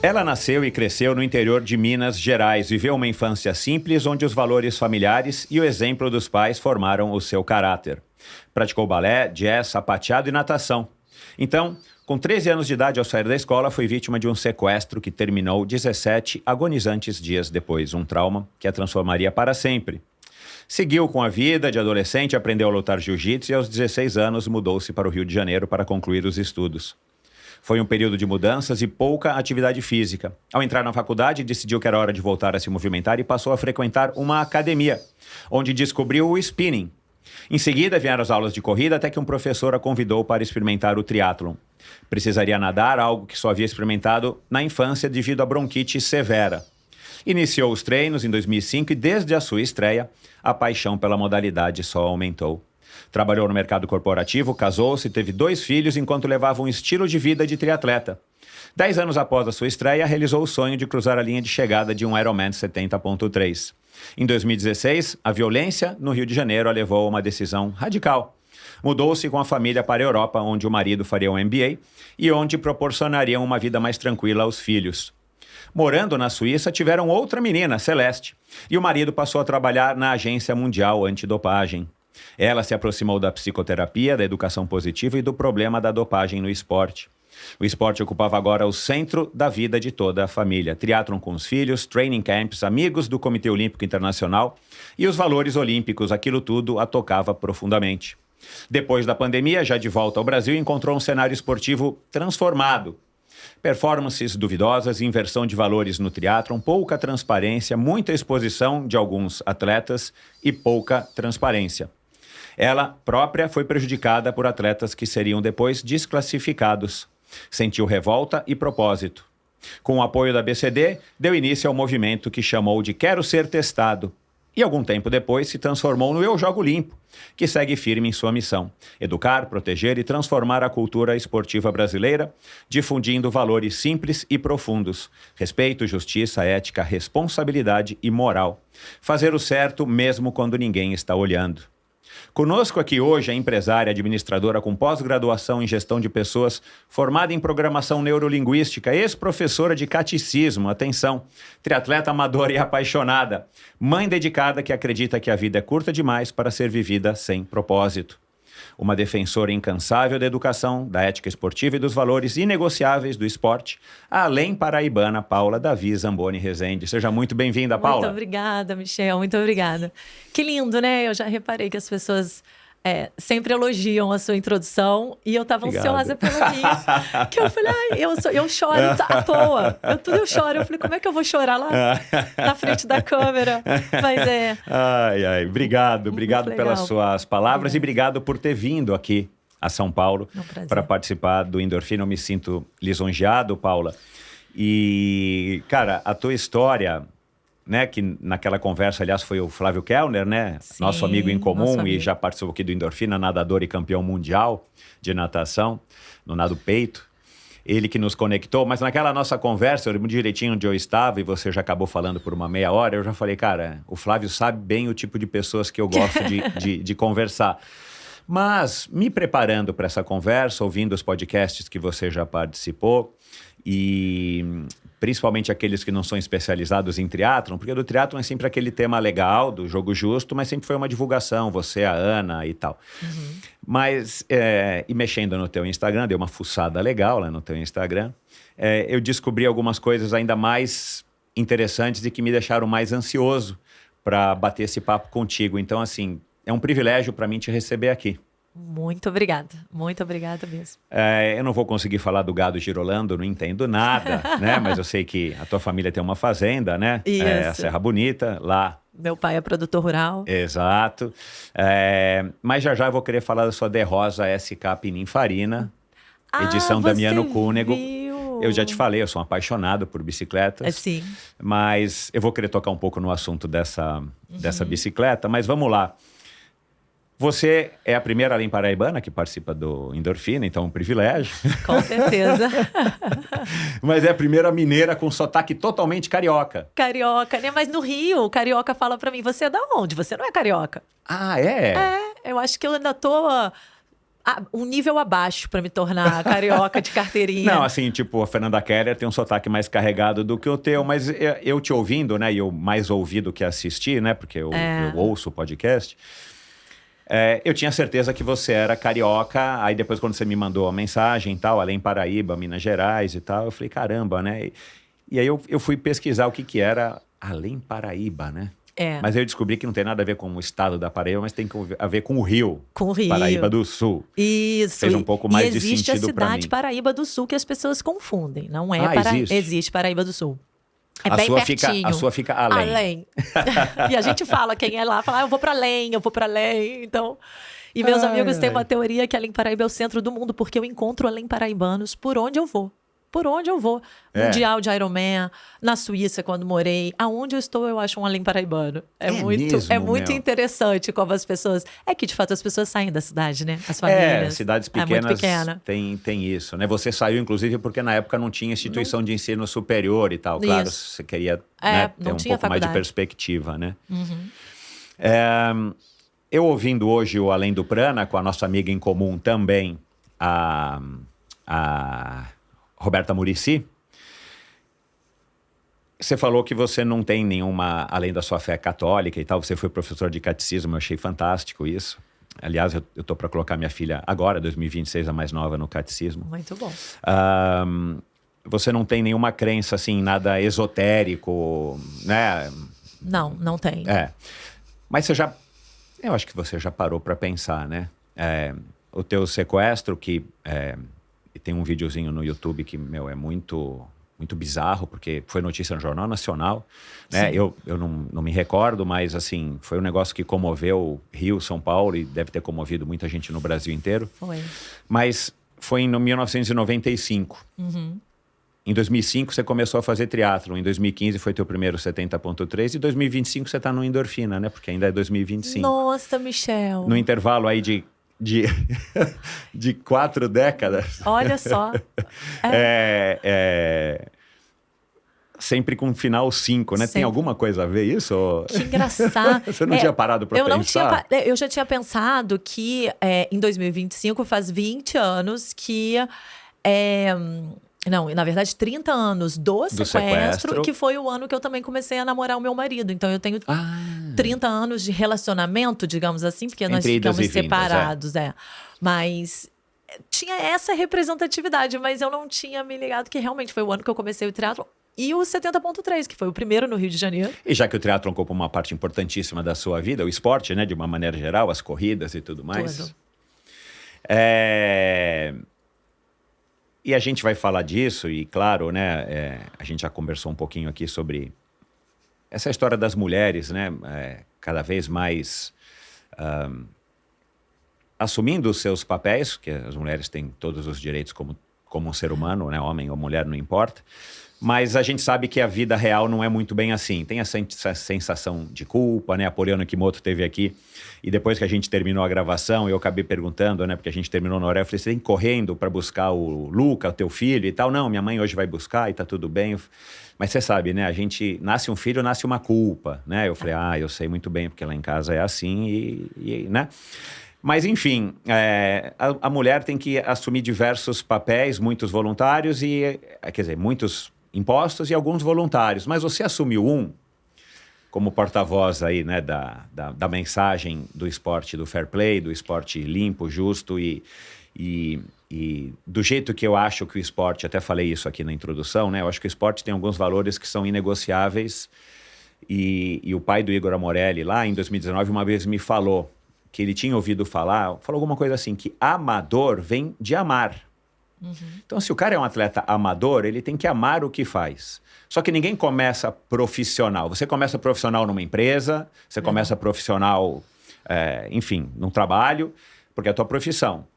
Ela nasceu e cresceu no interior de Minas Gerais, viveu uma infância simples onde os valores familiares e o exemplo dos pais formaram o seu caráter. Praticou balé, jazz, sapateado e natação. Então, com 13 anos de idade ao sair da escola, foi vítima de um sequestro que terminou 17 agonizantes dias depois, um trauma que a transformaria para sempre. Seguiu com a vida de adolescente, aprendeu a lutar jiu-jitsu e aos 16 anos mudou-se para o Rio de Janeiro para concluir os estudos. Foi um período de mudanças e pouca atividade física. Ao entrar na faculdade, decidiu que era hora de voltar a se movimentar e passou a frequentar uma academia, onde descobriu o spinning. Em seguida, vieram as aulas de corrida até que um professor a convidou para experimentar o triatlon. Precisaria nadar, algo que só havia experimentado na infância devido à bronquite severa. Iniciou os treinos em 2005 e desde a sua estreia, a paixão pela modalidade só aumentou. Trabalhou no mercado corporativo, casou-se e teve 2 filhos enquanto levava um estilo de vida de triatleta. 10 anos após a sua estreia, realizou o sonho de cruzar a linha de chegada de um Ironman 70.3. Em 2016, a violência no Rio de Janeiro a levou a uma decisão radical. Mudou-se com a família para a Europa, onde o marido faria um MBA e onde proporcionariam uma vida mais tranquila aos filhos. Morando na Suíça, tiveram outra menina, Celeste, e o marido passou a trabalhar na Agência Mundial Antidopagem. Ela se aproximou da psicoterapia, da educação positiva e do problema da dopagem no esporte. O esporte ocupava agora o centro da vida de toda a família. Triatlon com os filhos, training camps, amigos do Comitê Olímpico Internacional e os valores olímpicos, aquilo tudo a tocava profundamente. Depois da pandemia, já de volta ao Brasil, encontrou um cenário esportivo transformado. Performances duvidosas, inversão de valores no triatlon, pouca transparência, muita exposição de alguns atletas e pouca transparência. Ela própria foi prejudicada por atletas que seriam depois desclassificados. Sentiu revolta e propósito. Com o apoio da BCD, deu início ao movimento que chamou de Quero Ser Testado. E algum tempo depois se transformou no Eu Jogo Limpo, que segue firme em sua missão: educar, proteger e transformar a cultura esportiva brasileira, difundindo valores simples e profundos: respeito, justiça, ética, responsabilidade e moral. Fazer o certo mesmo quando ninguém está olhando. Conosco aqui hoje a empresária administradora com pós-graduação em gestão de pessoas, formada em programação neurolinguística, ex-professora de catecismo, atenção, triatleta amadora e apaixonada, mãe dedicada que acredita que a vida é curta demais para ser vivida sem propósito. Uma defensora incansável da educação, da ética esportiva e dos valores inegociáveis do esporte, a além paraibana Paula Davi Zamboni Rezende. Seja muito bem-vinda, Paula. Muito obrigada, Michel, muito obrigada. Que lindo, né? Eu já reparei que as pessoas sempre elogiam a sua introdução e eu estava ansiosa pela minha. Que eu falei, eu choro à toa. Eu choro. Eu falei, como é que eu vou chorar lá na frente da câmera? Mas Obrigado pelas suas palavras e obrigado por ter vindo aqui a São Paulo para participar do Endorfina. Eu me sinto lisonjeado, Paula. E, cara, a tua história, né, que naquela conversa, aliás, foi o Flávio Kellner, né? Sim, nosso amigo em comum e já participou aqui do Endorfina, nadador e campeão mundial de natação, no nado peito. Ele que nos conectou, mas naquela nossa conversa, eu lembro direitinho onde eu estava e você já acabou falando por uma meia hora, eu já falei, cara, o Flávio sabe bem o tipo de pessoas que eu gosto de conversar. Mas, me preparando para essa conversa, ouvindo os podcasts que você já participou, e principalmente aqueles que não são especializados em triatlon, porque do triatlon é sempre aquele tema legal, do jogo justo, mas sempre foi uma divulgação, você, a Ana e tal. Uhum. Mas, e mexendo no teu Instagram, deu uma fuçada legal lá no teu Instagram, eu descobri algumas coisas ainda mais interessantes e que me deixaram mais ansioso para bater esse papo contigo. Então, assim, é um privilégio para mim te receber aqui. Muito obrigada mesmo. Eu não vou conseguir falar do gado girolando, não entendo nada, né? Mas eu sei que a tua família tem uma fazenda, né? Isso. A Serra Bonita, lá. Meu pai é produtor rural. Exato. Mas já eu vou querer falar da sua DeRosa SK Pininfarina, edição Damiano Cúnego. Eu já te falei, eu sou um apaixonado por bicicletas. Sim. Mas eu vou querer tocar um pouco no assunto dessa bicicleta, mas vamos lá. Você é a primeira além paraibana que participa do Endorfina, então é um privilégio. Com certeza. Mas é a primeira mineira com sotaque totalmente carioca. Carioca, né? Mas no Rio, o carioca fala pra mim, você é da onde? Você não é carioca. Ah, é? Eu acho que eu ainda tô um nível abaixo pra me tornar carioca de carteirinha. Não, assim, tipo, a Fernanda Keller tem um sotaque mais carregado do que o teu, mas eu te ouvindo, né, e eu mais ouvi do que assisti, né, porque eu ouço o podcast, eu tinha certeza que você era carioca, aí depois quando você me mandou a mensagem e tal, além Paraíba, Minas Gerais e tal, eu falei, caramba, né, e aí eu fui pesquisar o que era além Paraíba, né? Mas eu descobri que não tem nada a ver com o estado da Paraíba, mas tem a ver com o Rio. Com o Rio. Paraíba do Sul. Isso. Fez um pouco mais de sentido para mim. Existe a cidade Paraíba do Sul que as pessoas confundem. Não é existe Paraíba do Sul. É bem pertinho. A sua fica além. Além. E a gente fala, quem é lá, fala, eu vou para além. Então... E meus amigos têm uma teoria que além Paraíba é o centro do mundo, porque eu encontro além paraibanos por onde eu vou. Por onde eu vou. Mundial de Ironman, na Suíça, quando morei. Aonde eu estou, eu acho um além paraibano. É muito interessante como as pessoas... É que, de fato, as pessoas saem da cidade, né? As famílias. Cidades pequenas tem isso, né? Você saiu, inclusive, porque na época não tinha instituição de ensino superior e tal. Claro, você queria ter um pouco mais de perspectiva, né? Eu ouvindo hoje o Além do Prana, com a nossa amiga em comum também, a Roberta Muricy, você falou que você não tem nenhuma, além da sua fé católica e tal, você foi professor de catecismo, eu achei fantástico isso. Aliás, eu tô para colocar minha filha agora, 2026, a mais nova, no catecismo. Muito bom. Você não tem nenhuma crença, assim, nada esotérico, né? Não tem. Mas eu acho que você já parou para pensar, né? O teu sequestro, que... E tem um videozinho no YouTube que, é muito, muito bizarro, porque foi notícia no Jornal Nacional, né? Eu não me recordo, mas, assim, foi um negócio que comoveu Rio, São Paulo, e deve ter comovido muita gente no Brasil inteiro. Foi. Mas foi em 1995. Em 2005, você começou a fazer triatlon. Em 2015, foi teu primeiro 70.3. E em 2025, você está no Endorfina, né? Porque ainda é 2025. Nossa, Michel. No intervalo aí de 4 décadas. Olha só. Sempre com final 5, né? Sempre. Tem alguma coisa a ver isso? Que engraçado. Você não tinha parado para pensar? Eu já tinha pensado que em 2025 faz 20 anos que... Não, na verdade, 30 anos do sequestro, que foi o ano que eu também comecei a namorar o meu marido. Então, eu tenho 30 anos de relacionamento, digamos assim, porque nós ficamos separados. Mas tinha essa representatividade, mas eu não tinha me ligado que realmente foi o ano que eu comecei o triatlo. E o 70.3, que foi o primeiro no Rio de Janeiro. E já que o triatlo ocupa uma parte importantíssima da sua vida, o esporte, né, de uma maneira geral, as corridas e tudo mais. Tudo. E a gente vai falar disso, e claro, né, a gente já conversou um pouquinho aqui sobre essa história das mulheres, né, cada vez mais assumindo os seus papéis, que as mulheres têm todos os direitos como um ser humano, né, homem ou mulher, não importa. Mas a gente sabe que a vida real não é muito bem assim. Tem essa sensação de culpa, né? A Poliana Kimoto esteve aqui e depois que a gente terminou a gravação, eu acabei perguntando, né? Porque a gente terminou na hora, eu falei, você tem correndo para buscar o Luca, o teu filho e tal? Não, minha mãe hoje vai buscar e tá tudo bem. Mas você sabe, né? A gente nasce um filho, nasce uma culpa, né? Eu falei, eu sei muito bem, porque lá em casa é assim né? Mas, enfim, a mulher tem que assumir diversos papéis, muitos voluntários quer dizer, muitos impostos e alguns voluntários. Mas você assumiu como porta-voz aí, né, da mensagem do esporte do fair play, do esporte limpo, justo e do jeito que eu acho que o esporte, até falei isso aqui na introdução, né? Eu acho que o esporte tem alguns valores que são inegociáveis e o pai do Igor Amorelli, lá em 2019, uma vez me falou que ele tinha ouvido falou alguma coisa assim, que amador vem de amar. Então, se o cara é um atleta amador, ele tem que amar o que faz. Só que ninguém começa profissional. Você começa profissional numa empresa, você começa profissional, enfim, num trabalho, porque é a tua profissão.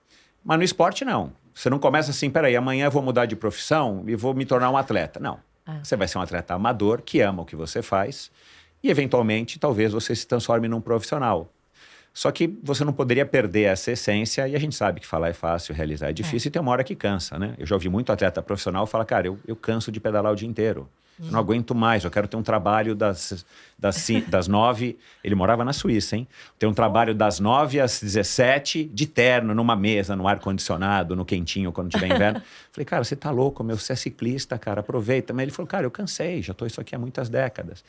Mas no esporte, não. Você não começa assim, peraí, amanhã eu vou mudar de profissão e vou me tornar um atleta. Não. Você vai ser um atleta amador que ama o que você faz e, eventualmente, talvez você se transforme num profissional. Só que você não poderia perder essa essência, e a gente sabe que falar é fácil, realizar é difícil, e tem uma hora que cansa, né? Eu já ouvi muito atleta profissional falar, cara, eu canso de pedalar o dia inteiro. Eu não aguento mais, eu quero ter um trabalho das 9, ele morava na Suíça, hein? Ter um trabalho das 9 às 17, de terno, numa mesa, no ar-condicionado, no quentinho, quando tiver inverno. Falei, cara, você tá louco, meu, você é ciclista, cara, aproveita. Mas ele falou, cara, eu cansei, já tô isso aqui há muitas décadas.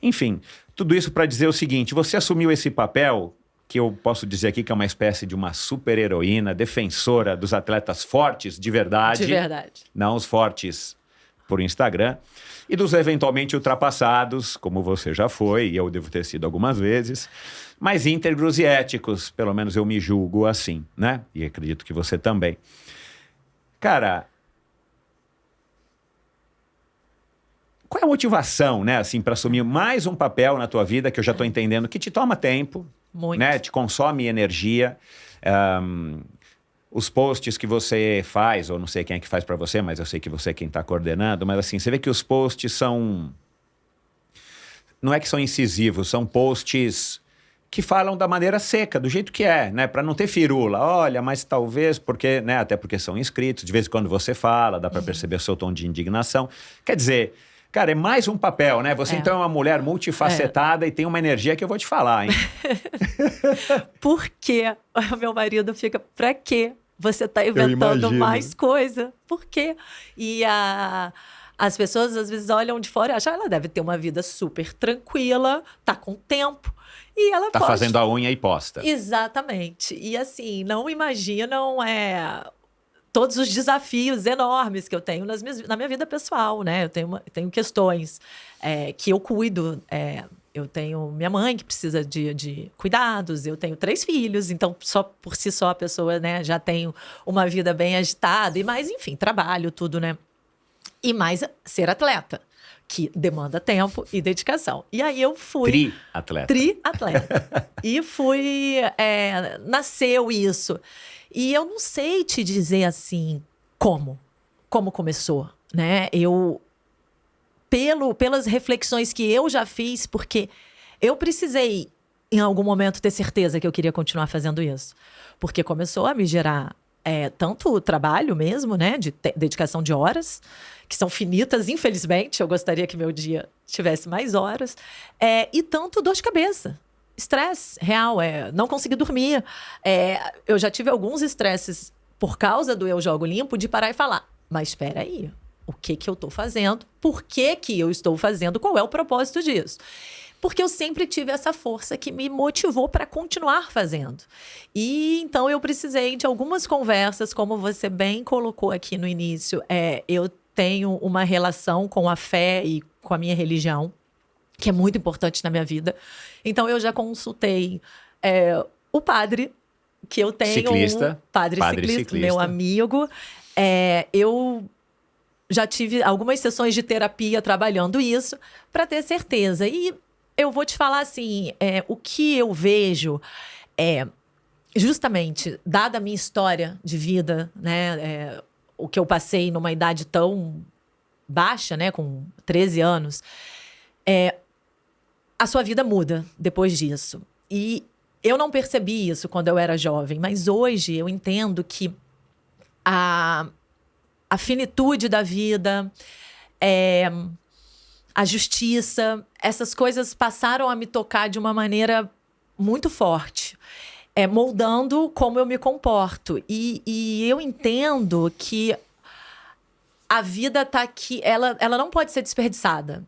Enfim, tudo isso para dizer o seguinte, você assumiu esse papel, que eu posso dizer aqui que é uma espécie de uma super-heroína, defensora dos atletas fortes de verdade. De verdade. Não os fortes por Instagram, e dos eventualmente ultrapassados, como você já foi, e eu devo ter sido algumas vezes, mas íntegros e éticos, pelo menos eu me julgo assim, né? E acredito que você também. Cara, qual é a motivação, né, assim, para assumir mais um papel na tua vida, que eu já estou entendendo que te toma tempo, Muito. né? Te consome energia, os posts que você faz, ou não sei quem é que faz para você, mas eu sei que você é quem está coordenando, mas assim, você vê que os posts são... Não é que são incisivos, são posts que falam da maneira seca, do jeito que é, né? Para não ter firula. Olha, mas talvez porque, né? Até porque são inscritos, de vez em quando você fala, dá para perceber o seu tom de indignação. Quer dizer, cara, é mais um papel, né? Você então é uma mulher multifacetada e tem uma energia que eu vou te falar, hein? Por quê? O meu marido fica, pra quê? Você tá inventando mais coisa. Por quê? E as pessoas às vezes olham de fora e acham que ela deve ter uma vida super tranquila, tá com tempo. E ela tá pode... fazendo a unha e posta. Exatamente. E assim, não imaginam todos os desafios enormes que eu tenho na minha vida pessoal, né? Eu tenho questões que eu cuido. Eu tenho minha mãe que precisa de cuidados, eu tenho 3 filhos, então só por si só a pessoa, né, já tem uma vida bem agitada, e mais, enfim, trabalho, tudo, né? E mais ser atleta, que demanda tempo e dedicação. E aí eu fui... Triatleta. E fui... nasceu isso. E eu não sei te dizer assim, como começou, né? Pelas reflexões que eu já fiz, porque eu precisei, em algum momento, ter certeza que eu queria continuar fazendo isso. Porque começou a me gerar tanto o trabalho mesmo, né? De dedicação de horas, que são finitas, infelizmente. Eu gostaria que meu dia tivesse mais horas. E tanto dor de cabeça. Estresse real, não conseguir dormir. Eu já tive alguns estresses por causa do Eu Jogo Limpo, de parar e falar, mas espera aí, o que eu estou fazendo? Por que eu estou fazendo? Qual é o propósito disso? Porque eu sempre tive essa força que me motivou para continuar fazendo. E então eu precisei de algumas conversas, como você bem colocou aqui no início. Eu tenho uma relação com a fé e com a minha religião, que é muito importante na minha vida. Então eu já consultei o padre que eu tenho. Ciclista. Padre ciclista, meu amigo. Eu já tive algumas sessões de terapia trabalhando isso para ter certeza. E eu vou te falar assim, o que eu vejo justamente, dada a minha história de vida, né, o que eu passei numa idade tão baixa, né, com 13 anos, a sua vida muda depois disso. E eu não percebi isso quando eu era jovem, mas hoje eu entendo que a finitude da vida, a justiça, essas coisas passaram a me tocar de uma maneira muito forte, moldando como eu me comporto. E eu entendo que a vida está aqui, ela não pode ser desperdiçada.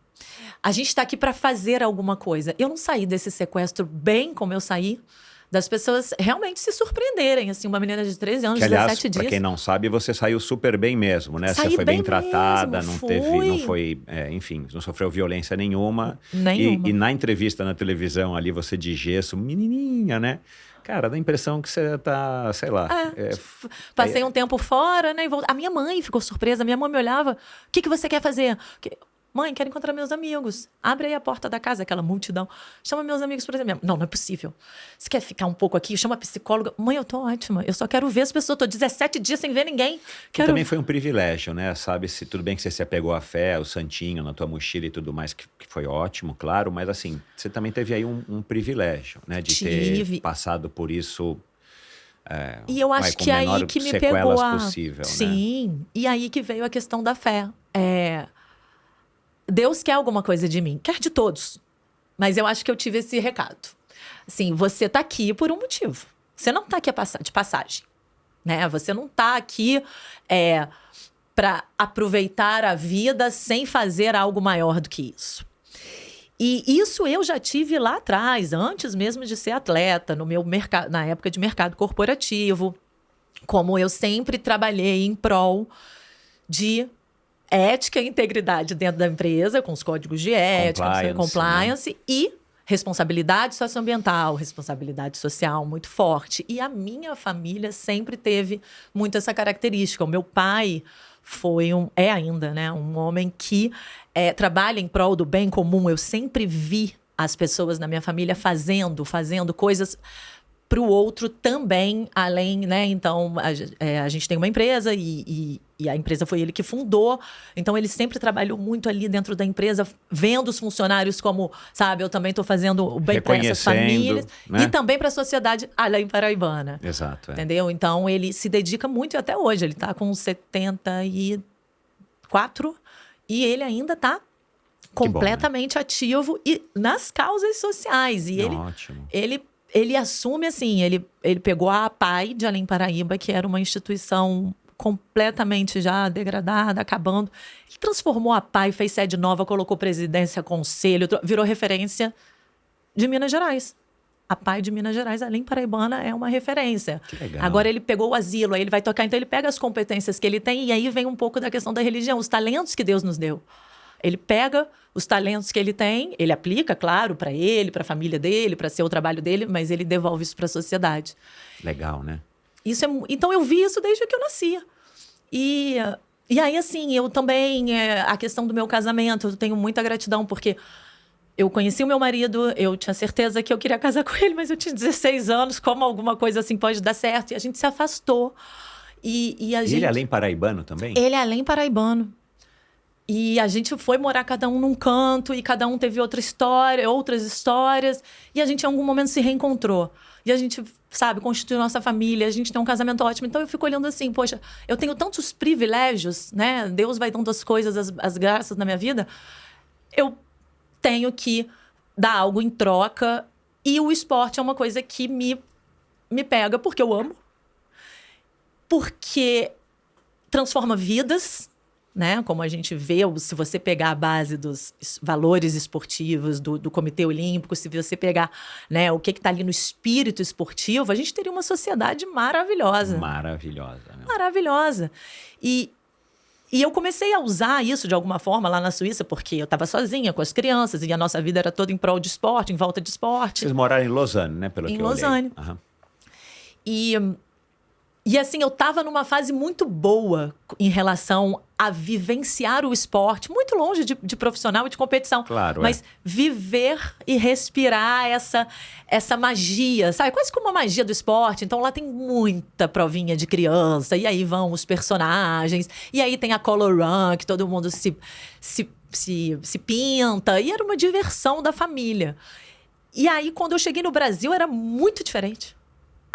A gente está aqui para fazer alguma coisa. Eu não saí desse sequestro bem como eu saí, das pessoas realmente se surpreenderem, assim, uma menina de 13 anos, que, aliás, 17 dias. Pra quem não sabe, você saiu super bem mesmo, né? Saí você foi bem mesmo, tratada, não foi, enfim, não sofreu violência nenhuma. Nenhuma. E na entrevista na televisão ali, você de gesso, menininha, né? Cara, dá a impressão que você tá, sei lá... Passei um tempo fora, né? A minha mãe ficou surpresa, minha mãe me olhava, o que você quer fazer? Mãe, quero encontrar meus amigos. Abre aí a porta da casa, aquela multidão. Chama meus amigos, por exemplo. Não é possível. Você quer ficar um pouco aqui? Chama a psicóloga. Mãe, eu tô ótima. Eu só quero ver as pessoas. Tô 17 dias sem ver ninguém. Também foi um privilégio, né? Sabe, se tudo bem que você se apegou à fé, o santinho na tua mochila e tudo mais, que foi ótimo, claro. Mas assim, você também teve aí um privilégio, né? De ter passado por isso... e eu acho que é aí que me pegou possível, sim, né? E aí que veio a questão da fé. Deus quer alguma coisa de mim, quer de todos. Mas eu acho que eu tive esse recado. Assim, você tá aqui por um motivo. Você não tá aqui de passagem, né? Você não tá aqui para aproveitar a vida sem fazer algo maior do que isso. E isso eu já tive lá atrás, antes mesmo de ser atleta, no meu mercado, na época de mercado corporativo, como eu sempre trabalhei em prol de ética e integridade dentro da empresa, com os códigos de ética, compliance, né? E responsabilidade socioambiental, responsabilidade social muito forte. E a minha família sempre teve muito essa característica. O meu pai foi ainda, né, um homem que trabalha em prol do bem comum. Eu sempre vi as pessoas na minha família fazendo coisas para o outro também, além, né? Então, a gente tem uma empresa e a empresa foi ele que fundou. Então, ele sempre trabalhou muito ali dentro da empresa, vendo os funcionários como, sabe, eu também estou fazendo o bem para essas famílias. Né? E também para a sociedade além paraibana. Exato. Entendeu? Então, ele se dedica muito e até hoje. Ele está com 74 e ele ainda está completamente ativo e nas causas sociais. E ótimo. Ele assume assim, ele pegou a APAI de Além Paraíba, que era uma instituição completamente já degradada, acabando. Ele transformou a APAI, fez sede nova, colocou presidência, conselho, virou referência de Minas Gerais. A APAI de Minas Gerais, Além Paraibana, é uma referência. Que legal. Agora ele pegou o asilo, aí ele vai tocar. Então ele pega as competências que ele tem e aí vem um pouco da questão da religião, os talentos que Deus nos deu. Ele pega os talentos que ele tem, ele aplica, claro, para ele, para a família dele, para ser o trabalho dele, mas ele devolve isso para a sociedade. Legal, né? Então, eu vi isso desde que eu nascia. E aí, assim, eu também... a questão do meu casamento, eu tenho muita gratidão, porque eu conheci o meu marido, eu tinha certeza que eu queria casar com ele, mas eu tinha 16 anos, como alguma coisa assim pode dar certo? E a gente se afastou. Ele é além paraibano também? Ele é além paraibano. E a gente foi morar cada um num canto e cada um teve outras histórias. E a gente em algum momento se reencontrou. E a gente, sabe, constituiu nossa família, a gente tem um casamento ótimo. Então eu fico olhando assim, poxa, eu tenho tantos privilégios, né? Deus vai dando as coisas, as graças na minha vida. Eu tenho que dar algo em troca. E o esporte é uma coisa que me pega porque eu amo. Porque transforma vidas, né? Como a gente vê, se você pegar a base dos valores esportivos do Comitê Olímpico, se você pegar, né, o que está ali no espírito esportivo, a gente teria uma sociedade maravilhosa. Maravilhosa. Né? Maravilhosa. E eu comecei a usar isso de alguma forma lá na Suíça, porque eu estava sozinha com as crianças e a nossa vida era toda em prol de esporte, em volta de esporte. Vocês moraram em Lausanne, né? Pelo que eu olhei. Em Lausanne. Uhum. E assim, eu estava numa fase muito boa em relação a vivenciar o esporte, muito longe de profissional e de competição. Claro, mas viver e respirar essa magia, sabe? Quase como uma magia do esporte. Então, lá tem muita provinha de criança, e aí vão os personagens, e aí tem a color run, que todo mundo se pinta, e era uma diversão da família. E aí, quando eu cheguei no Brasil, era muito diferente.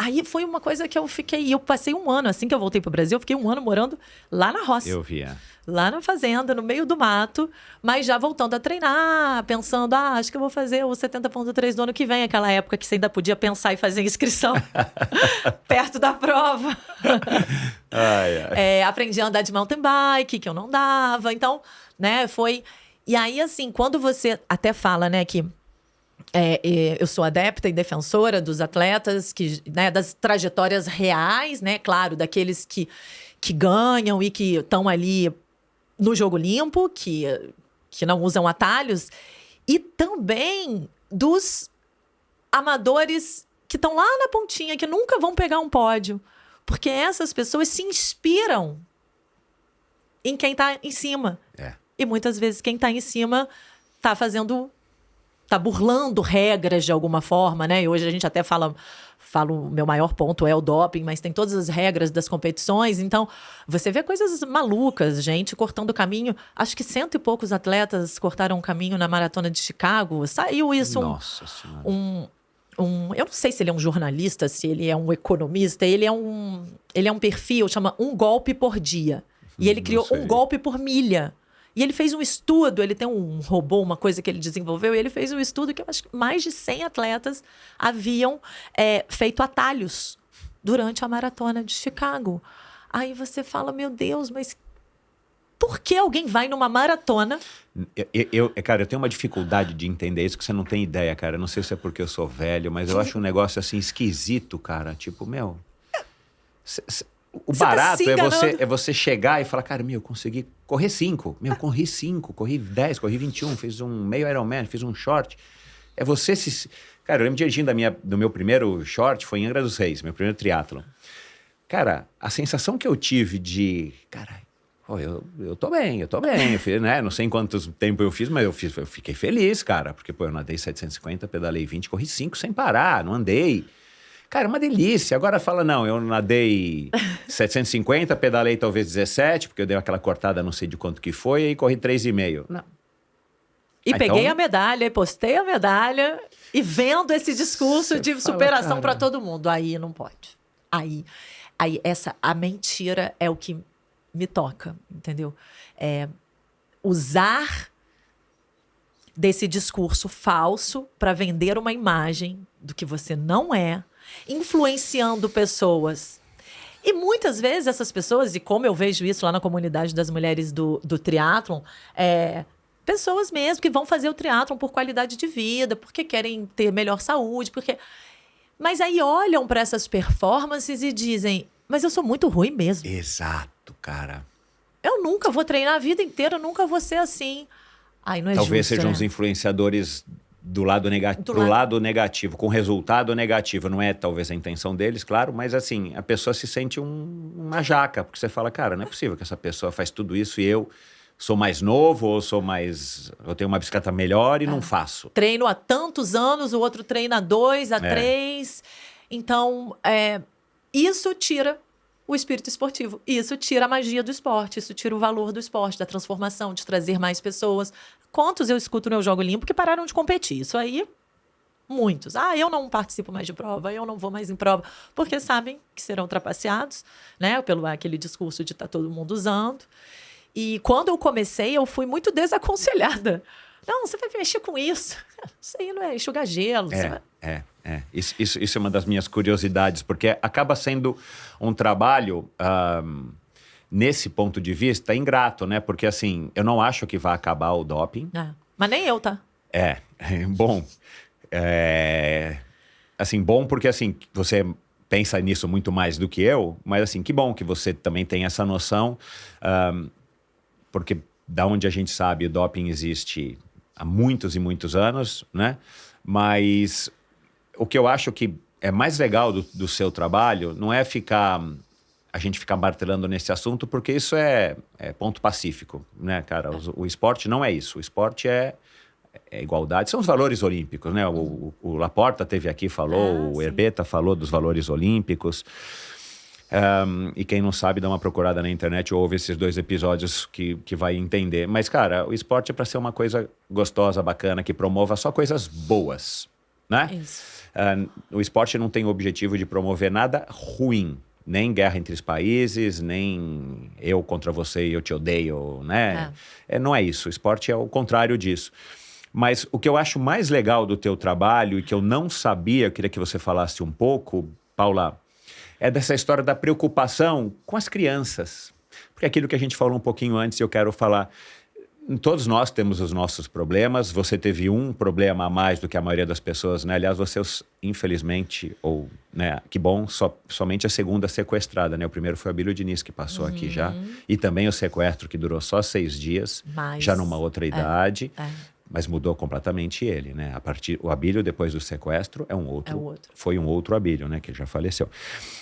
Aí foi uma coisa que eu passei um ano, assim que eu voltei pro Brasil, eu fiquei um ano morando lá na roça. Eu vi, Lá na fazenda, no meio do mato, mas já voltando a treinar, pensando, acho que eu vou fazer o 70.3 do ano que vem, aquela época que você ainda podia pensar em fazer inscrição perto da prova. Aprendi a andar de mountain bike, que eu não dava, então, né, foi... E aí, assim, quando você até fala, né, que eu sou adepta e defensora dos atletas, né, das trajetórias reais, né? Claro, daqueles que ganham e que estão ali no jogo limpo, que não usam atalhos. E também dos amadores que estão lá na pontinha, que nunca vão pegar um pódio. Porque essas pessoas se inspiram em quem está em cima. E muitas vezes quem está em cima tá burlando regras de alguma forma, né? E hoje a gente até fala, o meu maior ponto é o doping, mas tem todas as regras das competições. Então, você vê coisas malucas, gente cortando caminho. Acho que 100 e poucos atletas cortaram o caminho na Maratona de Chicago. Saiu isso. Nossa Senhora. Eu não sei se ele é um jornalista, se ele é um economista. Ele é um perfil, chama Um Golpe por Dia. E ele criou um golpe por milha. E ele fez um estudo, ele tem um robô, uma coisa que ele desenvolveu, e ele fez um estudo que eu acho que mais de 100 atletas haviam feito atalhos durante a Maratona de Chicago. Aí você fala, meu Deus, mas por que alguém vai numa maratona? Cara, eu tenho uma dificuldade de entender isso, que você não tem ideia, cara. Eu não sei se é porque eu sou velho, mas eu acho um negócio assim esquisito, cara. Tipo, meu... O barato é você chegar e falar, cara, eu consegui correr 5. Corri 5, corri 10, corri 21, fiz um meio Ironman, fiz um short. É você se... Cara, eu lembro direitinho do meu primeiro short, foi em Angra dos Reis, meu primeiro triatlon. Cara, a sensação que eu tive de... Cara, eu tô bem. Eu fiz, né? Não sei em quanto tempo eu fiz, mas eu fiquei feliz, cara. Porque, eu nadei 750, pedalei 20, corri 5 sem parar, não andei. Cara, é uma delícia. Agora fala, não, eu nadei 750, pedalei talvez 17, porque eu dei aquela cortada, não sei de quanto que foi, e corri 3,5. Não. E peguei a medalha, e postei a medalha, e vendo esse discurso de superação para todo mundo. Aí não pode. Aí a mentira é o que me toca, entendeu? Usar desse discurso falso para vender uma imagem do que você não é, influenciando pessoas. E muitas vezes essas pessoas, e como eu vejo isso lá na comunidade das mulheres do triatlon, pessoas mesmo que vão fazer o triatlon por qualidade de vida, porque querem ter melhor saúde, mas aí olham para essas performances e dizem, mas eu sou muito ruim mesmo. Exato, cara. Eu nunca vou treinar a vida inteira, eu nunca vou ser assim. Aí não é Talvez justo, sejam né? os influenciadores do lado negativo, com resultado negativo. Não é talvez a intenção deles, claro, mas assim, a pessoa se sente uma jaca, porque você fala, cara, não é possível que essa pessoa faz tudo isso e eu sou mais novo, ou eu tenho uma bicicleta melhor e não faço. Treino há tantos anos, o outro treina há 2, há 3. Então, isso tira o espírito esportivo. Isso tira a magia do esporte, isso tira o valor do esporte, da transformação, de trazer mais pessoas. Quantos eu escuto no Eu Jogo Limpo que pararam de competir? Isso aí, muitos. Eu não participo mais de prova, eu não vou mais em prova, porque sabem que serão trapaceados, né? Pelo aquele discurso de estar todo mundo usando. E quando eu comecei, eu fui muito desaconselhada. Não, você vai mexer com isso. Isso aí não é enxugar gelo. Isso é uma das minhas curiosidades, porque acaba sendo um trabalho, nesse ponto de vista, ingrato, né? Porque, assim, eu não acho que vai acabar o doping. Mas nem eu, tá? Bom. Assim, bom porque, assim, você pensa nisso muito mais do que eu, mas, assim, que bom que você também tem essa noção, porque da onde a gente sabe, o doping existe há muitos e muitos anos, né? Mas o que eu acho que é mais legal do seu trabalho não é a gente ficar martelando nesse assunto, porque isso é ponto pacífico, né, cara? O esporte não é isso. O esporte é igualdade. São os valores olímpicos, né? O Laporta esteve aqui, falou, o Herbeta falou dos valores olímpicos. E quem não sabe, dá uma procurada na internet ou ouve esses 2 episódios que vai entender. Mas, cara, o esporte é para ser uma coisa gostosa, bacana, que promova só coisas boas, né? Isso. O esporte não tem o objetivo de promover nada ruim. Nem guerra entre os países, nem eu contra você e eu te odeio, né? Não é isso. O esporte é o contrário disso. Mas o que eu acho mais legal do teu trabalho e que eu não sabia, eu queria que você falasse um pouco, Paula, é dessa história da preocupação com as crianças. Porque aquilo que a gente falou um pouquinho antes, eu quero falar. Todos nós temos os nossos problemas. Você teve um problema a mais do que a maioria das pessoas, né? Aliás, você, infelizmente, né? Que bom, somente a segunda sequestrada, né? O primeiro foi a Bílio Diniz, que passou aqui já. E também o sequestro, que durou só 6 dias, já numa outra idade. mas mudou completamente ele, né? O Abílio, depois do sequestro, foi um outro Abílio, né? Que já faleceu.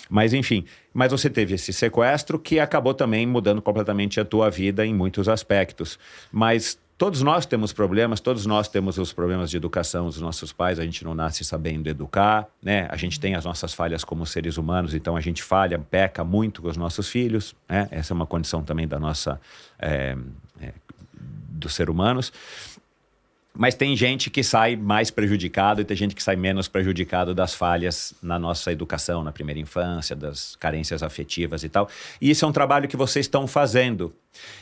Mas, enfim, mas você teve esse sequestro que acabou também mudando completamente a tua vida em muitos aspectos. Mas todos nós temos problemas, todos nós temos os problemas de educação dos nossos pais, a gente não nasce sabendo educar, né? A gente tem as nossas falhas como seres humanos, então a gente falha, peca muito com os nossos filhos, né? Essa é uma condição também da nossa... dos seres humanos. Mas tem gente que sai mais prejudicado e tem gente que sai menos prejudicado das falhas na nossa educação, na primeira infância, das carências afetivas e tal. E isso é um trabalho que vocês estão fazendo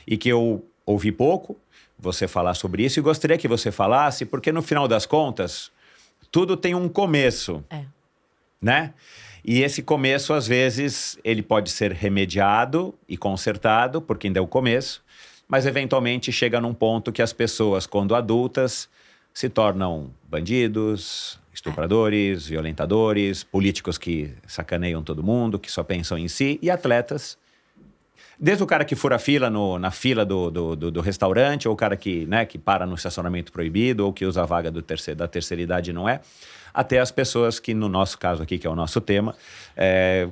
e que eu ouvi pouco você falar sobre isso e gostaria que você falasse, porque no final das contas, tudo tem um começo, né? E esse começo, às vezes, ele pode ser remediado e consertado, porque ainda é o começo, mas eventualmente chega num ponto que as pessoas, quando adultas, se tornam bandidos, estupradores, violentadores, políticos que sacaneiam todo mundo, que só pensam em si, e atletas. Desde o cara que fura fila na fila do restaurante, ou o cara que, né, que para no estacionamento proibido, ou que usa a vaga da terceira idade e não é, até as pessoas que, no nosso caso aqui, que é o nosso tema,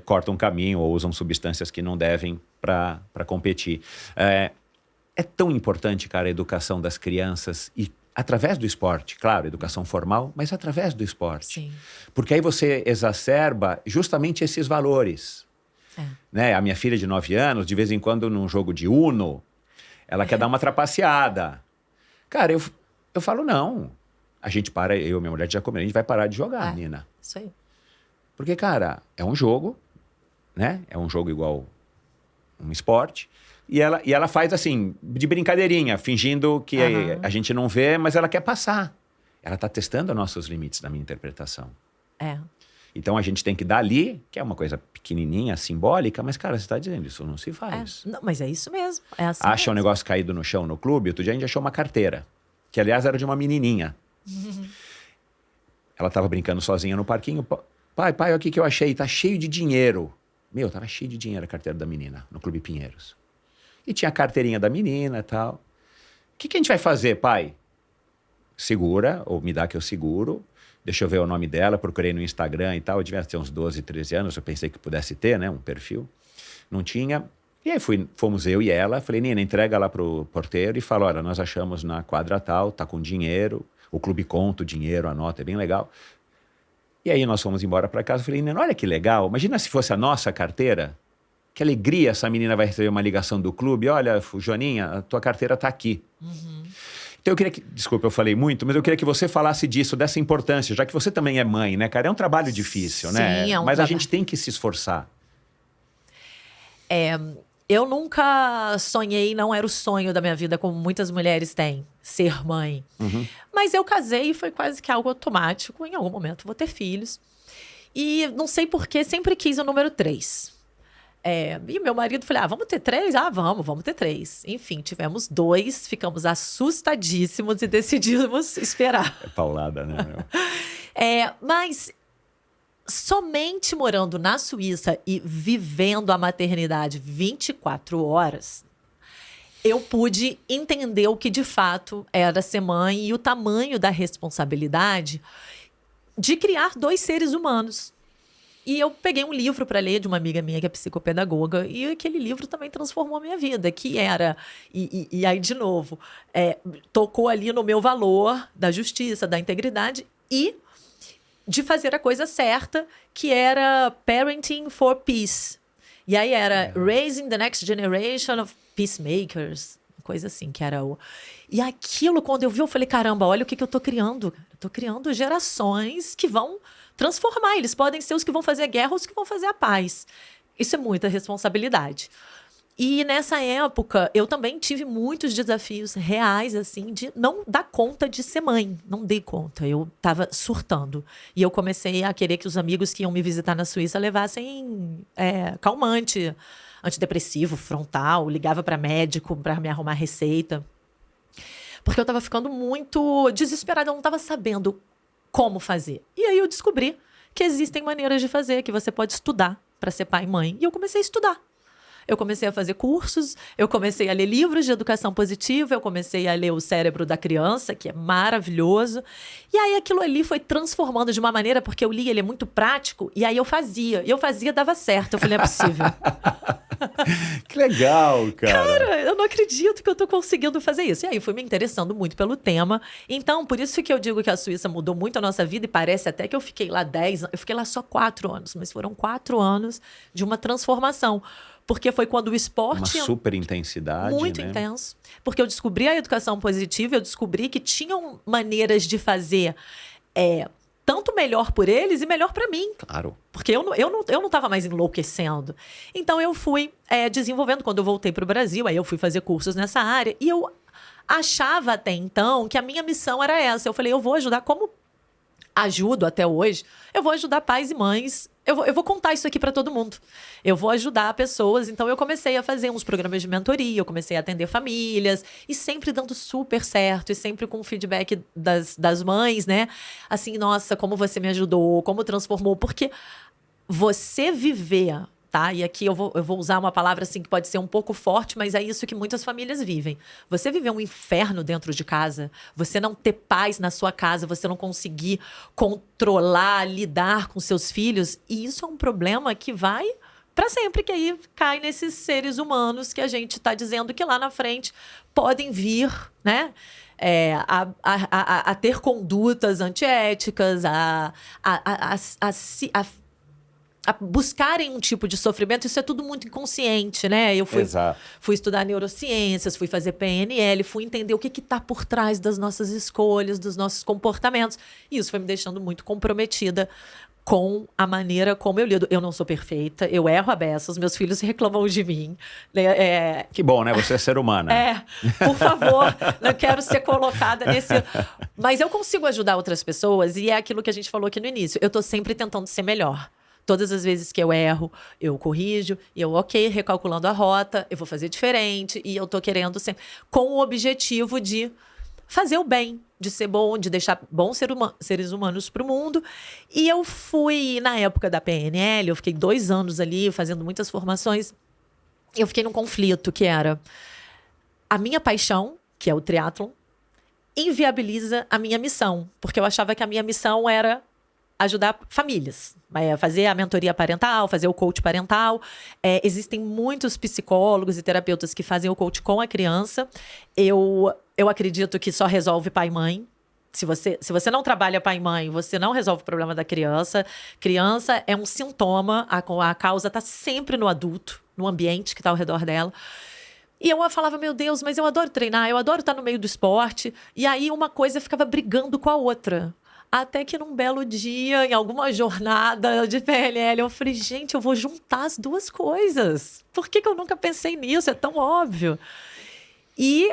cortam caminho ou usam substâncias que não devem para competir. É tão importante, cara, a educação das crianças e através do esporte, claro, educação formal, mas através do esporte. Sim. Porque aí você exacerba justamente esses valores. Né? A minha filha de 9 anos, de vez em quando, num jogo de Uno, ela quer dar uma trapaceada. Cara, eu falo, não. A gente para, eu e minha mulher já comeram, a gente vai parar de jogar, Nina. Isso aí. Porque, cara, é um jogo, né? É um jogo igual um esporte. E ela faz assim, de brincadeirinha, fingindo que a gente não vê, mas ela quer passar. Ela está testando os nossos limites da minha interpretação. Então a gente tem que dar ali, que é uma coisa pequenininha, simbólica, mas, cara, você está dizendo, isso não se faz. Não, mas é isso mesmo. É assim Acha mesmo. um negócio caído no chão no clube, outro dia a gente achou uma carteira, que aliás era de uma menininha. Ela estava brincando sozinha no parquinho. Pai, olha o que eu achei, tá cheio de dinheiro. Meu, tava cheio de dinheiro a carteira da menina, no Clube Pinheiros. E tinha a carteirinha da menina e tal. O que a gente vai fazer, pai? Segura, ou me dá que eu seguro. Deixa eu ver o nome dela, procurei no Instagram e tal. Eu devia ter uns 12, 13 anos, eu pensei que pudesse ter, né, um perfil. Não tinha. E aí fomos eu e ela. Falei, Nina, entrega lá pro porteiro e fala, olha, nós achamos na quadra tal, tá com dinheiro. O clube conta o dinheiro, a nota, é bem legal. E aí nós fomos embora para casa. Falei, Nina, olha que legal. Imagina se fosse a nossa carteira. Que alegria essa menina vai receber uma ligação do clube. Olha, Joaninha, a tua carteira tá aqui. Então eu queria que... Desculpa, eu falei muito, mas eu queria que você falasse disso, dessa importância, já que você também é mãe, né, cara? É um trabalho difícil, né? É um mas a gente tem que se esforçar. Eu nunca sonhei, não era o sonho da minha vida, como muitas mulheres têm, ser mãe. Mas eu casei e foi quase que algo automático. Em algum momento vou ter filhos. E não sei por que sempre quis o número 3. E meu marido falou, vamos ter 3? Vamos ter 3. Enfim, tivemos 2, ficamos assustadíssimos e decidimos esperar. É paulada, né, meu? Mas somente morando na Suíça e vivendo a maternidade 24 horas, eu pude entender o que de fato era ser mãe e o tamanho da responsabilidade de criar 2 seres humanos. E eu peguei um livro para ler de uma amiga minha que é psicopedagoga, e aquele livro também transformou a minha vida, que era, e aí de novo, tocou ali no meu valor da justiça, da integridade e de fazer a coisa certa, que era Parenting for Peace. E aí era Raising the Next Generation of Peacemakers, coisa assim, que era o... E aquilo, quando eu vi, eu falei, caramba, olha o que eu tô criando. Eu tô criando gerações que vão transformar. Eles podem ser os que vão fazer a guerra ou os que vão fazer a paz. Isso é muita responsabilidade. E nessa época, eu também tive muitos desafios reais, assim, de não dar conta de ser mãe. Não dei conta. Eu tava surtando. E eu comecei a querer que os amigos que iam me visitar na Suíça levassem calmante, antidepressivo, frontal. Ligava para médico para me arrumar receita. Porque eu tava ficando muito desesperada. Eu não tava sabendo como fazer. E aí eu descobri que existem maneiras de fazer, que você pode estudar para ser pai e mãe. E eu comecei a estudar. eu comecei a fazer cursos, eu comecei a ler livros de educação positiva, eu comecei a ler O Cérebro da Criança, que é maravilhoso. E aí aquilo ali foi transformando de uma maneira, porque eu li, ele é muito prático, e aí eu fazia. E eu fazia, dava certo. Eu falei, não é possível. Que legal, cara. Cara, eu não acredito que eu tô conseguindo fazer isso. E aí fui me interessando muito pelo tema. Então, por isso que eu digo que a Suíça mudou muito a nossa vida, e parece até que eu fiquei lá 10 anos. Eu fiquei lá só 4 anos, mas foram 4 anos de uma transformação. Porque foi quando o esporte... Uma super intensidade, muito intenso. Porque eu descobri a educação positiva, eu descobri que tinham maneiras de fazer tanto melhor por eles e melhor para mim. Claro. Porque eu não estava mais enlouquecendo. Então, eu fui desenvolvendo. Quando eu voltei para o Brasil, aí eu fui fazer cursos nessa área. E eu achava até então que a minha missão era essa. Eu falei, eu vou ajudar, como ajudo até hoje, eu vou ajudar pais e mães. Eu vou contar isso aqui para todo mundo. Eu vou ajudar pessoas. Então, eu comecei a fazer uns programas de mentoria, eu comecei a atender famílias, e sempre dando super certo, e sempre com feedback das mães, né? Assim, nossa, como você me ajudou, como transformou. Porque você viver, tá? E aqui eu vou usar uma palavra assim que pode ser um pouco forte, mas é isso que muitas famílias vivem. Você viver um inferno dentro de casa, você não ter paz na sua casa, você não conseguir controlar, lidar com seus filhos, e isso é um problema que vai para sempre, que aí cai nesses seres humanos que a gente está dizendo que lá na frente podem vir, né? A ter condutas antiéticas, a buscarem um tipo de sofrimento. Isso é tudo muito inconsciente, né? Eu fui estudar neurociências, fui fazer PNL, fui entender o que está por trás das nossas escolhas, dos nossos comportamentos. E isso foi me deixando muito comprometida com a maneira como eu lido. Eu não sou perfeita, eu erro a beça, os meus filhos reclamam de mim. Que bom, né? Você é ser humana. Por favor, não quero ser colocada nesse... Mas eu consigo ajudar outras pessoas, e é aquilo que a gente falou aqui no início. Eu tô sempre tentando ser melhor. Todas as vezes que eu erro, eu corrijo, e eu, recalculando a rota, eu vou fazer diferente, e eu tô querendo sempre... Com o objetivo de fazer o bem, de ser bom, de deixar bons seres humanos para o mundo. E eu fui, na época da PNL, eu fiquei 2 anos ali fazendo muitas formações. Eu fiquei num conflito que era a minha paixão, que é o triatlon, inviabiliza a minha missão. Porque eu achava que a minha missão era ajudar famílias, fazer a mentoria parental, fazer o coach parental. Existem muitos psicólogos e terapeutas que fazem o coach com a criança. Eu acredito que só resolve pai e mãe. Se você não trabalha pai e mãe, você não resolve o problema da criança. Criança é um sintoma, a causa está sempre no adulto, no ambiente que está ao redor dela. E eu falava, meu Deus, mas eu adoro treinar, eu adoro estar no meio do esporte. E aí uma coisa ficava brigando com a outra. Até que num belo dia, em alguma jornada de PNL, eu falei, gente, eu vou juntar as duas coisas. Por que eu nunca pensei nisso? É tão óbvio. E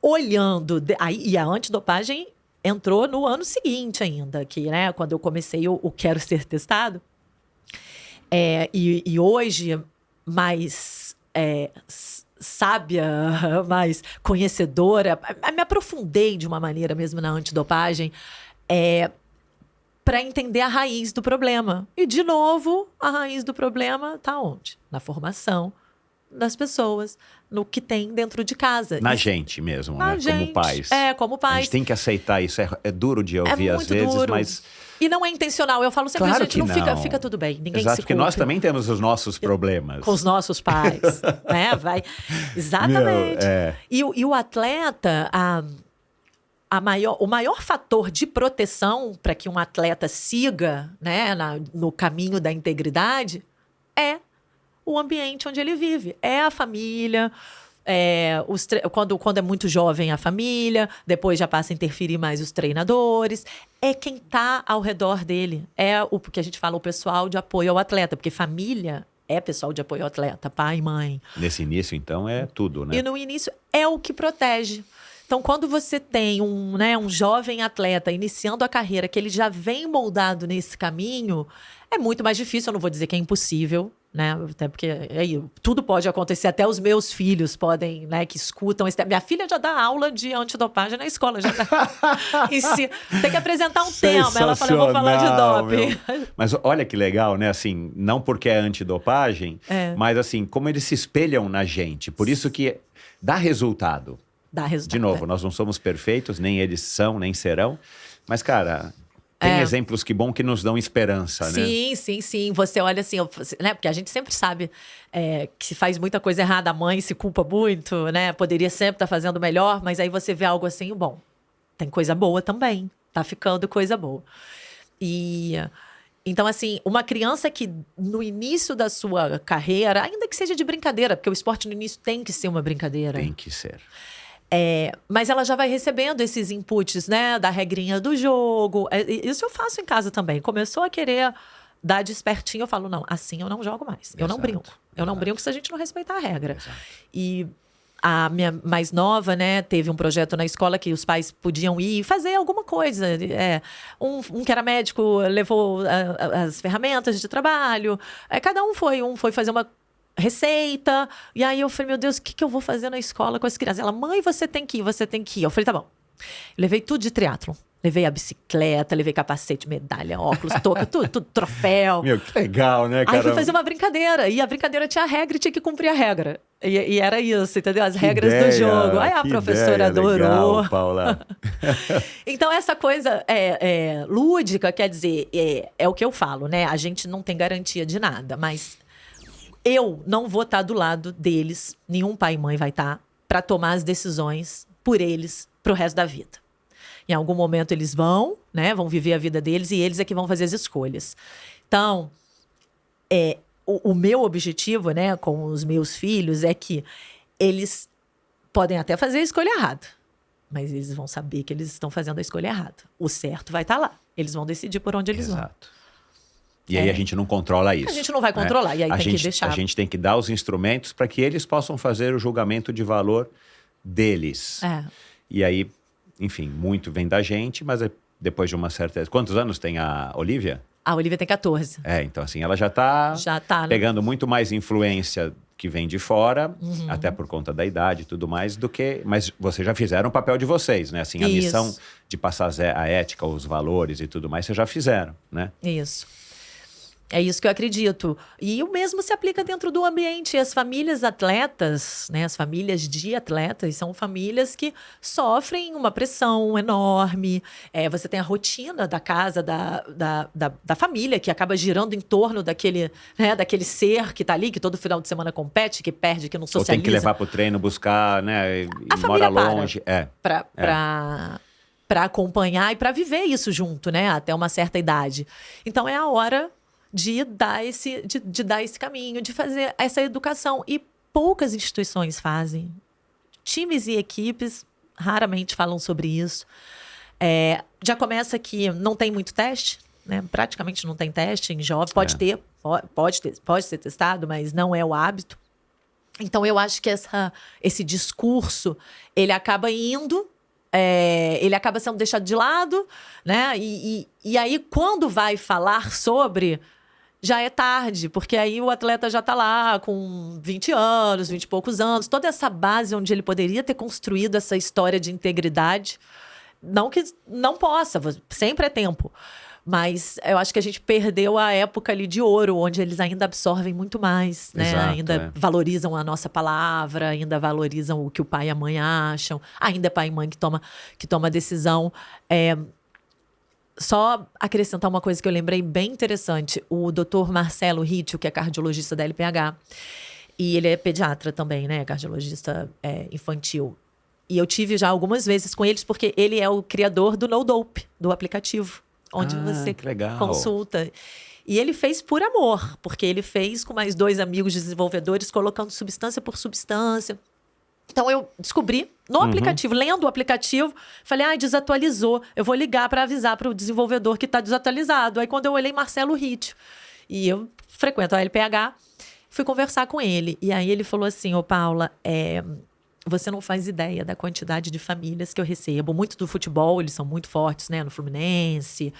olhando... E a antidopagem entrou no ano seguinte ainda, que, né, quando eu comecei o Quero Ser Testado. E hoje, mais sábia, mais conhecedora, me aprofundei de uma maneira mesmo na antidopagem, para entender a raiz do problema. E, de novo, a raiz do problema está onde? Na formação das pessoas, no que tem dentro de casa. Na gente mesmo, né? Gente, como pais. Como pais. A gente tem que aceitar isso. É duro de ouvir às vezes, duro. Mas... E não é intencional. Eu falo sempre, claro, gente, não fica tudo bem. Ninguém Exato, se porque culpa. nós também temos os nossos problemas. Com os nossos pais. Né? Exatamente. E o atleta... O maior fator de proteção para que um atleta siga, né, no caminho da integridade é o ambiente onde ele vive. É a família, quando é muito jovem a família, depois já passa a interferir mais os treinadores. É quem está ao redor dele. É o que a gente fala, o pessoal de apoio ao atleta, porque família é pessoal de apoio ao atleta, pai, mãe. Nesse início, então, é tudo, né? E no início é o que protege. Então, quando você tem um jovem atleta iniciando a carreira, que ele já vem moldado nesse caminho, é muito mais difícil. Eu não vou dizer que é impossível, né? Até porque aí, tudo pode acontecer. Até os meus filhos podem, né, que escutam. Minha filha já dá aula de antidopagem na escola. Já dá. Tem que apresentar um tema. Ela fala, eu vou falar de doping. Mas olha que legal, né? Assim, não porque é antidopagem, mas assim, como eles se espelham na gente. Por isso que dá resultado. Dá resultado. De novo, nós não somos perfeitos, nem eles são, nem serão. Mas, cara, tem exemplos que bom que nos dão esperança, né? Sim. Você olha assim, né? Porque a gente sempre sabe que se faz muita coisa errada, a mãe se culpa muito, né? Poderia sempre estar fazendo melhor, mas aí você vê algo assim, bom, tem coisa boa também. Tá ficando coisa boa. Então, assim, uma criança que no início da sua carreira, ainda que seja de brincadeira, porque o esporte no início tem que ser uma brincadeira. Tem que ser. Mas ela já vai recebendo esses inputs, né? Da regrinha do jogo. Isso eu faço em casa também. Começou a querer dar despertinho, eu falo, não, assim eu não jogo mais. Eu não brinco. Eu não brinco se a gente não respeitar a regra. Exato. E a minha mais nova, né, teve um projeto na escola que os pais podiam ir e fazer alguma coisa. Um que era médico levou as ferramentas de trabalho. Cada um foi fazer uma receita. E aí eu falei, meu Deus, o que eu vou fazer na escola com as crianças? Ela, mãe, você tem que ir. Eu falei, tá bom. Levei tudo de triatlon. Levei a bicicleta, levei capacete, medalha, óculos, touca, tudo, troféu. Meu, que legal, né, cara? Aí fui fazer uma brincadeira. E a brincadeira tinha regra e tinha que cumprir a regra. E era isso, entendeu? As regras do jogo. Aí a professora adorou. Legal, Paula. Então, essa coisa lúdica, quer dizer, é o que eu falo, né? A gente não tem garantia de nada, mas eu não vou estar do lado deles, nenhum pai e mãe vai estar, para tomar as decisões por eles pro resto da vida. Em algum momento eles vão, né? Vão viver a vida deles e eles é que vão fazer as escolhas. Então, o meu objetivo, né, com os meus filhos é que eles podem até fazer a escolha errada, mas eles vão saber que eles estão fazendo a escolha errada. O certo vai estar lá. Eles vão decidir por onde eles vão. E aí a gente não controla isso. A gente não vai controlar, e aí tem que deixar. A gente tem que dar os instrumentos para que eles possam fazer o julgamento de valor deles. E aí, enfim, muito vem da gente, mas depois de uma certa... Quantos anos tem a Olivia? A Olivia tem 14. Então assim, ela já tá pegando muito mais influência que vem de fora, até por conta da idade e tudo mais, do que... Mas vocês já fizeram o papel de vocês, né? Assim, a missão de passar a ética, os valores e tudo mais, vocês já fizeram, né? Isso. É isso que eu acredito. E o mesmo se aplica dentro do ambiente. As famílias atletas, né, as famílias de atletas, são famílias que sofrem uma pressão enorme. Você tem a rotina da casa, da família, que acaba girando em torno daquele ser que está ali, que todo final de semana compete, que perde, que não socializa. Ou tem que levar para o treino, buscar, né? A família mora longe. Para acompanhar e para viver isso junto, né? Até uma certa idade. Então, é a hora de dar esse caminho, de fazer essa educação. E poucas instituições fazem. Times e equipes raramente falam sobre isso. Já começa que não tem muito teste, né? Praticamente não tem teste em jovem. Pode ser testado, mas não é o hábito. Então, eu acho que esse discurso, ele acaba indo... ele acaba sendo deixado de lado, né? E aí, quando vai falar sobre... já é tarde, porque aí o atleta já está lá com 20 anos, 20 e poucos anos, toda essa base onde ele poderia ter construído essa história de integridade. Não que não possa, sempre é tempo. Mas eu acho que a gente perdeu a época ali de ouro, onde eles ainda absorvem muito mais, né? Exato, ainda valorizam a nossa palavra, ainda valorizam o que o pai e a mãe acham, ainda é pai e mãe que toma a decisão. Só acrescentar uma coisa que eu lembrei bem interessante. O doutor Marcelo Ritchio, que é cardiologista da LPH, e ele é pediatra também, né? Cardiologista infantil. E eu tive já algumas vezes com eles, porque ele é o criador do No Dope, do aplicativo, onde você consulta. E ele fez por amor, porque ele fez com mais 2 amigos desenvolvedores, colocando substância por substância. Então, eu descobri no aplicativo, lendo o aplicativo, falei, desatualizou. Eu vou ligar para avisar para o desenvolvedor que está desatualizado. Aí, quando eu olhei, Marcelo Ritchio. E eu frequento a LPH, fui conversar com ele. E aí, ele falou assim, Paula, você não faz ideia da quantidade de famílias que eu recebo. Muito do futebol, eles são muito fortes, né? No Fluminense.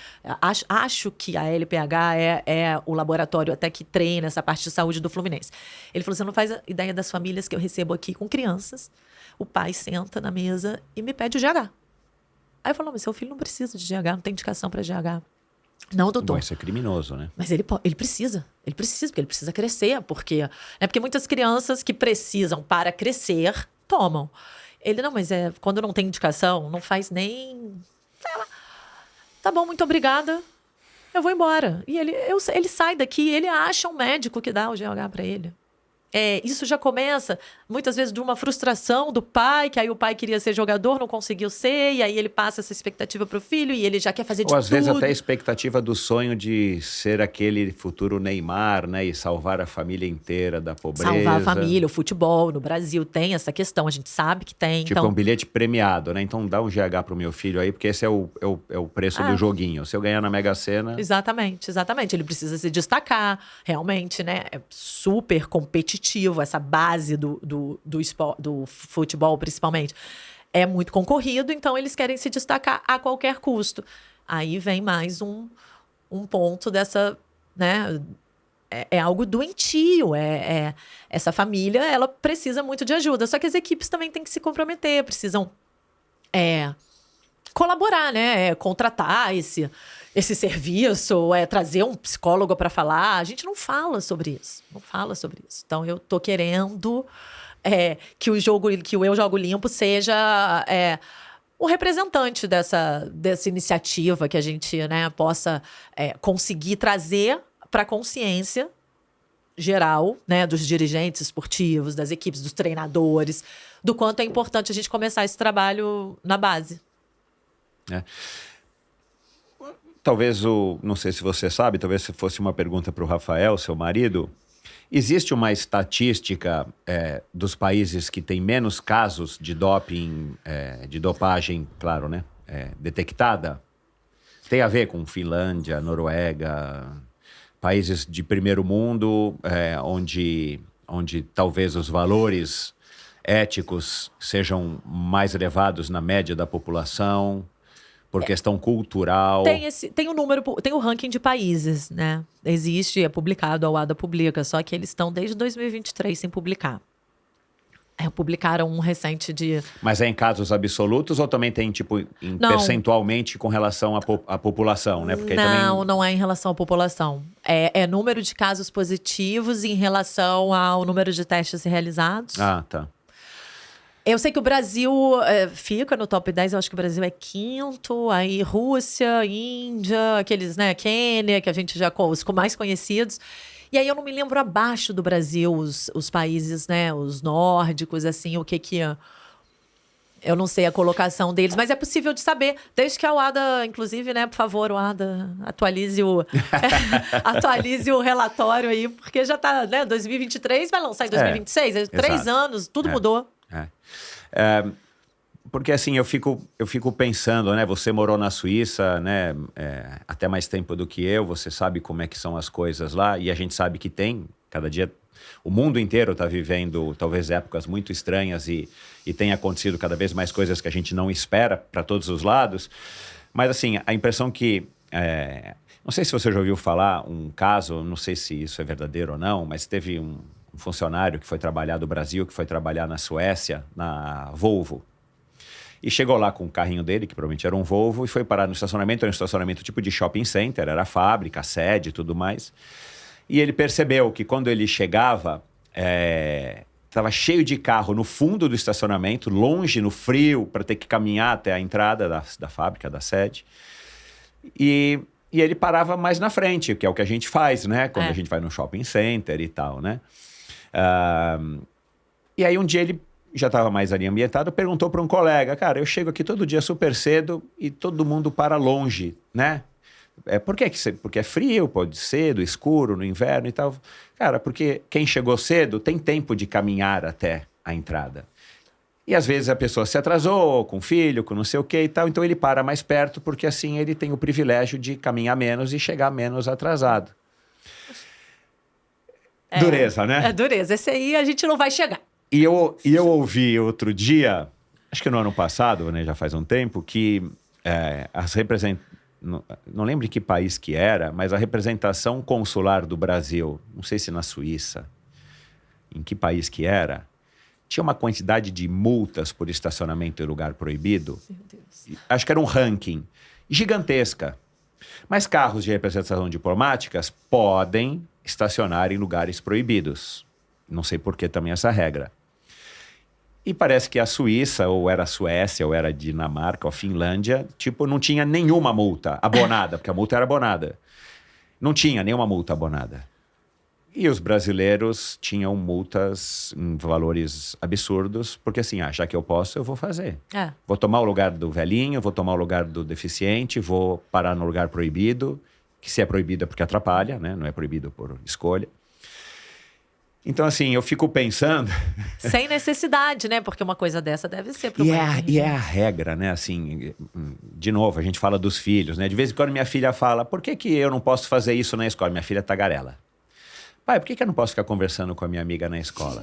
Acho que a LPH é o laboratório até que treina essa parte de saúde do Fluminense. Ele falou, você não faz ideia das famílias que eu recebo aqui com crianças. O pai senta na mesa e me pede o GH. Aí eu falo, mas seu filho não precisa de GH, não tem indicação para GH. Não, doutor. Bom, isso é criminoso, né? Mas ele precisa, porque ele precisa crescer, porque muitas crianças que precisam para crescer, tomam. Ele, não, mas quando não tem indicação, não faz nem... Tá bom, muito obrigada, eu vou embora. E ele sai daqui, ele acha um médico que dá o GH para ele. Isso já começa, muitas vezes, de uma frustração do pai, que aí o pai queria ser jogador, não conseguiu ser, e aí ele passa essa expectativa para o filho, e ele já quer fazer de tudo. Ou às vezes até a expectativa do sonho de ser aquele futuro Neymar, né? E salvar a família inteira da pobreza. Salvar a família, o futebol no Brasil tem essa questão, a gente sabe que tem. Tipo, um bilhete premiado, né? Então dá um GH pro meu filho aí, porque esse é o preço do joguinho. Se eu ganhar na Mega Sena... Exatamente. Ele precisa se destacar, realmente, né? É super competitivo. Essa base do futebol, principalmente, é muito concorrido, então eles querem se destacar a qualquer custo. Aí vem mais um ponto dessa, né? É algo doentio. Essa família, ela precisa muito de ajuda. Só que as equipes também têm que se comprometer, precisam colaborar, né? Contratar esse serviço, trazer um psicólogo para falar. A gente não fala sobre isso. Então, eu tô querendo que o Eu Jogo Limpo seja o representante dessa iniciativa, que a gente, né, possa conseguir trazer para a consciência geral, né, dos dirigentes esportivos, das equipes, dos treinadores, do quanto é importante a gente começar esse trabalho na base. Talvez não sei se você sabe, talvez se fosse uma pergunta para o Rafael, seu marido, existe uma estatística dos países que têm menos casos de doping, de dopagem, claro, né, detectada? Tem a ver com Finlândia, Noruega, países de primeiro mundo, onde talvez os valores éticos sejam mais elevados na média da população, por questão cultural. Tem o número, tem o ranking de países, né? Existe, é publicado, a UADA publica, só que eles estão desde 2023 sem publicar. Publicaram um recente de... Mas é em casos absolutos ou também tem, tipo, percentualmente com relação à população, né? Porque não é em relação à população. É número de casos positivos em relação ao número de testes realizados. Ah, tá. Eu sei que o Brasil fica no top 10, eu acho que o Brasil é quinto, aí Rússia, Índia, aqueles, né, Quênia, que a gente já os mais conhecidos. E aí eu não me lembro abaixo do Brasil, os países, né, os nórdicos, assim, o que eu não sei a colocação deles, mas é possível de saber, desde que a UADA, inclusive, né, por favor, UADA, atualize o relatório aí, porque já tá, né, 2023, vai lançar em 2026, 3 anos, tudo mudou. Porque assim, eu fico pensando, né? Você morou na Suíça, né? Até mais tempo do que eu, você sabe como é que são as coisas lá, e a gente sabe que cada dia, o mundo inteiro está vivendo talvez épocas muito estranhas e tem acontecido cada vez mais coisas que a gente não espera para todos os lados. Mas assim, a impressão que... não sei se você já ouviu falar um caso, não sei se isso é verdadeiro ou não, mas teve um funcionário que foi trabalhar do Brasil, que foi trabalhar na Suécia, na Volvo. E chegou lá com o carrinho dele, que provavelmente era um Volvo, e foi parar no estacionamento, era um estacionamento tipo de shopping center, era a fábrica, a sede e tudo mais. E ele percebeu que quando ele chegava, estava cheio de carro no fundo do estacionamento, longe, no frio, para ter que caminhar até a entrada da fábrica, da sede. E ele parava mais na frente, que é o que a gente faz, né? Quando a gente vai no shopping center e tal, né? E aí um dia ele já estava mais ali ambientado, perguntou para um colega, cara, eu chego aqui todo dia super cedo e todo mundo para longe, né? Porque é frio, pode ser, do escuro, no inverno e tal. Cara, porque quem chegou cedo tem tempo de caminhar até a entrada. E às vezes a pessoa se atrasou, com filho, com não sei o que e tal, então ele para mais perto, porque assim ele tem o privilégio de caminhar menos e chegar menos atrasado. Dureza, né? É dureza. Esse aí a gente não vai chegar. E eu ouvi outro dia, acho que no ano passado, né, já faz um tempo, que as não lembro em que país que era, mas a representação consular do Brasil, não sei se na Suíça, em que país que era, tinha uma quantidade de multas por estacionamento em lugar proibido. Meu Deus. Acho que era um ranking gigantesca. Mas carros de representação diplomáticas podem estacionar em lugares proibidos. Não sei por que também essa regra. E parece que a Suíça, ou era a Suécia, ou era a Dinamarca, ou a Finlândia, tipo, não tinha nenhuma multa abonada, porque a multa era abonada. Não tinha nenhuma multa abonada. E os brasileiros tinham multas em valores absurdos, porque assim, já que eu posso, eu vou fazer. Vou tomar o lugar do velhinho, vou tomar o lugar do deficiente, vou parar no lugar proibido, que se é proibido é porque atrapalha, né? Não é proibido por escolha. Então, assim, eu fico pensando... Sem necessidade, né? Porque uma coisa dessa deve ser para uma... E é a regra, né? Assim, de novo, a gente fala dos filhos, né? De vez em quando minha filha fala, por que eu não posso fazer isso na escola? Minha filha é tagarela. Pai, por que eu não posso ficar conversando com a minha amiga na escola?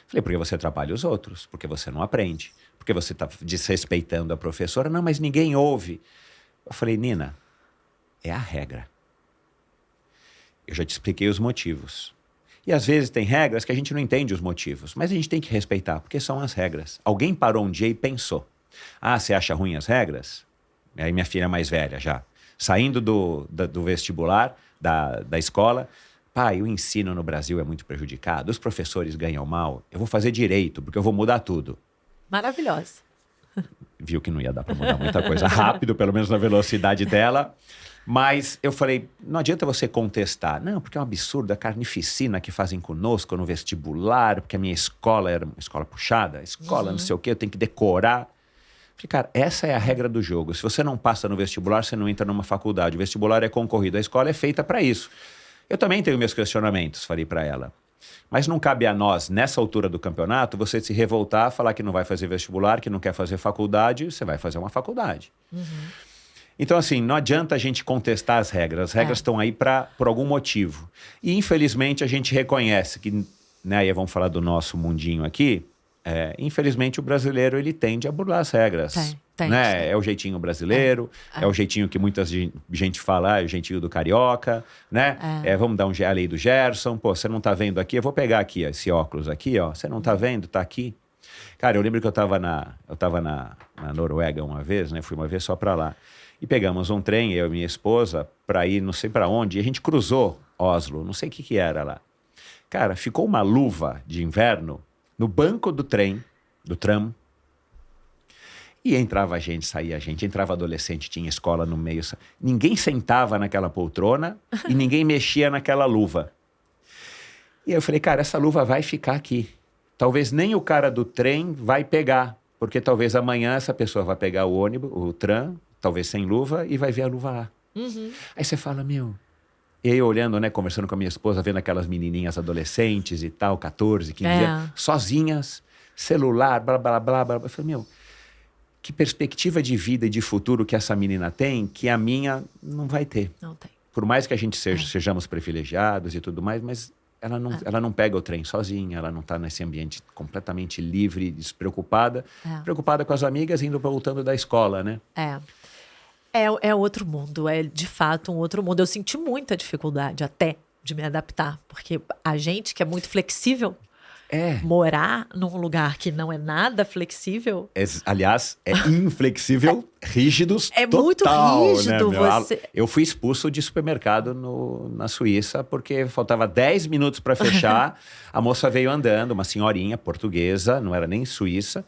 Falei, porque você atrapalha os outros, porque você não aprende, porque você está desrespeitando a professora. Não, mas ninguém ouve. Eu falei, Nina, é a regra. Eu já te expliquei os motivos. E às vezes tem regras que a gente não entende os motivos, mas a gente tem que respeitar, porque são as regras. Alguém parou um dia e pensou, você acha ruim as regras? Aí minha filha mais velha já, saindo do vestibular, da escola, pai, o ensino no Brasil é muito prejudicado, os professores ganham mal, eu vou fazer direito, porque eu vou mudar tudo. Maravilhosa. Viu que não ia dar para mudar muita coisa rápido, pelo menos na velocidade dela. Mas eu falei, não adianta você contestar. Não, porque é um absurdo a carnificina que fazem conosco no vestibular, porque a minha escola era uma escola puxada, escola não sei o quê, eu tenho que decorar. Falei, cara, essa é a regra do jogo. Se você não passa no vestibular, você não entra numa faculdade. O vestibular é concorrido, a escola é feita para isso. Eu também tenho meus questionamentos, falei para ela. Mas não cabe a nós, nessa altura do campeonato, você se revoltar, falar que não vai fazer vestibular, que não quer fazer faculdade, você vai fazer uma faculdade. Então, assim, não adianta a gente contestar as regras. As regras estão aí por algum motivo. E, infelizmente, a gente reconhece que, né, aí vamos falar do nosso mundinho aqui, infelizmente, o brasileiro, ele tende a burlar as regras. Tem. É o jeitinho brasileiro, é o jeitinho que muita gente fala, é o jeitinho do carioca, né? Vamos dar a lei do Gerson. Pô, você não tá vendo aqui? Eu vou pegar aqui, ó, esse óculos aqui, ó. Você não tá vendo? Tá aqui. Cara, eu lembro que eu tava na Noruega uma vez, né? Fui uma vez só pra lá. E pegamos um trem, eu e minha esposa, para ir não sei para onde, e a gente cruzou Oslo, não sei o que era lá. Cara, ficou uma luva de inverno no banco do trem, do tram, e entrava gente, saía gente, entrava adolescente, tinha escola no meio. Ninguém sentava naquela poltrona e ninguém mexia naquela luva. E aí eu falei, cara, essa luva vai ficar aqui. Talvez nem o cara do trem vai pegar, porque talvez amanhã essa pessoa vai pegar o ônibus, o tram, talvez sem luva, e vai ver a luva lá. Aí você fala, meu... E aí, olhando, né, conversando com a minha esposa, vendo aquelas menininhas adolescentes e tal, 14, 15 anos, sozinhas, celular, blá, blá, blá, blá. Eu falei, meu, que perspectiva de vida e de futuro que essa menina tem, que a minha não vai ter. Não tem. Por mais que a gente sejamos privilegiados e tudo mais, mas ela não pega o trem sozinha, ela não está nesse ambiente completamente livre, despreocupada, preocupada com as amigas, indo voltando da escola, né? É outro mundo, é de fato um outro mundo. Eu senti muita dificuldade até de me adaptar, porque a gente que é muito flexível, morar num lugar que não é nada flexível... aliás, é inflexível, rígidos, é total, muito rígido, né, você... Eu fui expulso de supermercado na Suíça, porque faltava 10 minutos para fechar, a moça veio andando, uma senhorinha portuguesa, não era nem suíça...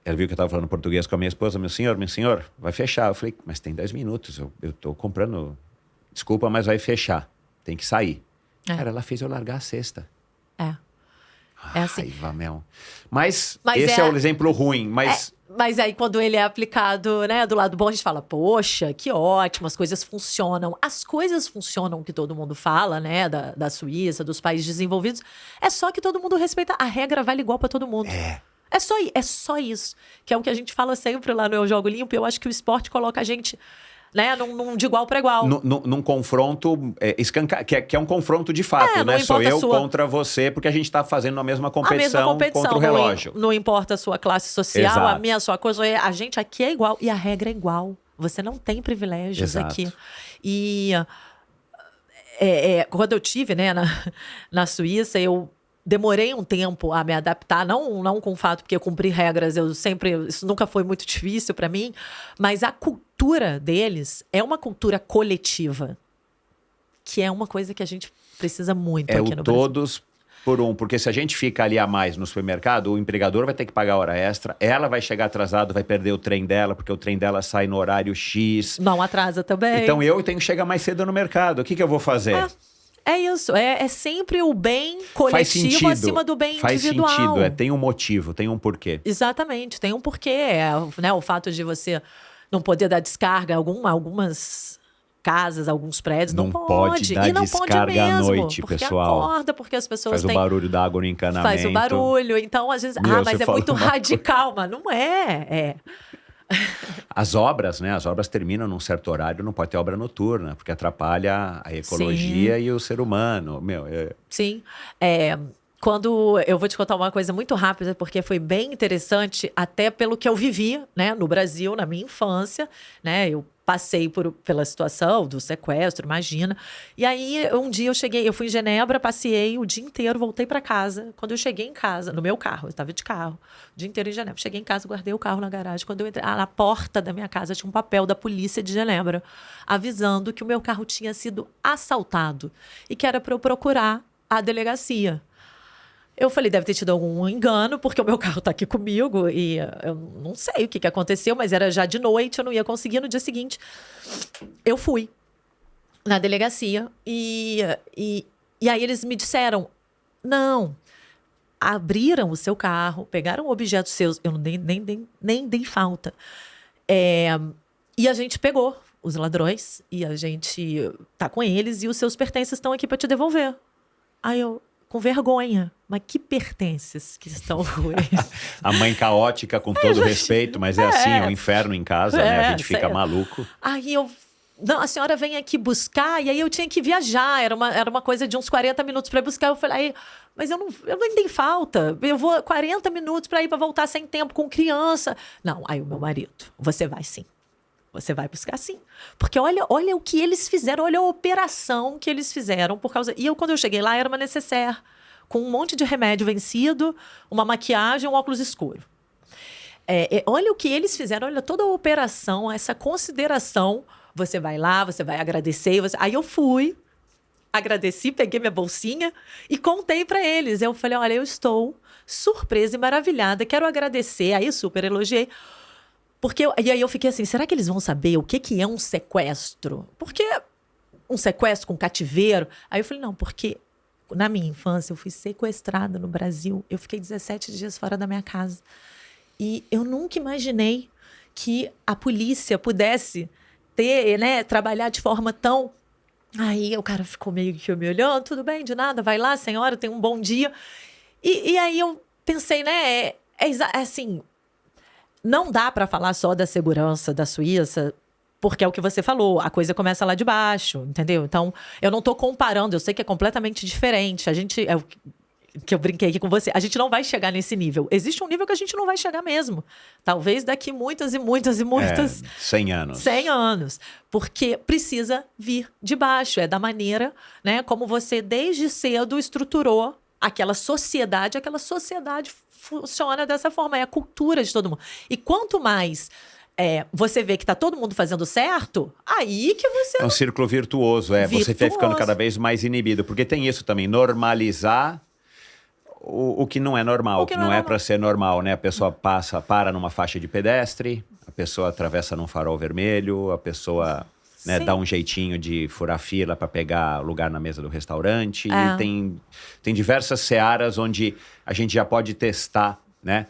Ela viu que eu estava falando português com a minha esposa. Meu senhor, vai fechar. Eu falei, mas tem 10 minutos, eu tô comprando... Desculpa, mas vai fechar. Tem que sair. Cara, ela fez eu largar a cesta. É assim. Raiva, meu. Mas esse é o exemplo ruim, mas... Mas aí, quando ele é aplicado, né, do lado bom, a gente fala, poxa, que ótimo, as coisas funcionam. As coisas funcionam que todo mundo fala, né, da Suíça, dos países desenvolvidos. É só que todo mundo respeita. A regra vale igual para todo mundo. É só isso. Que é o que a gente fala sempre lá no Eu Jogo Limpo. Eu acho que o esporte coloca a gente né? De igual para igual. Num confronto que é um confronto de fato, né? Sou eu contra você, porque a gente tá fazendo a mesma competição contra o relógio. Não importa a sua classe social, Exato. a minha, a sua coisa. A gente aqui é igual. E a regra é igual. Você não tem privilégios aqui. E quando eu tive, né, na Suíça, eu demorei um tempo a me adaptar, não com o fato porque eu cumpri regras, isso nunca foi muito difícil para mim, mas a cultura deles é uma cultura coletiva, que é uma coisa que a gente precisa muito aqui no Brasil. Todos por um, porque se a gente fica ali a mais no supermercado, o empregador vai ter que pagar hora extra, ela vai chegar atrasado, vai perder o trem dela, porque o trem dela sai no horário X. Não atrasa também. Então eu tenho que chegar mais cedo no mercado, o que eu vou fazer? É isso, é sempre o bem coletivo acima do bem individual. Faz sentido, tem um motivo, tem um porquê. Exatamente, tem um porquê, né, o fato de você não poder dar descarga, algumas casas, alguns prédios, não pode dar e não descarga pode mesmo, à noite, porque pessoal. Acorda, porque as pessoas faz o barulho da água no encanamento. Faz o barulho, então às vezes, mas é muito radical, mas não é. As obras, né? As obras terminam num certo horário, não pode ter obra noturna, porque atrapalha a ecologia e o ser humano. Sim. Quando eu vou te contar uma coisa muito rápida, porque foi bem interessante, até pelo que eu vivi, né, no Brasil, na minha infância, né? Eu passei pela situação do sequestro, imagina. E aí, um dia eu fui em Genebra, passeei o dia inteiro, voltei para casa. Quando eu cheguei em casa, no meu carro, eu estava de carro, o dia inteiro em Genebra. Cheguei em casa, guardei o carro na garagem. Quando eu entrei, na porta da minha casa tinha um papel da polícia de Genebra, avisando que o meu carro tinha sido assaltado e que era para eu procurar a delegacia. Eu falei, deve ter tido algum engano, porque o meu carro tá aqui comigo e eu não sei o que aconteceu, mas era já de noite, eu não ia conseguir. No dia seguinte, eu fui na delegacia e aí eles me disseram, não, abriram o seu carro, pegaram objetos seus, eu nem dei falta. E a gente pegou os ladrões e a gente tá com eles e os seus pertences estão aqui para te devolver. Aí eu... com vergonha. Mas que pertences que estão com eles? A mãe caótica, com todo respeito, mas assim, é o inferno em casa, né? A gente fica maluco. Aí não, a senhora vem aqui buscar, e aí eu tinha que viajar, era uma coisa de uns 40 minutos para buscar. Eu falei, mas eu nem dei falta, eu vou 40 minutos para ir para voltar sem tempo com criança. Não, aí o meu marido, você vai sim. Você vai buscar sim. Porque olha o que eles fizeram, olha a operação que eles fizeram por causa... E quando eu cheguei lá, era uma necessaire, com um monte de remédio vencido, uma maquiagem, um óculos escuro. Olha o que eles fizeram, olha toda a operação, essa consideração. Você vai lá, você vai agradecer. Aí eu fui, agradeci, peguei minha bolsinha e contei para eles. Eu falei, olha, eu estou surpresa e maravilhada, quero agradecer. Aí super elogiei. E aí eu fiquei assim, será que eles vão saber o que é um sequestro? Porque um sequestro com cativeiro? Aí eu falei, não, porque na minha infância eu fui sequestrada no Brasil. Eu fiquei 17 dias fora da minha casa. E eu nunca imaginei que a polícia pudesse trabalhar de forma tão... Aí o cara ficou meio que me olhando, tudo bem, de nada, vai lá, senhora, tenha um bom dia. E aí eu pensei, né, assim... Não dá para falar só da segurança da Suíça, porque é o que você falou, a coisa começa lá de baixo, entendeu? Então, eu não tô comparando, eu sei que é completamente diferente. É o que eu brinquei aqui com você, a gente não vai chegar nesse nível. Existe um nível que a gente não vai chegar mesmo. Talvez daqui muitas 100 anos. 100 anos. Porque precisa vir de baixo, da maneira, né, como você desde cedo estruturou aquela sociedade funciona dessa forma, é a cultura de todo mundo. E quanto mais você vê que está todo mundo fazendo certo, aí que você... É um círculo virtuoso, Você vai ficando cada vez mais inibido. Porque tem isso também, normalizar o que não é normal, o que não é para ser normal, né? A pessoa para numa faixa de pedestre, a pessoa atravessa num farol vermelho, a pessoa... Né, dá um jeitinho de furar fila para pegar lugar na mesa do restaurante. E tem diversas searas onde a gente já pode testar, né?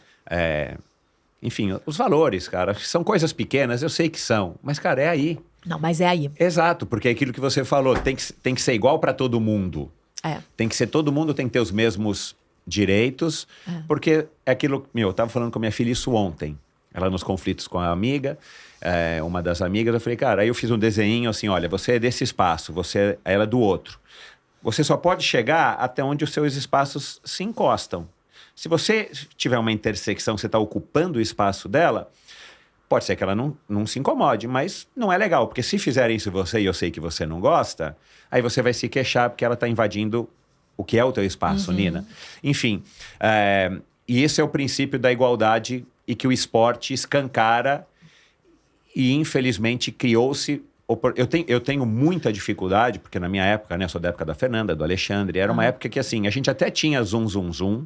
Enfim, os valores, cara. São coisas pequenas, eu sei que são. Mas, cara, é aí. Não, mas é aí. Exato, porque é aquilo que você falou. Tem que ser igual para todo mundo. Tem que ser todo mundo, tem que ter os mesmos direitos. Porque é aquilo... eu tava falando com a minha filha isso ontem. ela nos conflitos com a amiga, uma das amigas, eu falei, cara, aí eu fiz um desenho assim, olha, você é desse espaço, ela é do outro. Você só pode chegar até onde os seus espaços se encostam. Se você tiver uma intersecção, você está ocupando o espaço dela, pode ser que ela não se incomode, mas não é legal, porque se fizerem isso você e eu sei que você não gosta, aí você vai se queixar porque ela está invadindo o que é o teu espaço, Nina. Enfim, e esse é o princípio da igualdade e que o esporte escancara e, infelizmente, criou-se... Eu tenho muita dificuldade, porque na minha época, né, sou da época da Fernanda, do Alexandre, era uma época que, assim, a gente até tinha zum,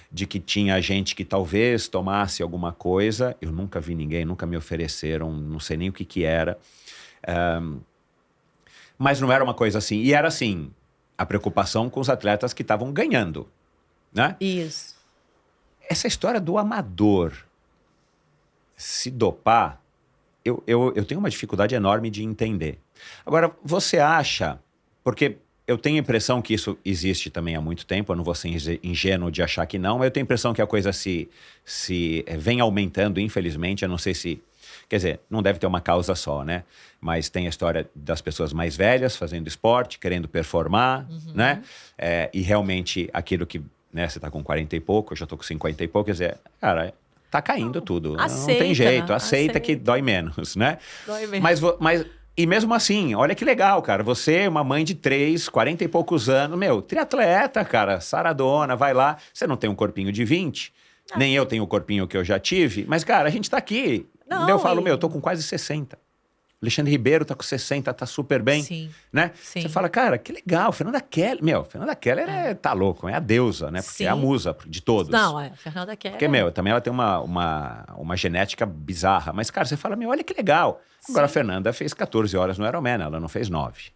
de que tinha gente que talvez tomasse alguma coisa. Eu nunca vi ninguém, nunca me ofereceram, não sei nem o que era. Mas não era uma coisa assim. E era assim, a preocupação com os atletas que estavam ganhando, né? Isso. Essa história do amador se dopar, eu tenho uma dificuldade enorme de entender. Agora, você acha... Porque eu tenho a impressão que isso existe também há muito tempo, eu não vou ser ingênuo de achar que não, mas eu tenho a impressão que a coisa se vem aumentando, infelizmente. Eu não sei se... Quer dizer, não deve ter uma causa só, né? Mas tem a história das pessoas mais velhas fazendo esporte, querendo performar, né? E realmente aquilo que... Né, você tá com 40 e pouco, eu já tô com 50 e pouco, quer dizer, cara... Tá caindo tudo, aceita, não tem jeito, aceita que dói menos, né? Dói menos. E mesmo assim, olha que legal, cara, você é uma mãe de 40 e poucos anos, triatleta, cara, saradona, vai lá, você não tem um corpinho de 20, nem eu tenho o corpinho que eu já tive, mas, cara, a gente tá aqui, eu falo, eu tô com quase 60. Alexandre Ribeiro tá com 60, tá super bem, Sim, né? sim. Você fala, cara, que legal, Fernanda Keller, Fernanda Keller tá louco, é a deusa, né? Porque é a musa de todos. Não, Fernanda Keller. Porque, também ela tem uma genética bizarra, mas, cara, você fala, olha que legal. Agora, a Fernanda fez 14 horas no Ironman, ela não fez 9.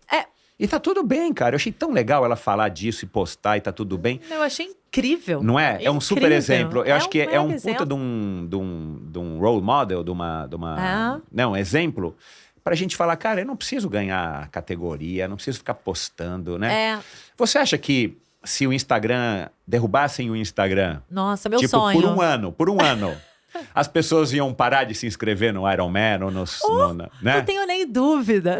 E tá tudo bem, cara, eu achei tão legal ela falar disso e postar e tá tudo bem. Eu achei incrível. Não é? É um super exemplo. Eu acho que é um exemplo. puta de um role model, de uma Não, exemplo... Pra gente falar, cara, eu não preciso ganhar categoria, não preciso ficar postando, né? Você acha que se o Instagram, derrubassem o Instagram... Nossa, meu sonho. Por um ano, as pessoas iam parar de se inscrever no Ironman ou né? Não tenho nem dúvida,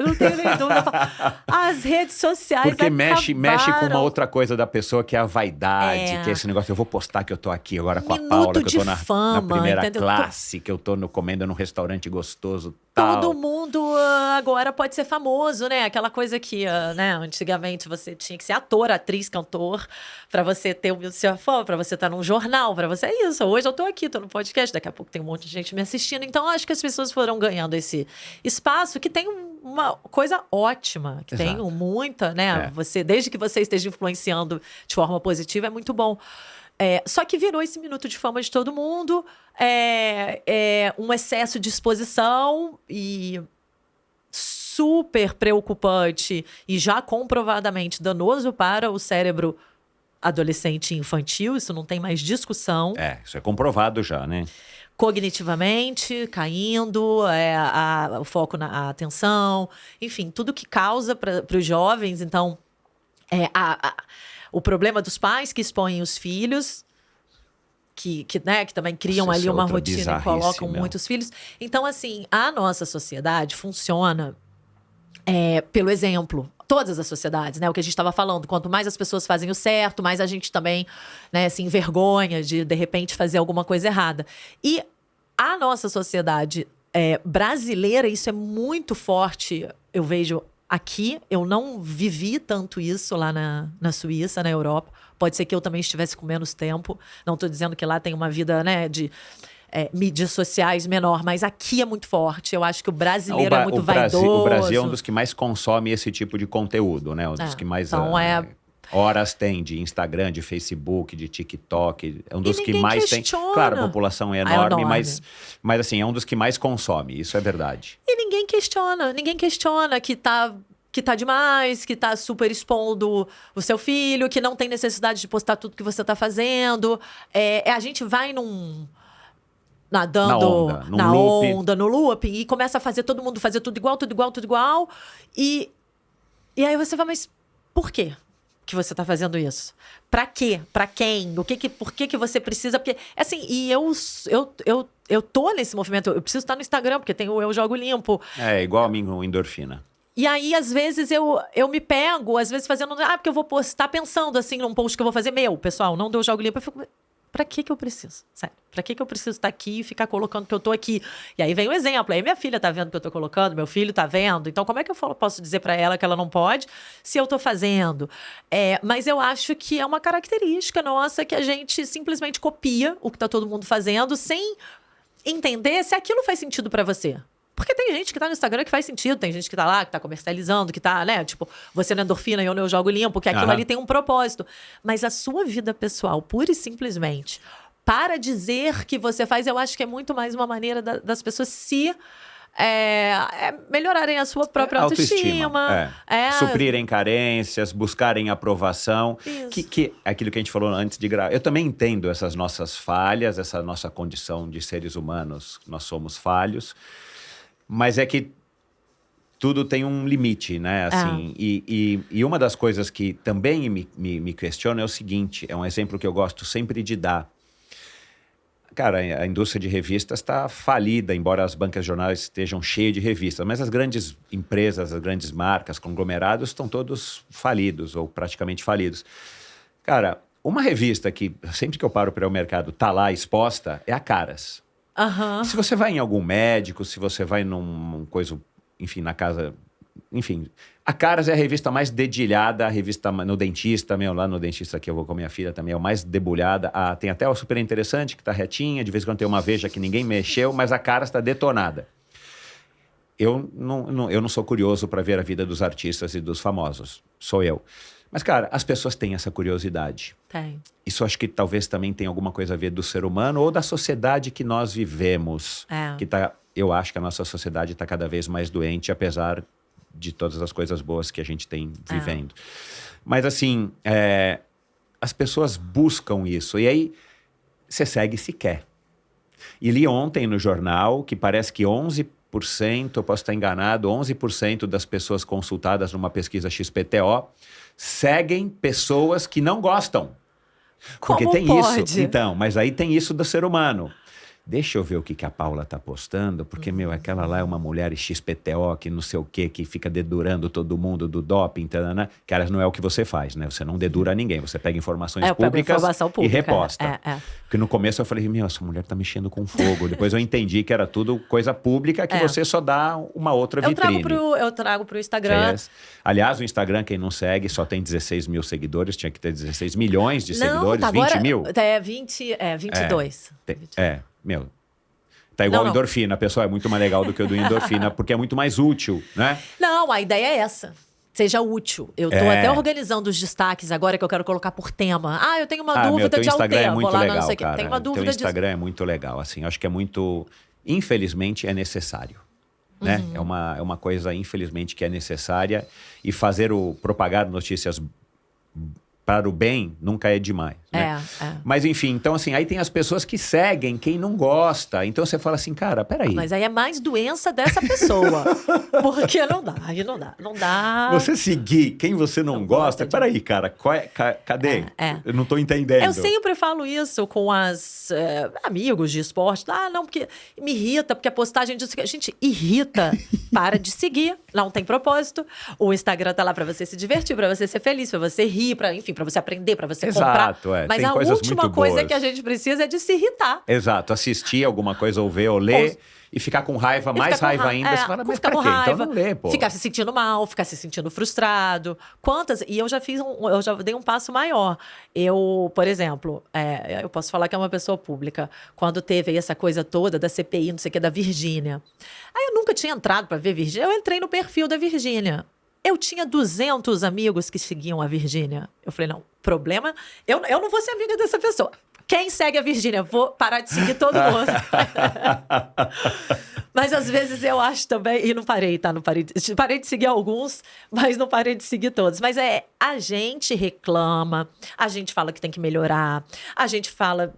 As redes sociais porque mexe com uma acabaram. outra coisa da pessoa, que é a vaidade, que é esse negócio, eu vou postar que eu tô aqui agora com a Minuto Paula, que eu de tô na primeira entendeu? classe, que eu tô comendo num restaurante gostoso, tal. Todo mundo agora pode ser famoso, né? Aquela coisa que, né, antigamente você tinha que ser ator, atriz, cantor, pra você ter o seu fama, pra você estar num jornal, pra você... É isso, hoje eu tô aqui, tô no podcast, daqui a pouco tem um monte de gente me assistindo. Então, acho que as pessoas foram ganhando esse espaço que tem uma coisa ótima, que tem muita, né? Desde que você esteja influenciando de forma positiva, é muito bom. Só que virou esse minuto de fama de todo mundo, um excesso de exposição e super preocupante e já comprovadamente danoso para o cérebro adolescente e infantil. Isso não tem mais discussão. Isso é comprovado já, né? Cognitivamente, caindo, o foco na atenção, enfim, tudo que causa para os jovens. Então, o problema dos pais que expõem os filhos, que também criam ali uma rotina e colocam muitos filhos. Então, assim, a nossa sociedade funciona pelo exemplo. Todas as sociedades, né? O que a gente estava falando. Quanto mais as pessoas fazem o certo, mais a gente também, né, se envergonha de repente, fazer alguma coisa errada. E a nossa sociedade brasileira, isso é muito forte, eu vejo aqui. Eu não vivi tanto isso lá na Suíça, na Europa. Pode ser que eu também estivesse com menos tempo. Não estou dizendo que lá tem uma vida, né, de... mídias sociais menor, mas aqui é muito forte. Eu acho que o brasileiro é muito vaidoso. O Brasil é um dos que mais consome esse tipo de conteúdo, né? Um dos que mais horas tem de Instagram, de Facebook, de TikTok. É um dos que mais questiona. Tem. Claro, a população é enorme, mas assim, é um dos que mais consome. Isso é verdade. E ninguém questiona que tá demais, que tá super expondo o seu filho, que não tem necessidade de postar tudo que você tá fazendo. A gente vai nadando na onda, no looping, e começa a fazer todo mundo fazer tudo igual. E aí você fala, mas por quê? que você tá fazendo isso? Pra quê? Pra quem? Por que você precisa? Porque, assim, e eu tô nesse movimento. Eu preciso estar no Instagram, porque tem o Eu Jogo Limpo. É igual a mim com endorfina. E aí, às vezes, eu me pego, às vezes, fazendo... porque eu vou postar pensando, assim, num post que eu vou fazer meu, pessoal, não deu Jogo Limpo. Eu fico... Pra que eu preciso? Sério. Pra que eu preciso estar aqui e ficar colocando que eu tô aqui? E aí vem o exemplo. Aí minha filha tá vendo que eu tô colocando, meu filho tá vendo. Então, como é que eu posso dizer pra ela que ela não pode se eu tô fazendo? Mas eu acho que é uma característica nossa que a gente simplesmente copia o que tá todo mundo fazendo sem entender se aquilo faz sentido pra você. Porque tem gente que tá no Instagram que faz sentido, tem gente que tá lá, que tá comercializando, que tá, né? Tipo, você na endorfina e eu no Eu Jogo Limpo, que aquilo ali tem um propósito. Mas a sua vida pessoal, pura e simplesmente, para dizer que você faz, eu acho que é muito mais uma maneira das pessoas se melhorarem a sua própria autoestima. Suprirem carências, buscarem aprovação. Que é aquilo que a gente falou antes de gravar. Eu também entendo essas nossas falhas, essa nossa condição de seres humanos, nós somos falhos. Mas é que tudo tem um limite, né? Assim, e uma das coisas que também me questiona é o seguinte, é um exemplo que eu gosto sempre de dar. Cara, a indústria de revistas está falida, embora as bancas de jornais estejam cheias de revistas. Mas as grandes empresas, as grandes marcas, conglomerados, estão todos falidos ou praticamente falidos. Cara, uma revista que, sempre que eu paro para o mercado, tá lá exposta, é a Caras. Uhum. Se você vai em algum médico, se você vai num coisa, enfim, na casa... Enfim, a Caras é a revista mais dedilhada, a revista no dentista, lá no dentista que eu vou com a minha filha também, é o mais debulhada. Tem até o Super Interessante, que tá retinha, de vez em quando tem uma Veja que ninguém mexeu, mas a Caras tá detonada. Eu não sou curioso para ver a vida dos artistas e dos famosos, sou eu. Mas, cara, as pessoas têm essa curiosidade. Tem. Isso acho que talvez também tenha alguma coisa a ver do ser humano ou da sociedade que nós vivemos. Eu acho que a nossa sociedade está cada vez mais doente, apesar de todas as coisas boas que a gente tem vivendo. Mas, assim, as pessoas buscam isso. E aí, você segue se quer. E li ontem no jornal que parece que 11%, eu posso estar enganado, 11% das pessoas consultadas numa pesquisa XPTO seguem pessoas que não gostam. Porque Como tem pode? isso. Então, mas aí tem isso do ser humano. Deixa eu ver o que a Paula tá postando, porque, aquela lá é uma mulher XPTO, que não sei o quê, que fica dedurando todo mundo do doping, né? Cara, não é o que você faz, né? Você não dedura ninguém, você pega informações públicas e reposta. Porque no começo eu falei, essa mulher tá mexendo com fogo. Depois eu entendi que era tudo coisa pública, que você só dá uma outra vitrine. Eu trago pro Instagram. Aliás, o Instagram, quem não segue, só tem 16 mil seguidores, tinha que ter 16 milhões de seguidores, tá 20 agora, mil? 22. Tá igual endorfina. A pessoa é muito mais legal do que o do endorfina, porque é muito mais útil, né? Não, a ideia é essa. Seja útil. Eu tô até organizando os destaques agora que eu quero colocar por tema. Eu tenho uma dúvida de Instagram Alter. é muito Vou lá, legal, não sei o quê. cara. Tem uma dúvida teu Instagram é muito legal, assim. Acho que é muito... Infelizmente, é necessário. Né? É uma coisa, infelizmente, que é necessária. E propagar notícias para o bem nunca é demais, né? Mas enfim, então assim, aí tem as pessoas que seguem quem não gosta. Então você fala assim, cara, peraí. Mas aí é mais doença dessa pessoa. Porque não dá. Você seguir quem você não gosta, peraí, cara, cadê? Eu não tô entendendo. Eu sempre falo isso com amigos de esporte. Não, porque me irrita, porque a postagem diz que a gente irrita, para de seguir, não tem propósito. O Instagram tá lá pra você se divertir, pra você ser feliz, pra você rir, enfim, pra você aprender, pra você comprar. Mas tem a última coisa boas. que a gente precisa é de se irritar. Exato, assistir alguma coisa ou ver ou ler e ficar com raiva, mais raiva ainda. Você fala, mas pra quê? Então não lê, pô. Ficar se sentindo mal, ficar se sentindo frustrado. E eu já dei um passo maior. Eu, por exemplo, eu posso falar que é uma pessoa pública. Quando teve aí essa coisa toda da CPI, não sei o que, da Virgínia. Aí eu nunca tinha entrado pra ver Virgínia. Eu entrei no perfil da Virgínia. Eu tinha 200 amigos que seguiam a Virgínia. Eu falei, não, problema... Eu não vou ser amiga dessa pessoa. Quem segue a Virgínia? Vou parar de seguir todo mundo. Mas às vezes eu acho também... E não parei, tá? Parei de seguir alguns, mas não parei de seguir todos. Mas a gente reclama, a gente fala que tem que melhorar, a gente fala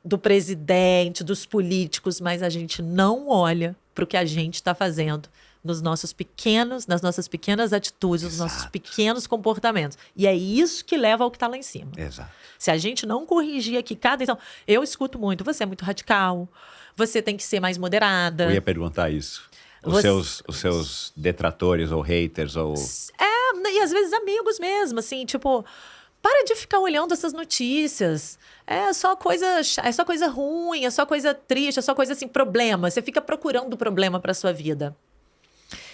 do presidente, dos políticos, mas a gente não olha para o que a gente está fazendo nas nossas pequenas atitudes, nos nossos pequenos comportamentos. E é isso que leva ao que está lá em cima. Exato. Se a gente não corrigir aqui então, eu escuto muito, você é muito radical, você tem que ser mais moderada. Eu ia perguntar isso. Os seus detratores ou haters ou... E às vezes amigos mesmo, assim, tipo... Para de ficar olhando essas notícias. É só coisa ruim, é só coisa triste, é só coisa assim, problema. Você fica procurando problema para sua vida.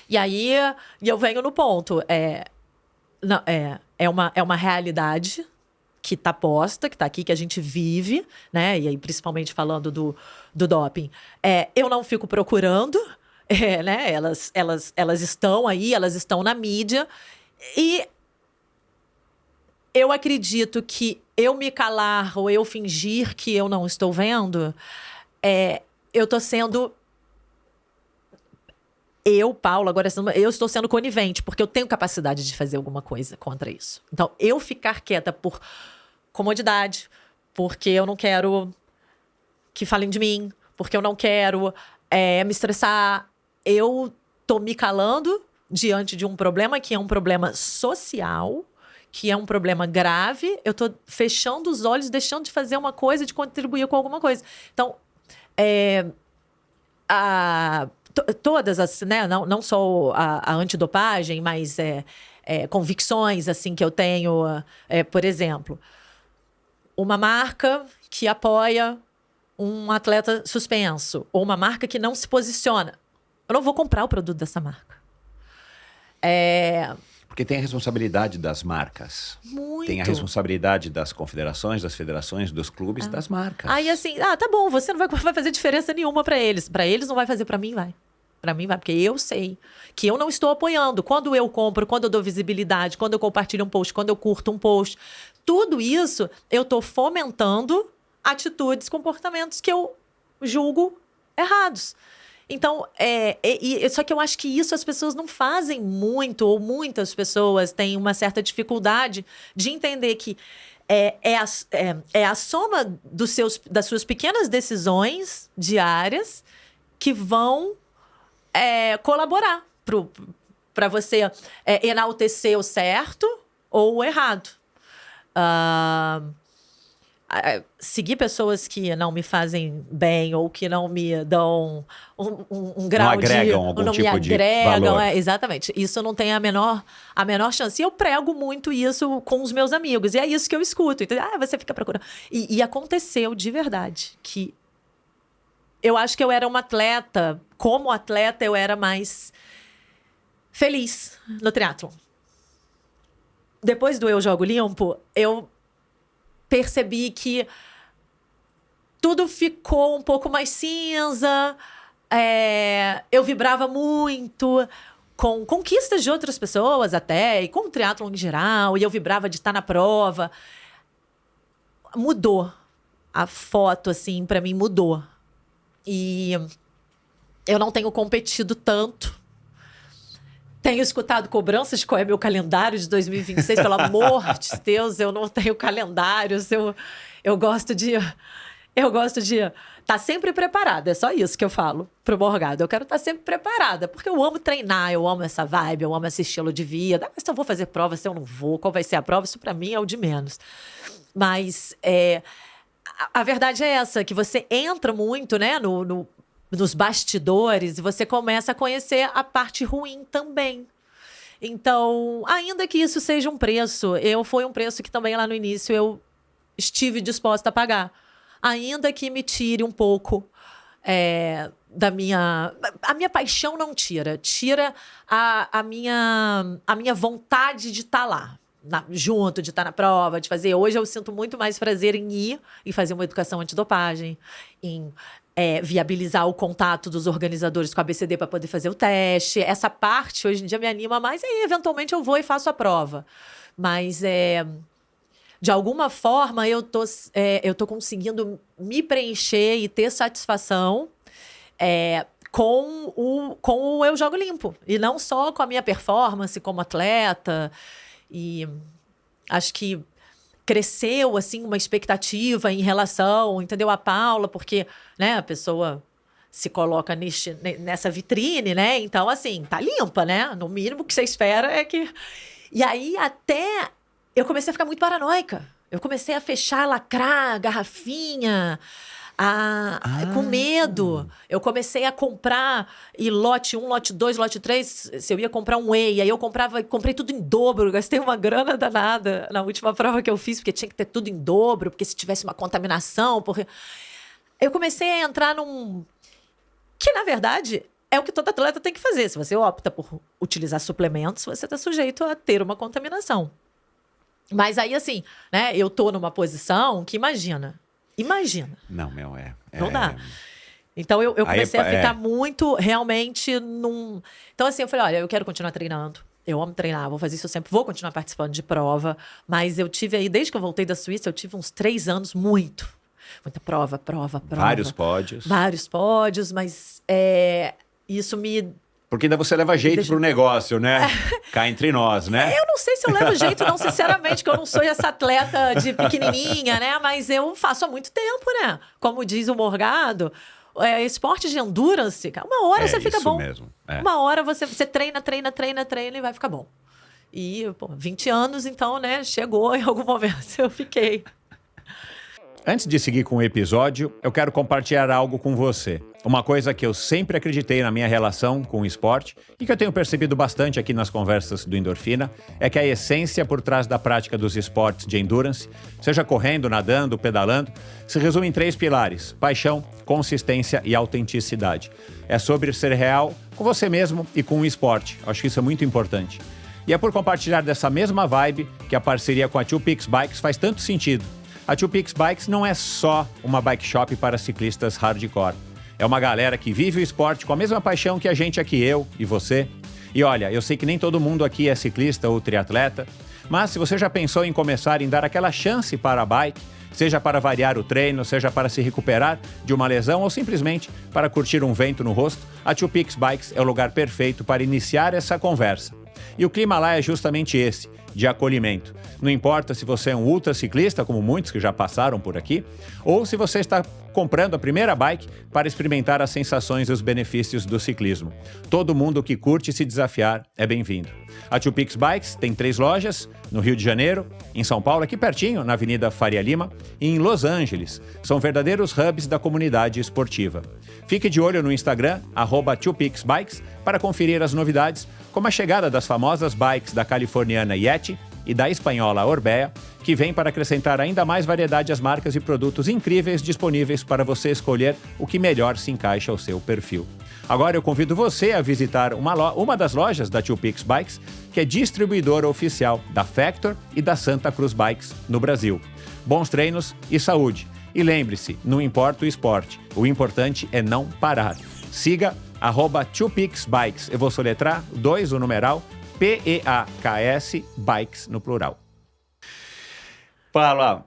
E aí, eu venho no ponto. É uma realidade que tá posta, que tá aqui, que a gente vive, né? E aí, principalmente falando do doping. Eu não fico procurando, né? Elas estão aí, elas estão na mídia. E eu acredito que eu me calar ou eu fingir que eu não estou vendo, eu tô sendo... Paula, agora eu estou sendo conivente, porque eu tenho capacidade de fazer alguma coisa contra isso. Então, eu ficar quieta por comodidade, porque eu não quero que falem de mim, porque eu não quero me estressar, eu tô me calando diante de um problema que é um problema social, que é um problema grave, eu tô fechando os olhos, deixando de fazer uma coisa, de contribuir com alguma coisa. Então, todas as, né, não só a antidopagem, mas convicções assim que eu tenho, por exemplo, uma marca que apoia um atleta suspenso, ou uma marca que não se posiciona. Eu não vou comprar o produto dessa marca. Porque tem a responsabilidade das marcas. Muito. Tem a responsabilidade das confederações, das federações, dos clubes, das marcas. Aí assim, tá bom, você não vai fazer diferença nenhuma para eles. Para eles não vai fazer, para mim vai. Para mim vai, porque eu sei que eu não estou apoiando. Quando eu compro, quando eu dou visibilidade, quando eu compartilho um post, quando eu curto um post, tudo isso eu estou fomentando atitudes, comportamentos que eu julgo errados. Então, só que eu acho que isso as pessoas não fazem muito, ou muitas pessoas têm uma certa dificuldade de entender que é a soma das suas pequenas decisões diárias que vão colaborar para você enaltecer o certo ou o errado. Seguir pessoas que não me fazem bem ou que não me dão um grau não agregam de... algum não tipo me agregam, de valor. Exatamente. Isso não tem a menor chance. E eu prego muito isso com os meus amigos. E é isso que eu escuto. Então, você fica procurando. E aconteceu de verdade que eu acho que eu era uma atleta. Como atleta, eu era mais feliz no triatlon. Depois do Eu Jogo Limpo, eu percebi que tudo ficou um pouco mais cinza. Eu vibrava muito com conquistas de outras pessoas até, e com o triatlon em geral, e eu vibrava de estar na prova. Mudou. A foto, assim, pra mim, mudou. E eu não tenho competido tanto. Tenho escutado cobranças de qual é meu calendário de 2026. Pelo amor de Deus, eu não tenho calendários. Eu gosto de estar sempre preparada. É só isso que eu falo pro Morgado. Eu quero estar sempre preparada, porque eu amo treinar, eu amo essa vibe, eu amo esse estilo de vida. Mas se eu vou fazer prova, se eu não vou, qual vai ser a prova? Isso pra mim é o de menos. Mas a verdade é essa, que você entra muito, né, nos bastidores, e você começa a conhecer a parte ruim também. Então, ainda que isso seja um preço, foi um preço que também lá no início eu estive disposta a pagar. Ainda que me tire um pouco da minha... A minha paixão não tira a minha vontade de estar lá. Junto, de estar na prova, de fazer. Hoje eu sinto muito mais prazer em ir e fazer uma educação antidopagem, em viabilizar o contato dos organizadores com a ABCD para poder fazer o teste. Essa parte, hoje em dia, me anima mais. Aí, eventualmente, eu vou e faço a prova. Mas, de alguma forma, eu tô conseguindo me preencher e ter satisfação com o Eu Jogo Limpo. E não só com a minha performance como atleta. E acho que cresceu, assim, uma expectativa em relação, entendeu? A Paula, porque, né, a pessoa se coloca nessa vitrine, né? Então, assim, tá limpa, né? No mínimo que você espera é que... E aí, até eu comecei a ficar muito paranoica. Eu comecei a fechar, lacrar, garrafinha, com medo. Eu comecei a comprar, e lote 1, lote 2, lote 3, se eu ia comprar um whey, aí eu comprei tudo em dobro, gastei uma grana danada na última prova que eu fiz, porque tinha que ter tudo em dobro, porque se tivesse uma contaminação... Eu comecei a entrar que, na verdade, é o que todo atleta tem que fazer. Se você opta por utilizar suplementos, você está sujeito a ter uma contaminação. Mas aí, assim, né? Eu tô numa posição que imagina. Não, Não dá. Então, eu comecei a ficar muito, realmente, Então, assim, eu falei, olha, eu quero continuar treinando. Eu amo treinar, vou fazer isso sempre. Vou continuar participando de prova. Mas eu tive aí, desde que eu voltei da Suíça, eu tive uns 3 anos muita prova. Vários pódios. Vários pódios, mas isso me... Porque ainda você leva jeito pro negócio, né? Cá entre nós, né? Eu não sei se eu levo jeito, não, sinceramente, que eu não sou essa atleta de pequenininha, né? Mas eu faço há muito tempo, né? Como diz o Morgado, esporte de endurance, cara, uma hora você fica bom. Mesmo. Uma hora você treina e vai ficar bom. E, 20 anos, então, né? Chegou em algum momento, eu fiquei... Antes de seguir com o episódio, eu quero compartilhar algo com você. Uma coisa que eu sempre acreditei na minha relação com o esporte e que eu tenho percebido bastante aqui nas conversas do Endorfina é que a essência por trás da prática dos esportes de endurance, seja correndo, nadando, pedalando, se resume em 3 pilares: paixão, consistência e autenticidade. É sobre ser real com você mesmo e com o esporte. Acho que isso é muito importante. E é por compartilhar dessa mesma vibe que a parceria com a Two Peaks Bikes faz tanto sentido. A Two Peaks Bikes não é só uma bike shop para ciclistas hardcore. É uma galera que vive o esporte com a mesma paixão que a gente aqui, eu e você. E olha, eu sei que nem todo mundo aqui é ciclista ou triatleta, mas se você já pensou em começar em dar aquela chance para a bike, seja para variar o treino, seja para se recuperar de uma lesão ou simplesmente para curtir um vento no rosto, a Two Peaks Bikes é o lugar perfeito para iniciar essa conversa. E o clima lá é justamente esse, de acolhimento. Não importa se você é um ultraciclista, como muitos que já passaram por aqui, ou se você está comprando a primeira bike para experimentar as sensações e os benefícios do ciclismo. Todo mundo que curte se desafiar é bem-vindo. A Two Peaks Bikes tem 3 lojas, no Rio de Janeiro, em São Paulo, aqui pertinho, na Avenida Faria Lima, e em Los Angeles. São verdadeiros hubs da comunidade esportiva. Fique de olho no Instagram, @2peaksbikes, para conferir as novidades, como a chegada das famosas bikes da californiana Yeti e da espanhola Orbea, que vem para acrescentar ainda mais variedade às marcas e produtos incríveis disponíveis para você escolher o que melhor se encaixa ao seu perfil. Agora eu convido você a visitar uma das lojas da Two Peaks Bikes, que é distribuidora oficial da Factor e da Santa Cruz Bikes no Brasil. Bons treinos e saúde. E lembre-se, não importa o esporte, o importante é não parar. Siga @2peaksbikes. Eu vou soletrar 2 o numeral, PEAKS, Bikes no plural. Paula,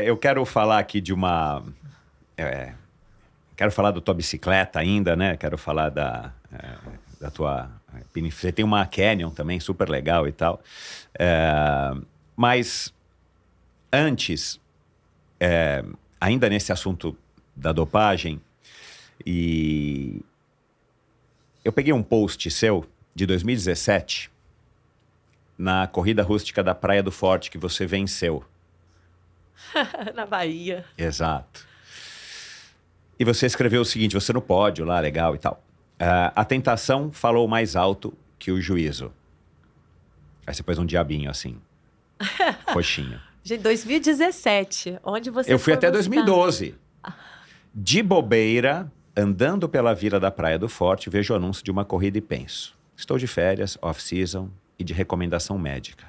eu quero falar aqui de uma... quero falar da tua bicicleta ainda, né? Quero falar da tua... Você tem uma Canyon também, super legal e tal. Mas antes, ainda nesse assunto da dopagem, e eu peguei um post seu de 2017 na corrida rústica da Praia do Forte que você venceu. Na Bahia. Exato. E você escreveu o seguinte, você no pódio lá, legal e tal. A tentação falou mais alto que o juízo. Aí você pôs um diabinho assim, roxinho. Gente, 2017, onde você Eu fui até buscar? 2012. De bobeira, andando pela vila da Praia do Forte, vejo o anúncio de uma corrida e penso. Estou de férias, off-season e de recomendação médica.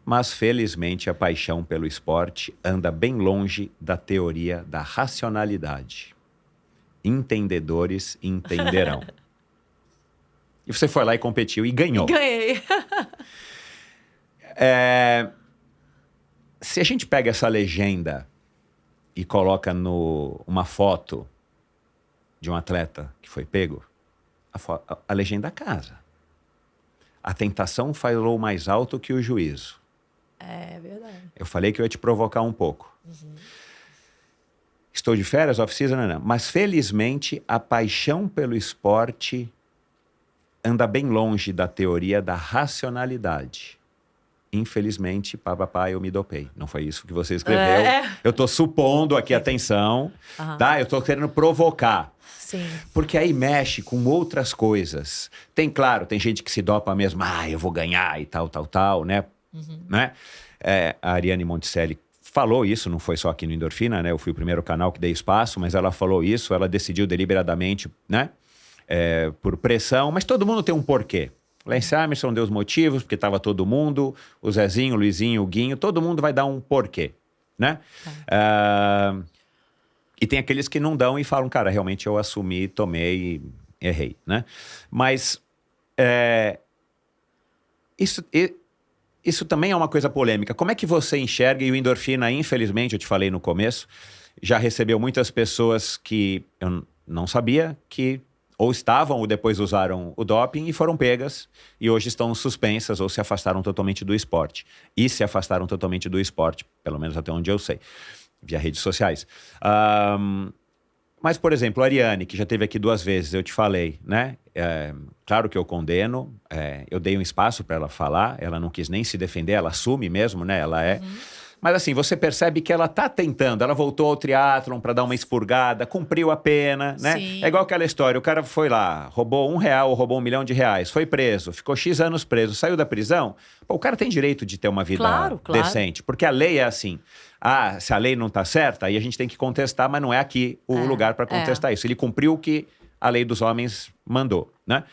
Mas, felizmente, a paixão pelo esporte anda bem longe da teoria da racionalidade. Entendedores entenderão. E você foi lá e competiu e ganhou. Ganhei. Se a gente pega essa legenda e coloca uma foto de um atleta que foi pego, a legenda casa. A tentação falou mais alto que o juízo. É verdade. Eu falei que eu ia te provocar um pouco. Uhum. estou de férias, off-season, não. Mas, felizmente, a paixão pelo esporte anda bem longe da teoria da racionalidade. Infelizmente, papapá, eu me dopei. Não foi isso que você escreveu. Eu estou supondo aqui, atenção, tá? Eu estou querendo provocar. Sim. Porque aí mexe com outras coisas. Claro, tem gente que se dopa mesmo. Eu vou ganhar e tal, né? Né? A Ariane Monticelli falou isso, não foi só aqui no Endorfina, né? Eu fui o primeiro canal que dei espaço, mas ela falou isso, ela decidiu deliberadamente, né? Por pressão, mas todo mundo tem um porquê. Lance Armstrong deu os motivos, porque estava todo mundo, o Zezinho, o Luizinho, o Guinho, todo mundo vai dar um porquê, né? E tem aqueles que não dão e falam, cara, realmente eu assumi, tomei e errei, né? Mas isso também é uma coisa polêmica. Como é que você enxerga, e o Endorfina, infelizmente, eu te falei no começo, já recebeu muitas pessoas que eu não sabia que ou estavam ou depois usaram o doping e foram pegas e hoje estão suspensas ou se afastaram totalmente do esporte. E se afastaram totalmente do esporte, pelo menos até onde eu sei, via redes sociais. Mas, por exemplo, a Ariane, que já esteve aqui 2 vezes, eu te falei, né? Claro que eu condeno, eu dei um espaço para ela falar, ela não quis nem se defender, ela assume mesmo, né? Ela é... Mas assim, você percebe que ela tá tentando, ela voltou ao triatlon para dar uma expurgada, cumpriu a pena, né? Sim. É igual aquela história, o cara foi lá, roubou R$1 ou roubou R$1 milhão, foi preso, ficou X anos preso, saiu da prisão, o cara tem direito de ter uma vida decente, porque a lei é assim, se a lei não tá certa, aí a gente tem que contestar, mas não é aqui o lugar para contestar isso. Ele cumpriu o que a lei dos homens mandou, né?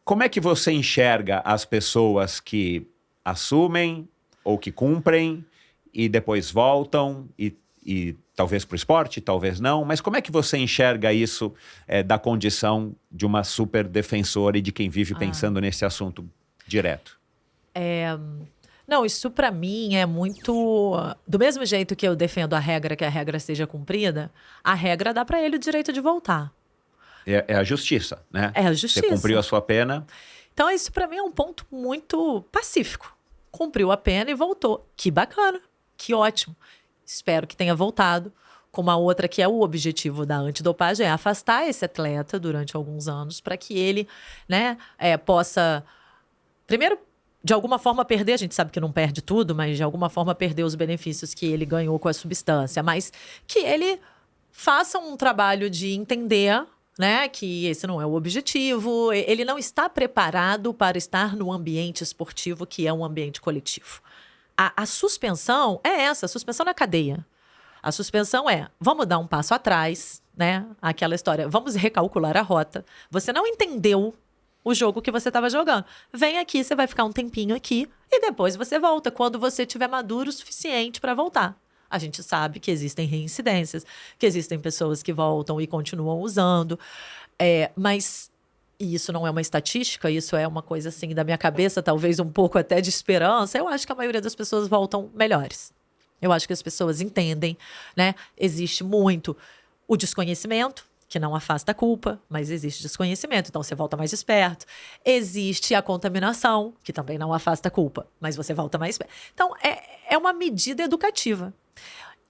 Como é que você enxerga as pessoas que assumem ou que cumprem e depois voltam e talvez para o esporte, talvez não, mas como é que você enxerga isso da condição de uma super defensora e de quem vive pensando nesse assunto direto? Não, isso para mim é muito... Do mesmo jeito que eu defendo a regra, que a regra seja cumprida, a regra dá para ele o direito de voltar. É a justiça, né? É a justiça. Você cumpriu a sua pena... Então, isso para mim é um ponto muito pacífico. Cumpriu a pena e voltou. Que bacana, que ótimo. Espero que tenha voltado. Como a outra, que é o objetivo da antidopagem, é afastar esse atleta durante alguns anos para que ele, né, possa, primeiro, de alguma forma perder, a gente sabe que não perde tudo, mas de alguma forma perder os benefícios que ele ganhou com a substância, mas que ele faça um trabalho de entender, né, que esse não é o objetivo, ele não está preparado para estar no ambiente esportivo, que é um ambiente coletivo. A suspensão é essa, a suspensão na cadeia. A suspensão vamos dar um passo atrás, né, aquela história, vamos recalcular a rota. Você não entendeu o jogo que você estava jogando. Vem aqui, você vai ficar um tempinho aqui e depois você volta, quando você estiver maduro o suficiente para voltar. A gente sabe que existem reincidências, que existem pessoas que voltam e continuam usando, mas isso não é uma estatística, isso é uma coisa assim da minha cabeça, talvez um pouco até de esperança. Eu acho que a maioria das pessoas voltam melhores. Eu acho que as pessoas entendem, né? Existe muito o desconhecimento, que não afasta a culpa, mas existe desconhecimento, então você volta mais esperto. Existe a contaminação, que também não afasta a culpa, mas você volta mais esperto. Então, é uma medida educativa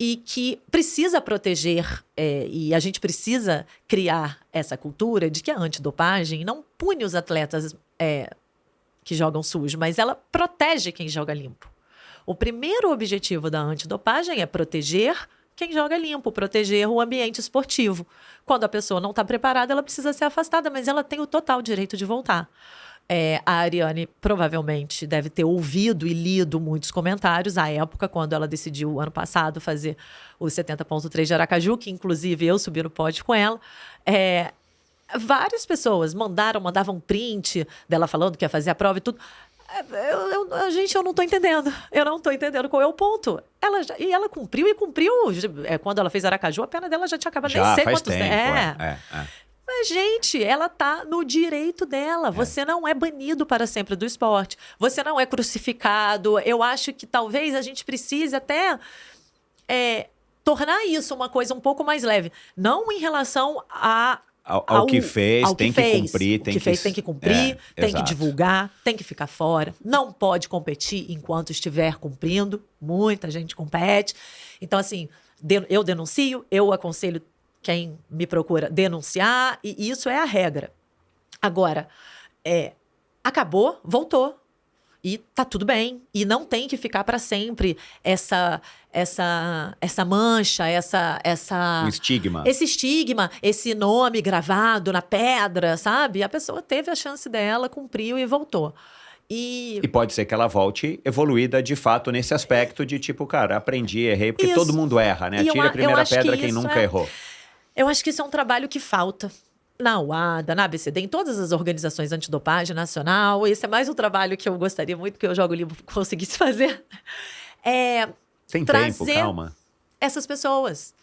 e que precisa proteger, e a gente precisa criar essa cultura de que a antidopagem não pune os atletas que jogam sujo, mas ela protege quem joga limpo. O primeiro objetivo da antidopagem é proteger quem joga limpo, proteger o ambiente esportivo. Quando a pessoa não está preparada, ela precisa ser afastada, mas ela tem o total direito de voltar. A Ariane provavelmente deve ter ouvido e lido muitos comentários à época, quando ela decidiu, ano passado, fazer o 70.3 de Aracaju, que inclusive eu subi no pódio com ela. Várias pessoas mandavam print dela falando que ia fazer a prova e tudo. Gente, eu não tô entendendo. Eu não tô entendendo qual é o ponto. Ela cumpriu e cumpriu. Quando ela fez Aracaju, a pena dela já tinha acabado. Nem sei quantos tempo. Mas, gente, ela tá no direito dela. Você não é banido para sempre do esporte. Você não é crucificado. Eu acho que talvez a gente precise até tornar isso uma coisa um pouco mais leve. Não em relação ao que fez, tem que cumprir. O que fez tem que cumprir, tem que divulgar, tem que ficar fora. Não pode competir enquanto estiver cumprindo. Muita gente compete. Então, assim, eu denuncio, eu aconselho quem me procura denunciar, e isso é a regra. Agora, acabou, voltou. E tá tudo bem. E não tem que ficar para sempre essa mancha, O estigma. Esse estigma, esse nome gravado na pedra, sabe? A pessoa teve a chance dela, cumpriu e voltou. E pode ser que ela volte evoluída de fato nesse aspecto de tipo, cara, aprendi, errei, porque todo mundo erra, né? Atire a primeira pedra quem nunca errou. Eu acho que isso é um trabalho que falta. Na UADA, na ABCD, em todas as organizações antidopagem nacional. Esse é mais um trabalho que eu gostaria muito que eu Jogo Limpo conseguisse fazer. Tem tempo, calma.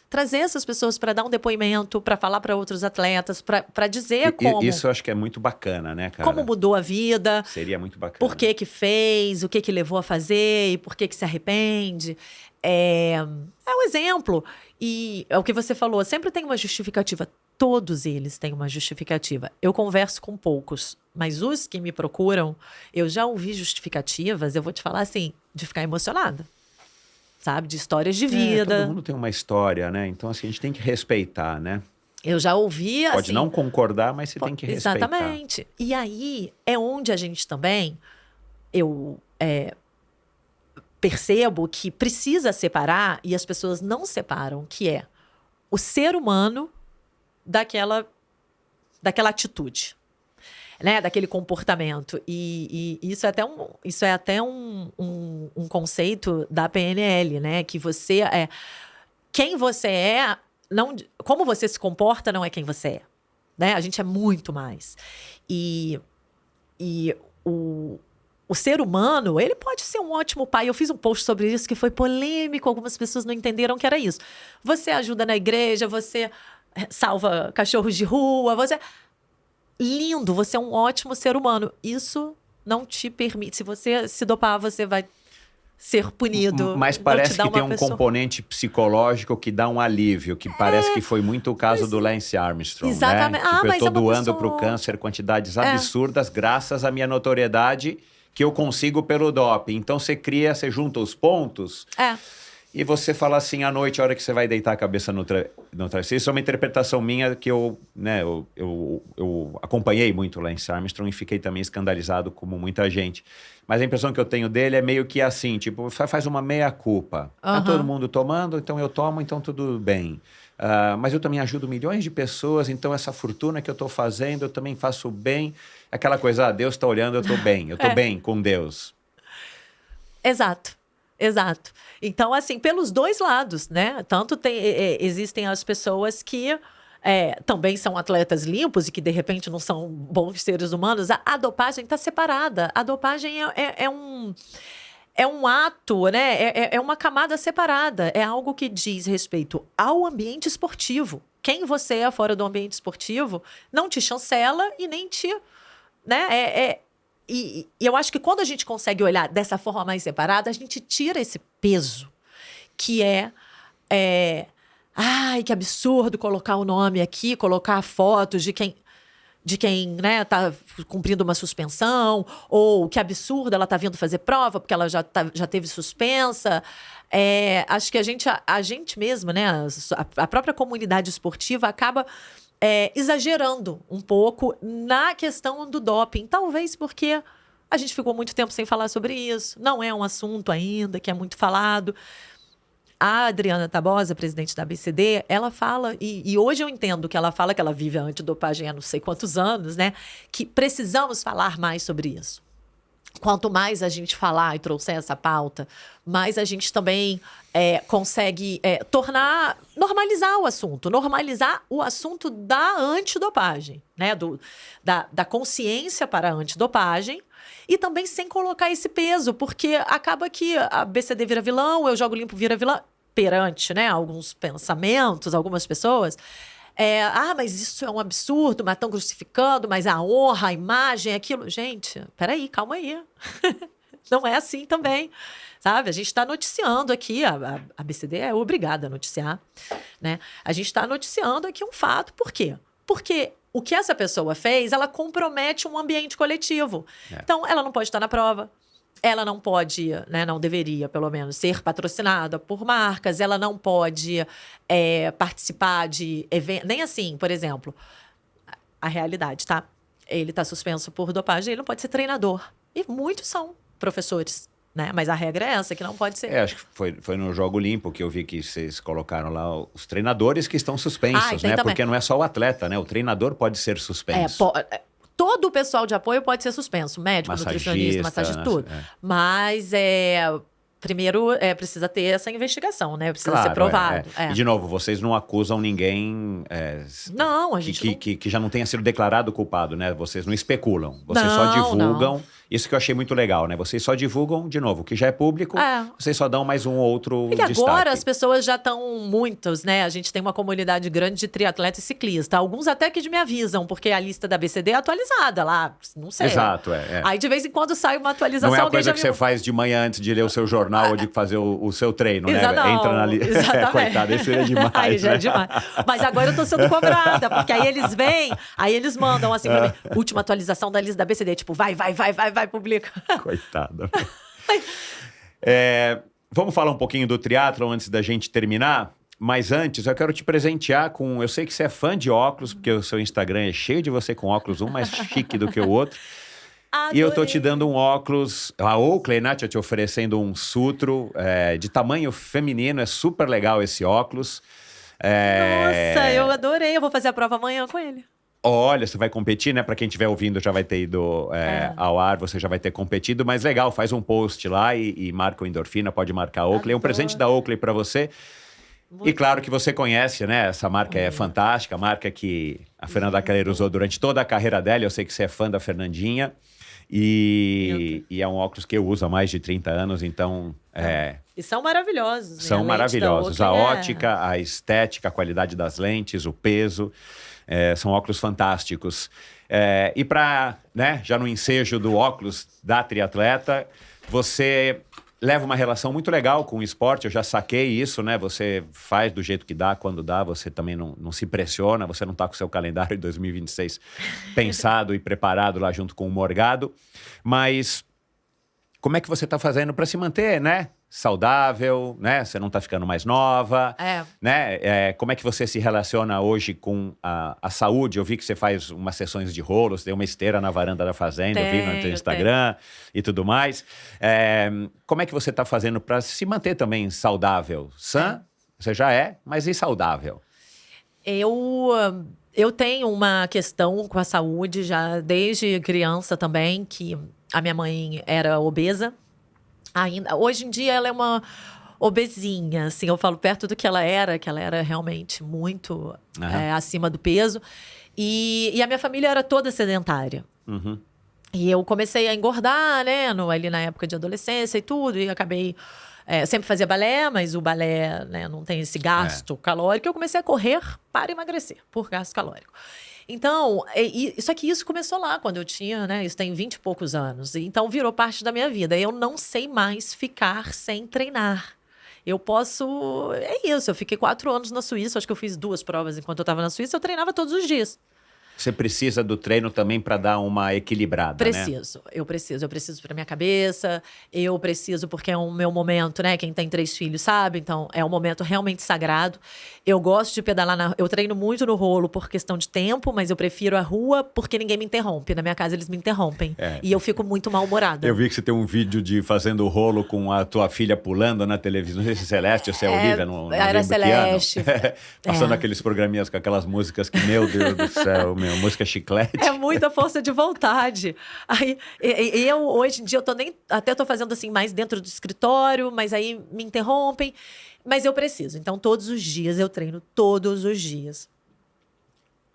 Trazer essas pessoas para dar um depoimento, para falar para outros atletas, para dizer como... Isso eu acho que é muito bacana, né, cara? Como mudou a vida. Seria muito bacana. Por que fez, o que levou a fazer e por que se arrepende. É um exemplo. E é o que você falou, sempre tem uma justificativa. Todos eles têm uma justificativa. Eu converso com poucos, mas os que me procuram, eu já ouvi justificativas, eu vou te falar assim, de ficar emocionada. Sabe? De histórias de vida. Todo mundo tem uma história, né? Então, assim, a gente tem que respeitar, né? Eu já ouvi, assim... Pode não concordar, mas você tem que respeitar. Exatamente. E aí, é onde a gente também... Eu percebo que precisa separar, e as pessoas não separam, que é o ser humano daquela atitude, né? Daquele comportamento. E isso é até um conceito da PNL, né? Que você quem você é, não, como você se comporta não é quem você é, né? A gente é muito mais. E o ser humano, ele pode ser um ótimo pai. Eu fiz um post sobre isso que foi polêmico, algumas pessoas não entenderam que era isso. Você ajuda na igreja, você salva cachorros de rua, lindo, você é um ótimo ser humano. Isso não te permite, se você se dopar, você vai ser punido. Mas parece que tem um componente psicológico que dá um alívio, que parece que foi muito o caso do Lance Armstrong, exatamente. Né? Tipo, eu tô doando pro câncer quantidades absurdas graças à minha notoriedade que eu consigo pelo doping. Então você junta os pontos... E você fala assim, à noite, a hora que você vai deitar a cabeça no travesseiro. Isso é uma interpretação minha que eu acompanhei muito o Lance Armstrong e fiquei também escandalizado como muita gente. Mas a impressão que eu tenho dele é meio que assim, tipo, faz uma meia-culpa. Tá todo mundo tomando, então eu tomo, então tudo bem. Mas eu também ajudo milhões de pessoas, então essa fortuna que eu estou fazendo, eu também faço bem. Aquela coisa, Deus está olhando, eu estou bem. Eu estou bem com Deus. Exato. Então, assim, pelos dois lados, né? Tanto existem as pessoas que também são atletas limpos e que, de repente, não são bons seres humanos. A dopagem está separada. A dopagem é um ato, né? É uma camada separada. É algo que diz respeito ao ambiente esportivo. Quem você é fora do ambiente esportivo não te chancela e nem te... né? E eu acho que quando a gente consegue olhar dessa forma mais separada, a gente tira esse peso, que ai, que absurdo colocar o nome aqui, colocar a foto de quem né, tá cumprindo uma suspensão, ou que absurdo ela tá vindo fazer prova porque ela já teve suspensa. Acho que a gente mesmo, né, a própria comunidade esportiva acaba... exagerando um pouco na questão do doping. Talvez porque a gente ficou muito tempo sem falar sobre isso. Não é um assunto ainda que é muito falado. A Adriana Tabosa, presidente da ABCD, ela fala, e hoje eu entendo que ela fala, que ela vive a antidopagem há não sei quantos anos, né? Que precisamos falar mais sobre isso. Quanto mais a gente falar e trouxer essa pauta, mais a gente também consegue normalizar o assunto da antidopagem, né? Da consciência para a antidopagem, e também sem colocar esse peso, porque acaba que a BCD vira vilão, eu Jogo Limpo vira vilão, perante, né, alguns pensamentos, algumas pessoas. Mas isso é um absurdo, mas estão crucificando, mas a honra, a imagem, aquilo... Gente, peraí, calma aí. Não é assim também, sabe? A gente está noticiando aqui, a BCD é obrigada a noticiar, né? A gente está noticiando aqui um fato, por quê? Porque o que essa pessoa fez, ela compromete um ambiente coletivo. Então, ela não pode estar na prova. Ela não pode, né, não deveria, pelo menos, ser patrocinada por marcas. Ela não pode participar de eventos. Nem assim, por exemplo, a realidade, tá? Ele está suspenso por dopagem, ele não pode ser treinador. E muitos são professores, né? Mas a regra é essa, que não pode ser. Acho que foi no Jogo Limpo que eu vi que vocês colocaram lá os treinadores que estão suspensos, né? Também. Porque não é só o atleta, né? O treinador pode ser suspenso. Todo o pessoal de apoio pode ser suspenso. Médico, nutricionista, massagista, tudo. Mas primeiro precisa ter essa investigação, né? Precisa ser provado. E, de novo, vocês não acusam ninguém não, a gente que já não tenha sido declarado culpado, né? Vocês não especulam. Vocês só divulgam. Não. Isso que eu achei muito legal, né? Vocês só divulgam, de novo, o que já é público, vocês só dão mais um outro destaque. E agora as pessoas já estão muitos, né? A gente tem uma comunidade grande de triatleta e ciclista. Alguns até que me avisam, porque a lista da BCD é atualizada lá, não sei. Exato, Aí de vez em quando sai uma atualização. Não é uma coisa que você faz de manhã antes de ler o seu jornal ou de fazer o seu treino, né? Não, entra na lista. Coitado, isso é demais. Aí já é demais. Mas agora eu tô sendo cobrada, porque aí eles vêm, aí eles mandam assim pra mim, última atualização da lista da BCD, tipo, vai, publica. Coitada. Vamos falar um pouquinho do triatlon antes da gente terminar? Mas antes, eu quero te presentear com... Eu sei que você é fã de óculos, porque o seu Instagram é cheio de você com óculos, um mais chique do que o outro. Adorei. E eu tô te dando um óculos... A Oakley, né, te oferecendo um Sutro de tamanho feminino. É super legal esse óculos. Nossa, eu adorei. Eu vou fazer a prova amanhã com ele. Olha, você vai competir, né? Para quem estiver ouvindo, já vai ter ido ao ar, você já vai ter competido. Mas legal, faz um post lá e marca o Endorfina, pode marcar a Oakley. É um presente da Oakley para você. E claro que você conhece, né? Essa marca é fantástica, a marca que a Fernanda Keller usou durante toda a carreira dela. Eu sei que você é fã da Fernandinha. E é um óculos que eu uso há mais de 30 anos, então... E são maravilhosos. São maravilhosos. A ótica, a estética, a qualidade das lentes, o peso... são óculos fantásticos. E para, né, já no ensejo do óculos da triatleta, você leva uma relação muito legal com o esporte. Eu já saquei isso, né? Você faz do jeito que dá, quando dá. Você também não se pressiona. Você não está com o seu calendário de 2026 pensado e preparado lá junto com o Morgado. Mas como é que você está fazendo para se manter, né? Saudável, né? Você não está ficando mais nova, né? Como é que você se relaciona hoje com a saúde? Eu vi que você faz umas sessões de rolo, você tem uma esteira na varanda da fazenda, eu vi no seu Instagram e tudo mais. Como é que você está fazendo para se manter também saudável? Sã, você já mas e saudável? Eu tenho uma questão com a saúde já desde criança também, que a minha mãe era obesa. Hoje em dia ela é uma obesinha, assim, eu falo perto do que ela era realmente muito acima do peso. E a minha família era toda sedentária. Uhum. E eu comecei a engordar, né, ali na época de adolescência e tudo, e acabei... sempre fazia balé, mas o balé, né, não tem esse gasto calórico. Eu comecei a correr para emagrecer, por gasto calórico. Então, só que isso começou lá, quando eu tinha, né? Isso tem 20 e poucos anos. Então, virou parte da minha vida. Eu não sei mais ficar sem treinar. Eu posso... eu fiquei 4 anos na Suíça. Acho que eu fiz 2 provas enquanto eu estava na Suíça. Eu treinava todos os dias. Você precisa do treino também para dar uma equilibrada, Preciso. né? Eu preciso para minha cabeça. Eu preciso porque é o meu momento, né? Quem tem 3 filhos sabe. Então, é um momento realmente sagrado. Eu gosto de pedalar eu treino muito no rolo por questão de tempo, mas eu prefiro a rua porque ninguém me interrompe. Na minha casa, eles me interrompem. E eu fico muito mal-humorada. Eu vi que você tem um vídeo de fazendo rolo com a tua filha pulando na televisão. Não sei se é Celeste ou se é Olivia. No era Celeste. Passando aqueles programinhas com aquelas músicas que, meu Deus do céu, música chiclete. É muita força de vontade. Aí, eu, hoje em dia, até tô fazendo assim mais dentro do escritório, mas aí me interrompem. Mas eu preciso. Então, todos os dias eu treino, todos os dias.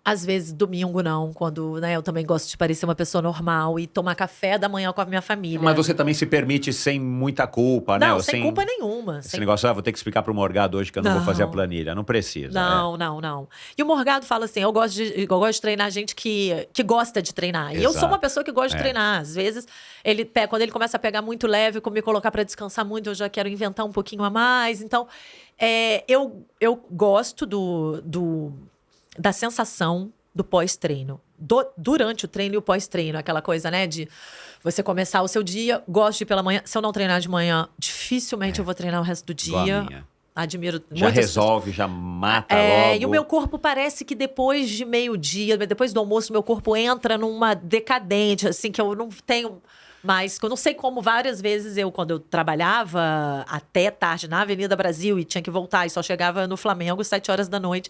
Às vezes, domingo não, quando, né, eu também gosto de parecer uma pessoa normal e tomar café da manhã com a minha família. Mas você também se permite sem muita culpa, né? Não, sem culpa nenhuma. Esse negócio, vou ter que explicar pro Morgado hoje que eu não vou fazer a planilha. Não precisa. Não. E o Morgado fala assim, eu gosto de treinar gente que gosta de treinar. Exato. E eu sou uma pessoa que gosta de treinar. Às vezes, quando ele começa a pegar muito leve, me colocar para descansar muito, eu já quero inventar um pouquinho a mais. Então, eu gosto da sensação do pós-treino. Durante o treino e o pós-treino. Aquela coisa, né, de você começar o seu dia, gosto de ir pela manhã. Se eu não treinar de manhã, dificilmente eu vou treinar o resto do dia. Admiro muito. Já resolve, já mata logo. E o meu corpo parece que depois de meio-dia, depois do almoço, meu corpo entra numa decadente, assim, que eu não tenho mais. Eu não sei como várias vezes quando eu trabalhava até tarde na Avenida Brasil e tinha que voltar e só chegava no Flamengo às 7 horas da noite.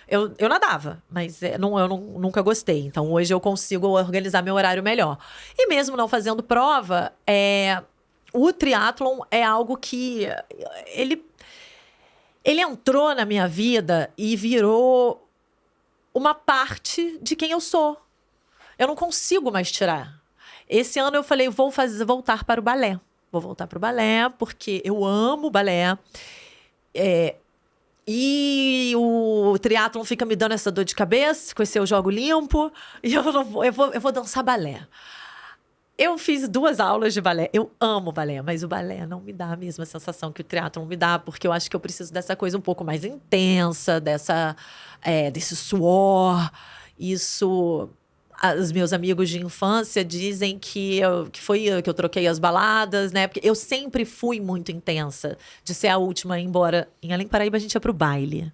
Eu nadava, mas eu nunca gostei. Então, hoje eu consigo organizar meu horário melhor. E mesmo não fazendo prova, o triatlon é algo que ele entrou na minha vida e virou uma parte de quem eu sou. Eu não consigo mais tirar. Esse ano eu falei, vou voltar para o balé. Vou voltar para o balé, porque eu amo balé. E o triatlon fica me dando essa dor de cabeça, com esse eu jogo limpo, e eu vou dançar balé. Eu fiz 2 aulas de balé. Eu amo balé, mas o balé não me dá a mesma sensação que o triatlon me dá, porque eu acho que eu preciso dessa coisa um pouco mais intensa, desse suor. Isso... Os meus amigos de infância dizem que eu troquei as baladas, né? Porque eu sempre fui muito intensa, de ser a última a ir embora. Em Além Paraíba, a gente ia pro baile.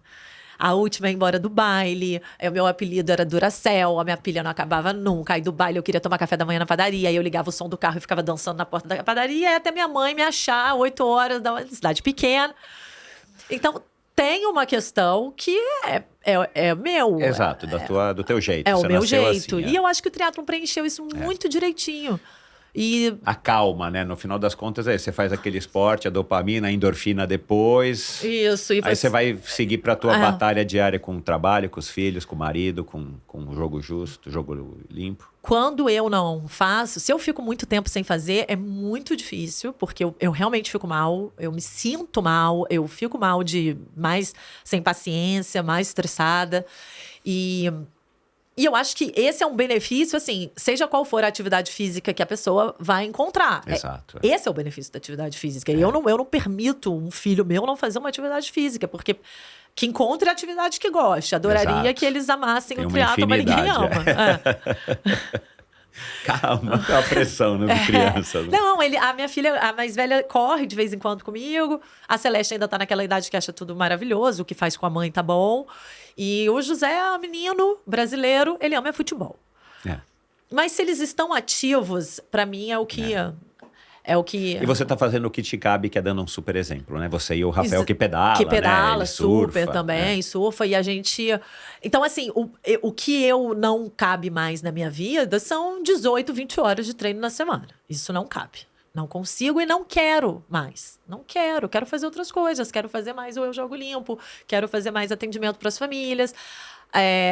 A última a ir embora do baile. O meu apelido era Duracell, a minha pilha não acabava nunca. Aí do baile eu queria tomar café da manhã na padaria. Aí eu ligava o som do carro e ficava dançando na porta da padaria. E até minha mãe me achar 8 horas da cidade pequena. Então... Tem uma questão que é meu. Exato, do teu jeito. É você o meu nasceu jeito. assim, E eu acho que o triatlon preencheu isso muito direitinho. E... A calma, né? No final das contas, você faz aquele esporte, a dopamina, a endorfina depois. Isso. E aí você vai seguir pra tua batalha diária com o trabalho, com os filhos, com o marido, com o jogo justo, jogo limpo. Quando eu não faço, se eu fico muito tempo sem fazer, é muito difícil, porque eu realmente fico mal, eu me sinto mal, eu fico mal mais sem paciência, mais estressada. E eu acho que esse é um benefício, assim, seja qual for a atividade física que a pessoa vai encontrar. Exato. Esse é o benefício da atividade física. E eu não permito um filho meu não fazer uma atividade física, porque que encontre a atividade que goste. Adoraria que eles amassem o triatlon, mas ninguém ama. Calma, a pressão, né, de criança. Né? Não, a minha filha, a mais velha, corre de vez em quando comigo. A Celeste ainda tá naquela idade que acha tudo maravilhoso, o que faz com a mãe tá bom. E o José é um menino brasileiro, ele ama futebol. Mas se eles estão ativos, pra mim é o que... E você tá fazendo o que te cabe, que é dando um super exemplo, né? Você e o Rafael que pedala, que pedala, né? super também, surfa. E a gente... Então, assim, o que eu não cabe mais na minha vida são 18, 20 horas de treino na semana. Isso não cabe. Não consigo e não quero mais. Não quero. Quero fazer outras coisas. Quero fazer mais o Eu Jogo Limpo. Quero fazer mais atendimento para as famílias.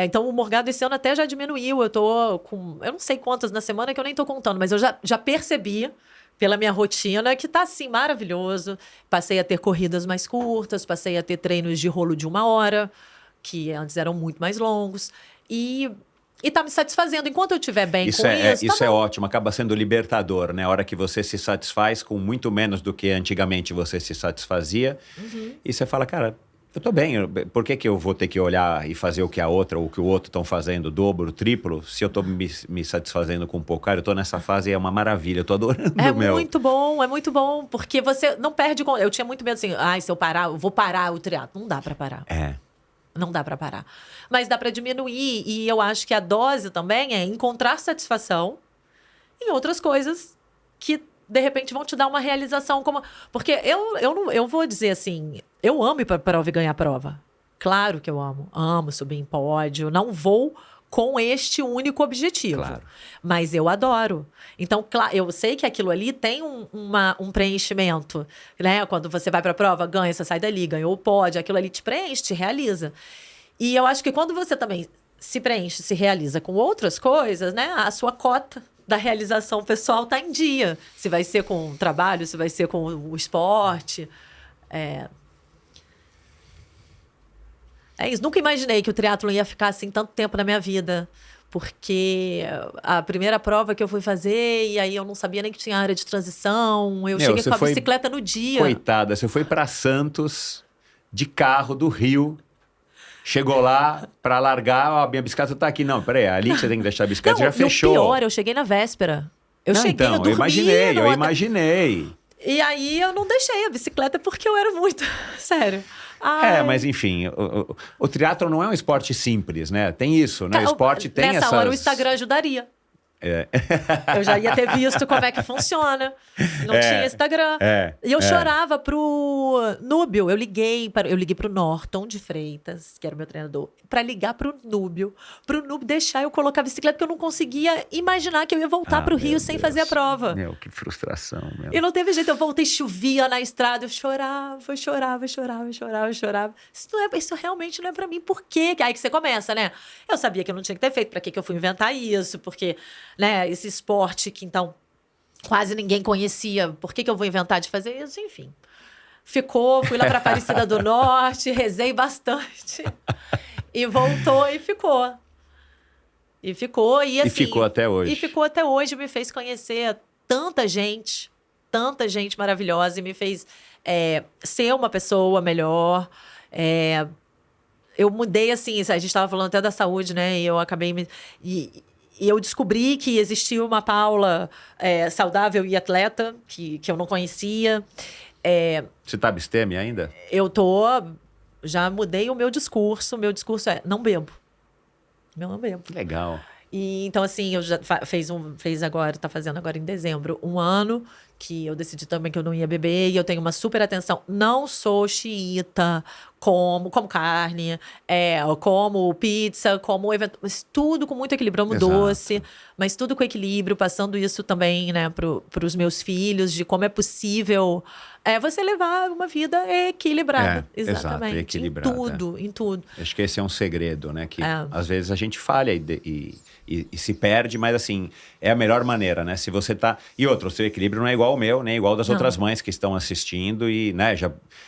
Então, o Morgado esse ano até já diminuiu. Eu tô com... Eu não sei quantas na semana, que eu nem tô contando. Mas eu já percebi, pela minha rotina, que tá, assim, maravilhoso. Passei a ter corridas mais curtas. Passei a ter treinos de rolo de 1 hora, que antes eram muito mais longos. E tá me satisfazendo. Enquanto eu estiver bem com isso... Isso é ótimo. Acaba sendo libertador, né? A hora que você se satisfaz com muito menos do que antigamente você se satisfazia. E você fala, cara... Eu tô bem, por que eu vou ter que olhar e fazer o que a outra ou o que o outro estão fazendo, dobro, triplo, se eu tô me satisfazendo com um pouco? Cara, eu tô nessa fase e é uma maravilha, eu tô adorando, É muito bom, porque você não perde... Eu tinha muito medo assim, se eu parar, eu vou parar o triatlo. Não dá pra parar. Não dá pra parar. Mas dá pra diminuir, e eu acho que a dose também é encontrar satisfação em outras coisas que, de repente, vão te dar uma realização. Porque eu vou dizer assim... Eu amo ir pra prova e ganhar prova. Claro que eu amo. Amo subir em pódio. Não vou com este único objetivo. Claro. Mas eu adoro. Então, eu sei que aquilo ali tem um preenchimento. Né? Quando você vai pra prova, ganha, você sai dali, ganhou o pódio. Aquilo ali te preenche, te realiza. E eu acho que quando você também se preenche, se realiza com outras coisas, né? A sua cota da realização pessoal tá em dia. Se vai ser com o trabalho, se vai ser com o esporte. É isso. Nunca imaginei que o triatlon ia ficar assim tanto tempo na minha vida. Porque a primeira prova que eu fui fazer, e aí eu não sabia nem que tinha área de transição. Eu cheguei com a bicicleta no dia. Coitada, você foi para Santos de carro do Rio Chegou lá pra largar, ó, a minha bicicleta tá aqui. Não, peraí, ali que você tem que deixar a bicicleta, Não, já fechou. E o pior, eu cheguei na véspera. Eu Então, dormi. eu imaginei. E aí eu não deixei a bicicleta porque eu era muito... Sério. Ai. Mas enfim, o triatlon não é um esporte simples, né? Tem isso, né? O esporte tem essas... Nessa hora o Instagram ajudaria. Eu já ia ter visto como é que funciona. Não tinha Instagram. E eu chorava pro Núbio. Eu liguei pro Norton de Freitas, que era o meu treinador, pra ligar pro Núbio deixar eu colocar a bicicleta, porque eu não conseguia imaginar que eu ia voltar pro Rio sem fazer a prova. Meu, que frustração. E não teve jeito. Eu voltei, chovia na estrada, eu chorava. Isso realmente não é pra mim. Por quê? Aí que você começa, né? Eu sabia que eu não tinha que ter feito. Pra que eu fui inventar isso? Porque... né, esse esporte que, então, quase ninguém conhecia. Por que eu vou inventar de fazer isso? Enfim. Fui lá para Aparecida do Norte, rezei bastante. E voltou e ficou. E assim... E ficou até hoje. E ficou até hoje, me fez conhecer tanta gente maravilhosa. E me fez ser uma pessoa melhor. Eu mudei, assim, a gente estava falando até da saúde, né? E eu acabei... E eu descobri que existia uma Paula saudável e atleta, que eu não conhecia. Você tá abstêmia ainda? Já mudei o meu discurso. O meu discurso é, não bebo. Eu não bebo. Legal. E, então, assim, eu já tá fazendo agora em dezembro, 1 ano, que eu decidi também que eu não ia beber, e eu tenho uma super atenção. Não sou xiita, como carne, como pizza, mas tudo com muito equilíbrio. Amo doce, mas tudo com equilíbrio, passando isso também, né, pros meus filhos, de como é possível você levar uma vida equilibrada. Exatamente. Exato, equilibrada. Em tudo. Acho que esse é um segredo, né, que às vezes a gente falha e se perde, mas assim, é a melhor maneira, né? Se você tá... E outro, o seu equilíbrio não é igual ao meu, nem igual das outras mães que estão assistindo e, né,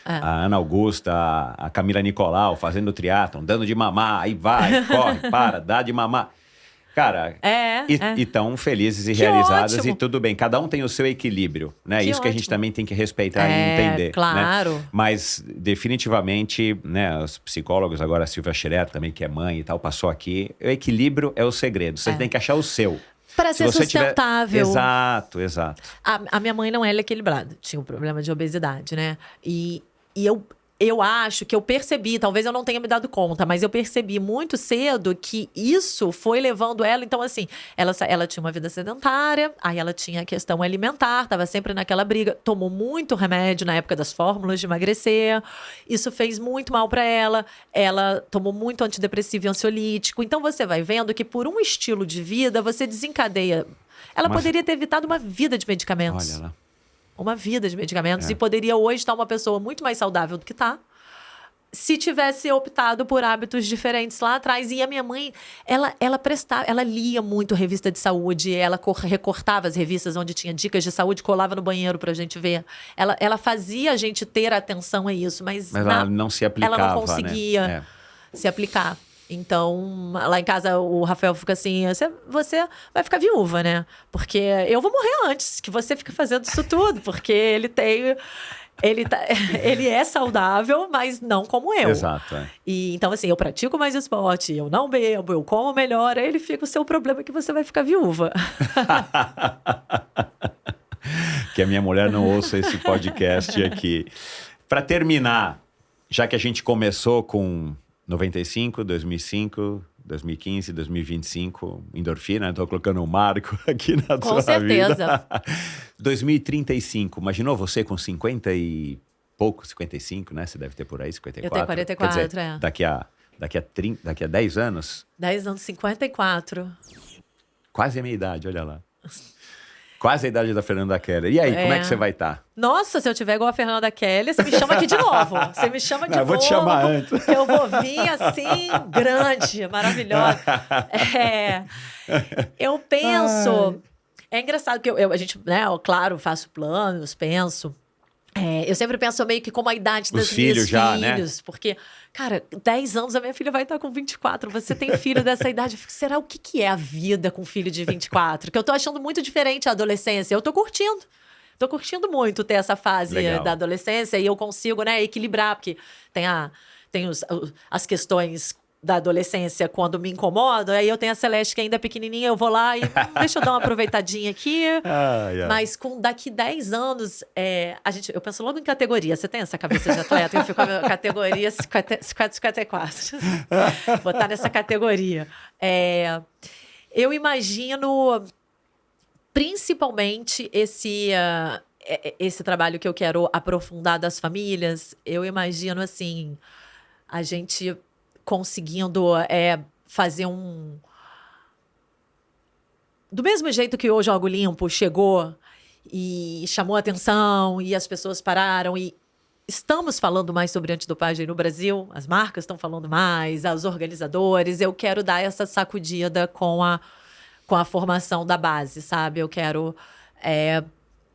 a Ana Augusta, a Camila Nicolau fazendo triatlon, dando de mamar, aí vai, corre, dá de mamar. Cara, e tão felizes e realizadas ótimo. E tudo bem. Cada um tem o seu equilíbrio, né? Isso que a gente também tem que respeitar e entender. Claro. Né? Mas definitivamente, né? Os psicólogos, agora a Silvia Scherer também, que é mãe e tal, passou aqui. O equilíbrio é o segredo. Você tem que achar o seu. Para ser sustentável. Exato. A minha mãe não era equilibrada. Tinha um problema de obesidade, né? E eu acho que eu percebi, talvez eu não tenha me dado conta, mas eu percebi muito cedo que isso foi levando ela. Então, assim, ela tinha uma vida sedentária, aí ela tinha a questão alimentar, estava sempre naquela briga, tomou muito remédio na época das fórmulas de emagrecer. Isso fez muito mal para ela. Ela tomou muito antidepressivo e ansiolítico. Então, você vai vendo que por um estilo de vida, você desencadeia. Ela poderia ter evitado uma vida de medicamentos. Olha lá. Uma vida de medicamentos. E poderia hoje estar uma pessoa muito mais saudável do que está, se tivesse optado por hábitos diferentes lá atrás. E a minha mãe, ela lia muito revista de saúde, ela recortava as revistas onde tinha dicas de saúde, colava no banheiro pra gente ver. Ela fazia a gente ter atenção a isso, mas ela não se aplicava, ela não conseguia se aplicar. Então, lá em casa, o Rafael fica assim, você vai ficar viúva, né? Porque eu vou morrer antes que você fique fazendo isso tudo. Porque ele é saudável, mas não como eu. Exato. E, então, assim, eu pratico mais esporte, eu não bebo, eu como melhor. Aí ele fica, o seu problema é que você vai ficar viúva. Que a minha mulher não ouça esse podcast aqui. Para terminar, já que a gente começou com 95, 2005, 2015, 2025, endorfina, estou colocando um marco aqui na com sua certeza. vida. 2035, imaginou você com 50 e pouco, 55, né? Você deve ter por aí 54. Eu tenho 44, Quer dizer, daqui a 10 anos? 10 anos, 54. Quase a minha idade, olha lá. Quase a idade da Fernanda Keller. E aí, como é que você vai estar? Nossa, se eu tiver igual a Fernanda Keller, você me chama aqui de novo. Você me chama de novo. Eu vou te chamar antes. Eu vou vir assim, grande, maravilhosa. Eu penso... É engraçado que a gente, né, claro, faço planos, penso... eu sempre penso meio que como a idade das minhas filhos, né? Porque, cara, 10 anos a minha filha vai estar com 24. Você tem filho dessa idade? Eu fico, será o que é a vida com filho de 24? Que eu tô achando muito diferente a adolescência. Eu tô curtindo. Tô curtindo muito ter essa fase da adolescência e eu consigo, né, equilibrar, porque tem tem as questões da adolescência quando me incomodo, aí eu tenho a Celeste que ainda é pequenininha, eu vou lá e deixa eu dar uma aproveitadinha aqui. Mas daqui 10 anos, eu penso logo em categoria. Você tem essa cabeça de atleta? Eu fico com a categoria 54. Vou estar nessa categoria. Eu imagino, principalmente, esse trabalho que eu quero aprofundar das famílias. Eu imagino, assim, a gente conseguindo fazer do mesmo jeito que o Jogo Limpo chegou e chamou a atenção e as pessoas pararam e estamos falando mais sobre antidopagem no Brasil, as marcas estão falando mais, os organizadores. Eu quero dar essa sacudida com a formação da base, sabe? Eu quero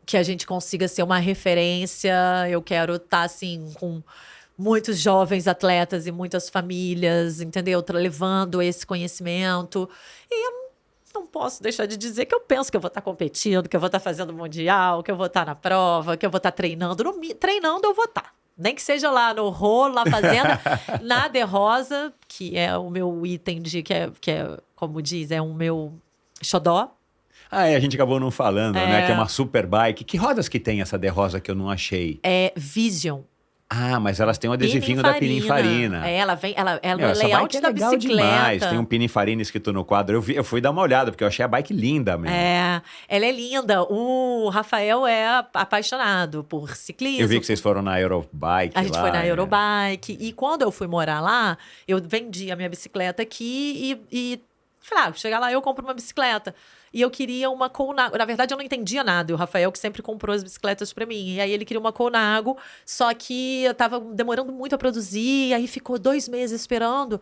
que a gente consiga ser uma referência. Eu quero estar, assim, com muitos jovens atletas e muitas famílias, entendeu? Levando esse conhecimento. E eu não posso deixar de dizer que eu penso que eu vou estar competindo, que eu vou estar fazendo mundial, que eu vou estar na prova, que eu vou estar treinando. Treinando eu vou estar. Nem que seja lá no rolo, na fazenda, na De Rosa, que é o meu item que é, como diz, é o meu xodó. A gente acabou não falando, né? Que é uma super bike. Que rodas que tem essa De Rosa que eu não achei? É Vision. Mas elas têm um adesivinho da Pininfarina. Ela é no layout da bicicleta. Demais. Tem um Pininfarina escrito no quadro. Eu fui dar uma olhada, porque eu achei a bike linda mesmo. Ela é linda. O Rafael é apaixonado por ciclismo. Eu vi que vocês foram na Eurobike. A gente foi na Eurobike. E quando eu fui morar lá, eu vendi a minha bicicleta aqui e falei, chegar lá eu compro uma bicicleta. E eu queria uma Colnago. Na verdade, eu não entendia nada. E o Rafael que sempre comprou as bicicletas pra mim. E aí ele queria uma Colnago, só que eu tava demorando muito a produzir. E aí ficou 2 meses esperando.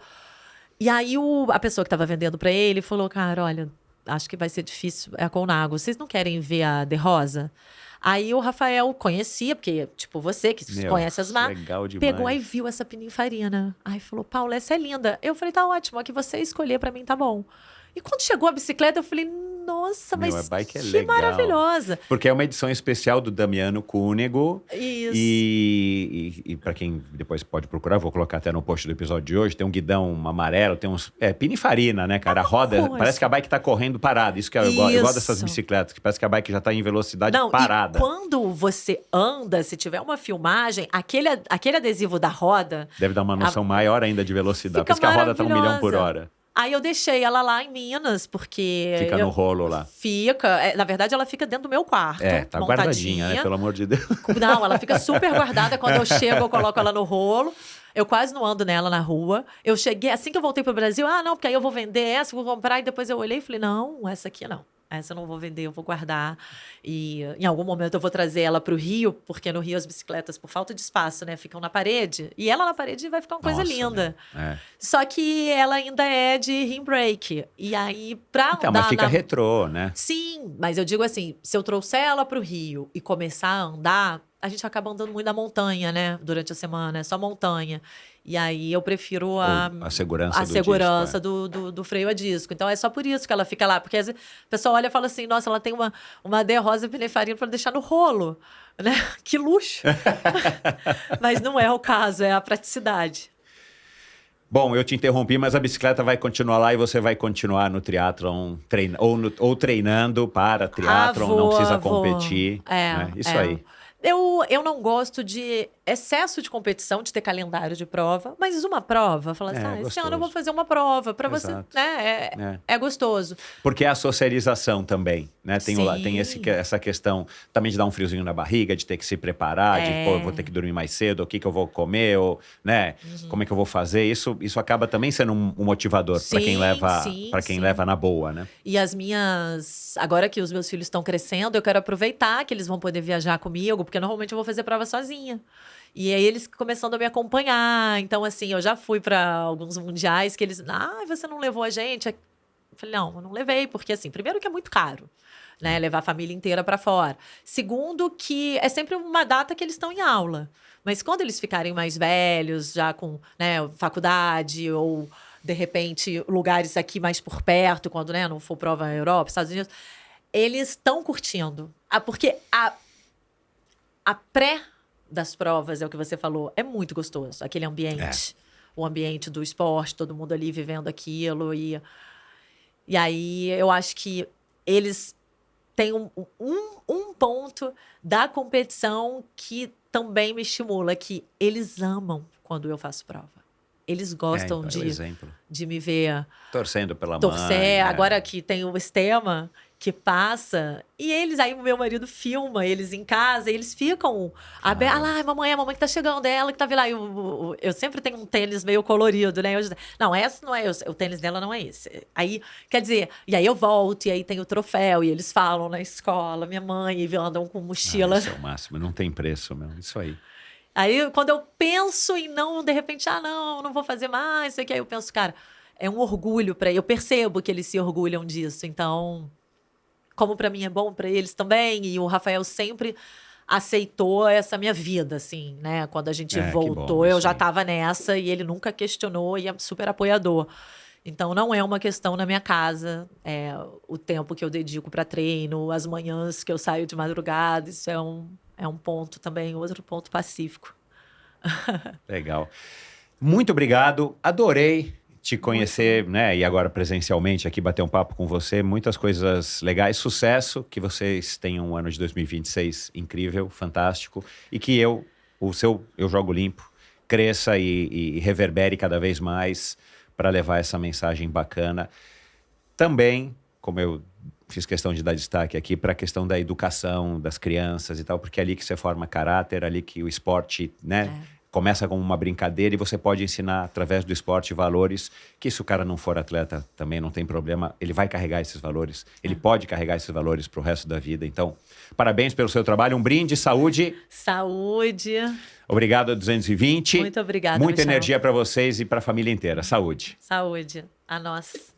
E aí a pessoa que tava vendendo pra ele falou, cara, olha, acho que vai ser difícil a Colnago. Vocês não querem ver a De Rosa? Aí o Rafael conhecia, porque, tipo, você que conhece as marcas, pegou aí viu essa Pininfarina. Aí falou, Paula, essa é linda. Eu falei, tá ótimo, a que você escolher pra mim tá bom. E quando chegou a bicicleta, eu falei, nossa, mas a bike que maravilhosa. Porque é uma edição especial do Damiano Cunego. Isso. E para quem depois pode procurar, vou colocar até no post do episódio de hoje, tem um guidão amarelo, tem uns... Pininfarina, né, cara? A roda, parece que a bike tá correndo parada. Isso que eu gosto dessas bicicletas, que parece que a bike já tá em velocidade parada. E quando você anda, se tiver uma filmagem, aquele adesivo da roda... Deve dar uma noção maior ainda de velocidade. Parece que a roda tá 1 milhão por hora. Aí eu deixei ela lá em Minas, porque... Fica no rolo lá. Fica. Na verdade, ela fica dentro do meu quarto. Tá guardadinha, né? Pelo amor de Deus. Não, ela fica super guardada. Quando eu chego, eu coloco ela no rolo. Eu quase não ando nela na rua. Eu cheguei, assim que eu voltei pro Brasil, não, porque aí eu vou vender essa, vou comprar. E depois eu olhei e falei, não, essa aqui não. Essa eu não vou vender, eu vou guardar. E em algum momento eu vou trazer ela para o Rio, porque no Rio as bicicletas, por falta de espaço, né, ficam na parede. E ela na parede vai ficar uma coisa linda. Né? Só que ela ainda é de rim brake. E aí, pra andar... mas fica retrô, né? Sim, mas eu digo assim, se eu trouxer ela para o Rio e começar a andar, a gente acaba andando muito na montanha, né? Durante a semana, é só montanha. E aí eu prefiro a segurança do freio a disco. Então é só por isso que ela fica lá. Porque às vezes a pessoa olha e fala assim, nossa, ela tem uma De Rosa Pininfarina para deixar no rolo. Né? Que luxo! Mas não é o caso, é a praticidade. Bom, eu te interrompi, mas a bicicleta vai continuar lá e você vai continuar no triatlon, ou treinando para triatlon, não precisa competir. Né? Isso aí. Eu não gosto de excesso de competição, de ter calendário de prova, mas uma prova, falar assim, esse ano eu vou fazer uma prova, para você, né? É gostoso. Porque é a socialização também, né? Tem essa questão também de dar um friozinho na barriga, de ter que se preparar, de, eu vou ter que dormir mais cedo, o que eu vou comer, ou, né? Como é que eu vou fazer? Isso acaba também sendo um motivador para quem leva na boa, né? E agora que os meus filhos estão crescendo, eu quero aproveitar que eles vão poder viajar comigo, porque normalmente eu vou fazer prova sozinha. E aí eles começando a me acompanhar. Então, assim, eu já fui para alguns mundiais que eles... você não levou a gente? Eu falei, não, eu não levei. Porque, assim, primeiro que é muito caro, né? Levar a família inteira para fora. Segundo que é sempre uma data que eles estão em aula. Mas quando eles ficarem mais velhos, já com, né, faculdade ou, de repente, lugares aqui mais por perto, quando, né, não for prova na Europa, Estados Unidos, eles estão curtindo. Porque a pré das provas, é o que você falou, é muito gostoso, aquele ambiente. o ambiente do esporte, todo mundo ali vivendo aquilo. E aí eu acho que eles têm um ponto da competição que também me estimula, que eles amam quando eu faço prova. Eles gostam de me ver torcendo pela mãe. Torcer. Agora que tem o Estema que passa. E eles, aí o meu marido filma eles em casa, e eles ficam abertos. Ah lá, a mamãe que tá chegando, é ela que tá vindo lá. Eu sempre tenho um tênis meio colorido, né? Não, essa não é, o tênis dela não é esse. Aí, quer dizer, e aí eu volto, e aí tem o troféu, e eles falam na escola, minha mãe, e andam com mochila. Isso é o máximo, não tem preço, meu. Isso aí. Aí, quando eu penso em não, de repente, não vou fazer mais, isso aqui, aí eu penso, cara, é um orgulho para eu percebo que eles se orgulham disso. Então, como para mim é bom, para eles também. E o Rafael sempre aceitou essa minha vida, assim, né? Quando a gente voltou, eu já estava nessa e ele nunca questionou e é super apoiador. Então, não é uma questão na minha casa, o tempo que eu dedico para treino, as manhãs que eu saio de madrugada, isso é um ponto também, outro ponto pacífico. Legal. Muito obrigado. Adorei te conhecer, né? E agora presencialmente aqui, bater um papo com você. Muitas coisas legais. Sucesso. Que vocês tenham um ano de 2026 incrível, fantástico. E que Eu Jogo Limpo cresça e reverbere cada vez mais para levar essa mensagem bacana. Também, como eu fiz questão de dar destaque aqui para a questão da educação das crianças e tal, porque é ali que você forma caráter, ali que o esporte, né, começa como uma brincadeira e você pode ensinar através do esporte valores que, se o cara não for atleta também não tem problema, ele vai carregar esses valores, ele pode carregar esses valores para o resto da vida. Então, parabéns pelo seu trabalho, um brinde, saúde. Saúde. Obrigado a 220. Muito obrigada, muita energia para vocês e para a família inteira. Saúde. Saúde. A nós.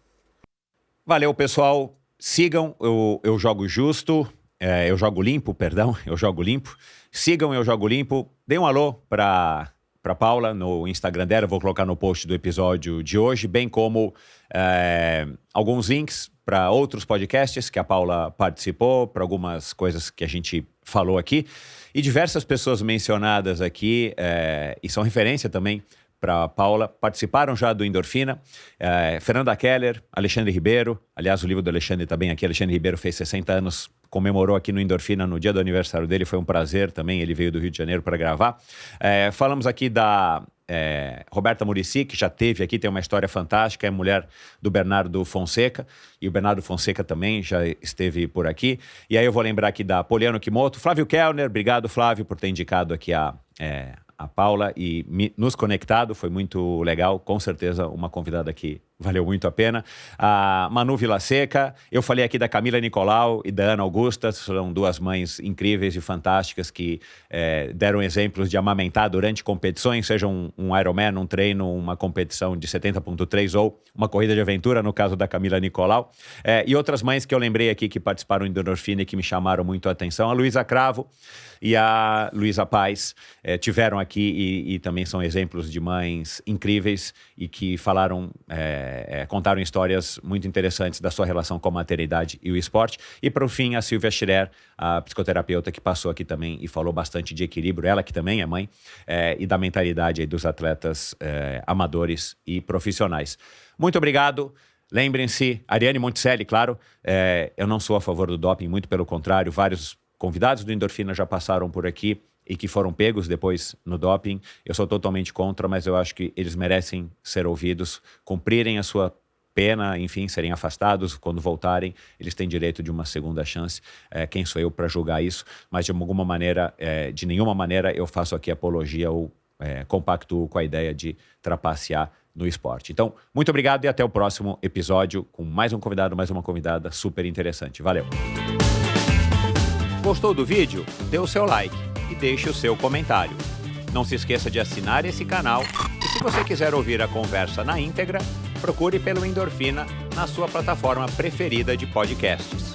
Valeu, pessoal. Sigam Eu Jogo Justo, Eu Jogo Limpo, perdão, Eu Jogo Limpo. Sigam Eu Jogo Limpo. Dê um alô para Paula no Instagram dela, eu vou colocar no post do episódio de hoje, bem como alguns links para outros podcasts que a Paula participou, para algumas coisas que a gente falou aqui. E diversas pessoas mencionadas aqui, e são referência também para Paula, participaram já do Endorfina. Fernanda Keller, Alexandre Ribeiro. Aliás, o livro do Alexandre está bem aqui. Alexandre Ribeiro fez 60 anos, comemorou aqui no Endorfina no dia do aniversário dele. Foi um prazer também, ele veio do Rio de Janeiro para gravar. Falamos aqui da Roberta Muricy, que já teve aqui, tem uma história fantástica, é mulher do Bernardo Fonseca, e o Bernardo Fonseca também já esteve por aqui. E aí eu vou lembrar aqui da Poliana Kimoto, Flávio Kellner, obrigado, Flávio, por ter indicado aqui a Paula e nos conectado, foi muito legal, com certeza uma convidada que valeu muito a pena. A Manu Vilaseca, eu falei aqui da Camila Nicolau e da Ana Augusta, são duas mães incríveis e fantásticas que deram exemplos de amamentar durante competições, seja um Ironman, um treino, uma competição de 70.3 ou uma corrida de aventura, no caso da Camila Nicolau. E outras mães que eu lembrei aqui que participaram do Endorfina e que me chamaram muito a atenção, a Luísa Cravo e a Luísa Paz, tiveram aqui e também são exemplos de mães incríveis e que falaram, contaram histórias muito interessantes da sua relação com a maternidade e o esporte. E, por fim, a Silvia Schirer, a psicoterapeuta que passou aqui também e falou bastante de equilíbrio, ela que também é mãe, e da mentalidade aí dos atletas amadores e profissionais. Muito obrigado. Lembrem-se, Ariane Monticelli, claro, eu não sou a favor do doping, muito pelo contrário, vários convidados do Endorfina já passaram por aqui e que foram pegos depois no doping. Eu sou totalmente contra, mas eu acho que eles merecem ser ouvidos, cumprirem a sua pena, enfim, serem afastados. Quando voltarem, eles têm direito de uma segunda chance. Quem sou eu para julgar isso? Mas de alguma maneira, de nenhuma maneira eu faço aqui apologia ou compactuo com a ideia de trapacear no esporte. Então, muito obrigado e até o próximo episódio com mais um convidado, mais uma convidada super interessante. Valeu! Gostou do vídeo? Dê o seu like e deixe o seu comentário. Não se esqueça de assinar esse canal e, se você quiser ouvir a conversa na íntegra, procure pelo Endorfina na sua plataforma preferida de podcasts.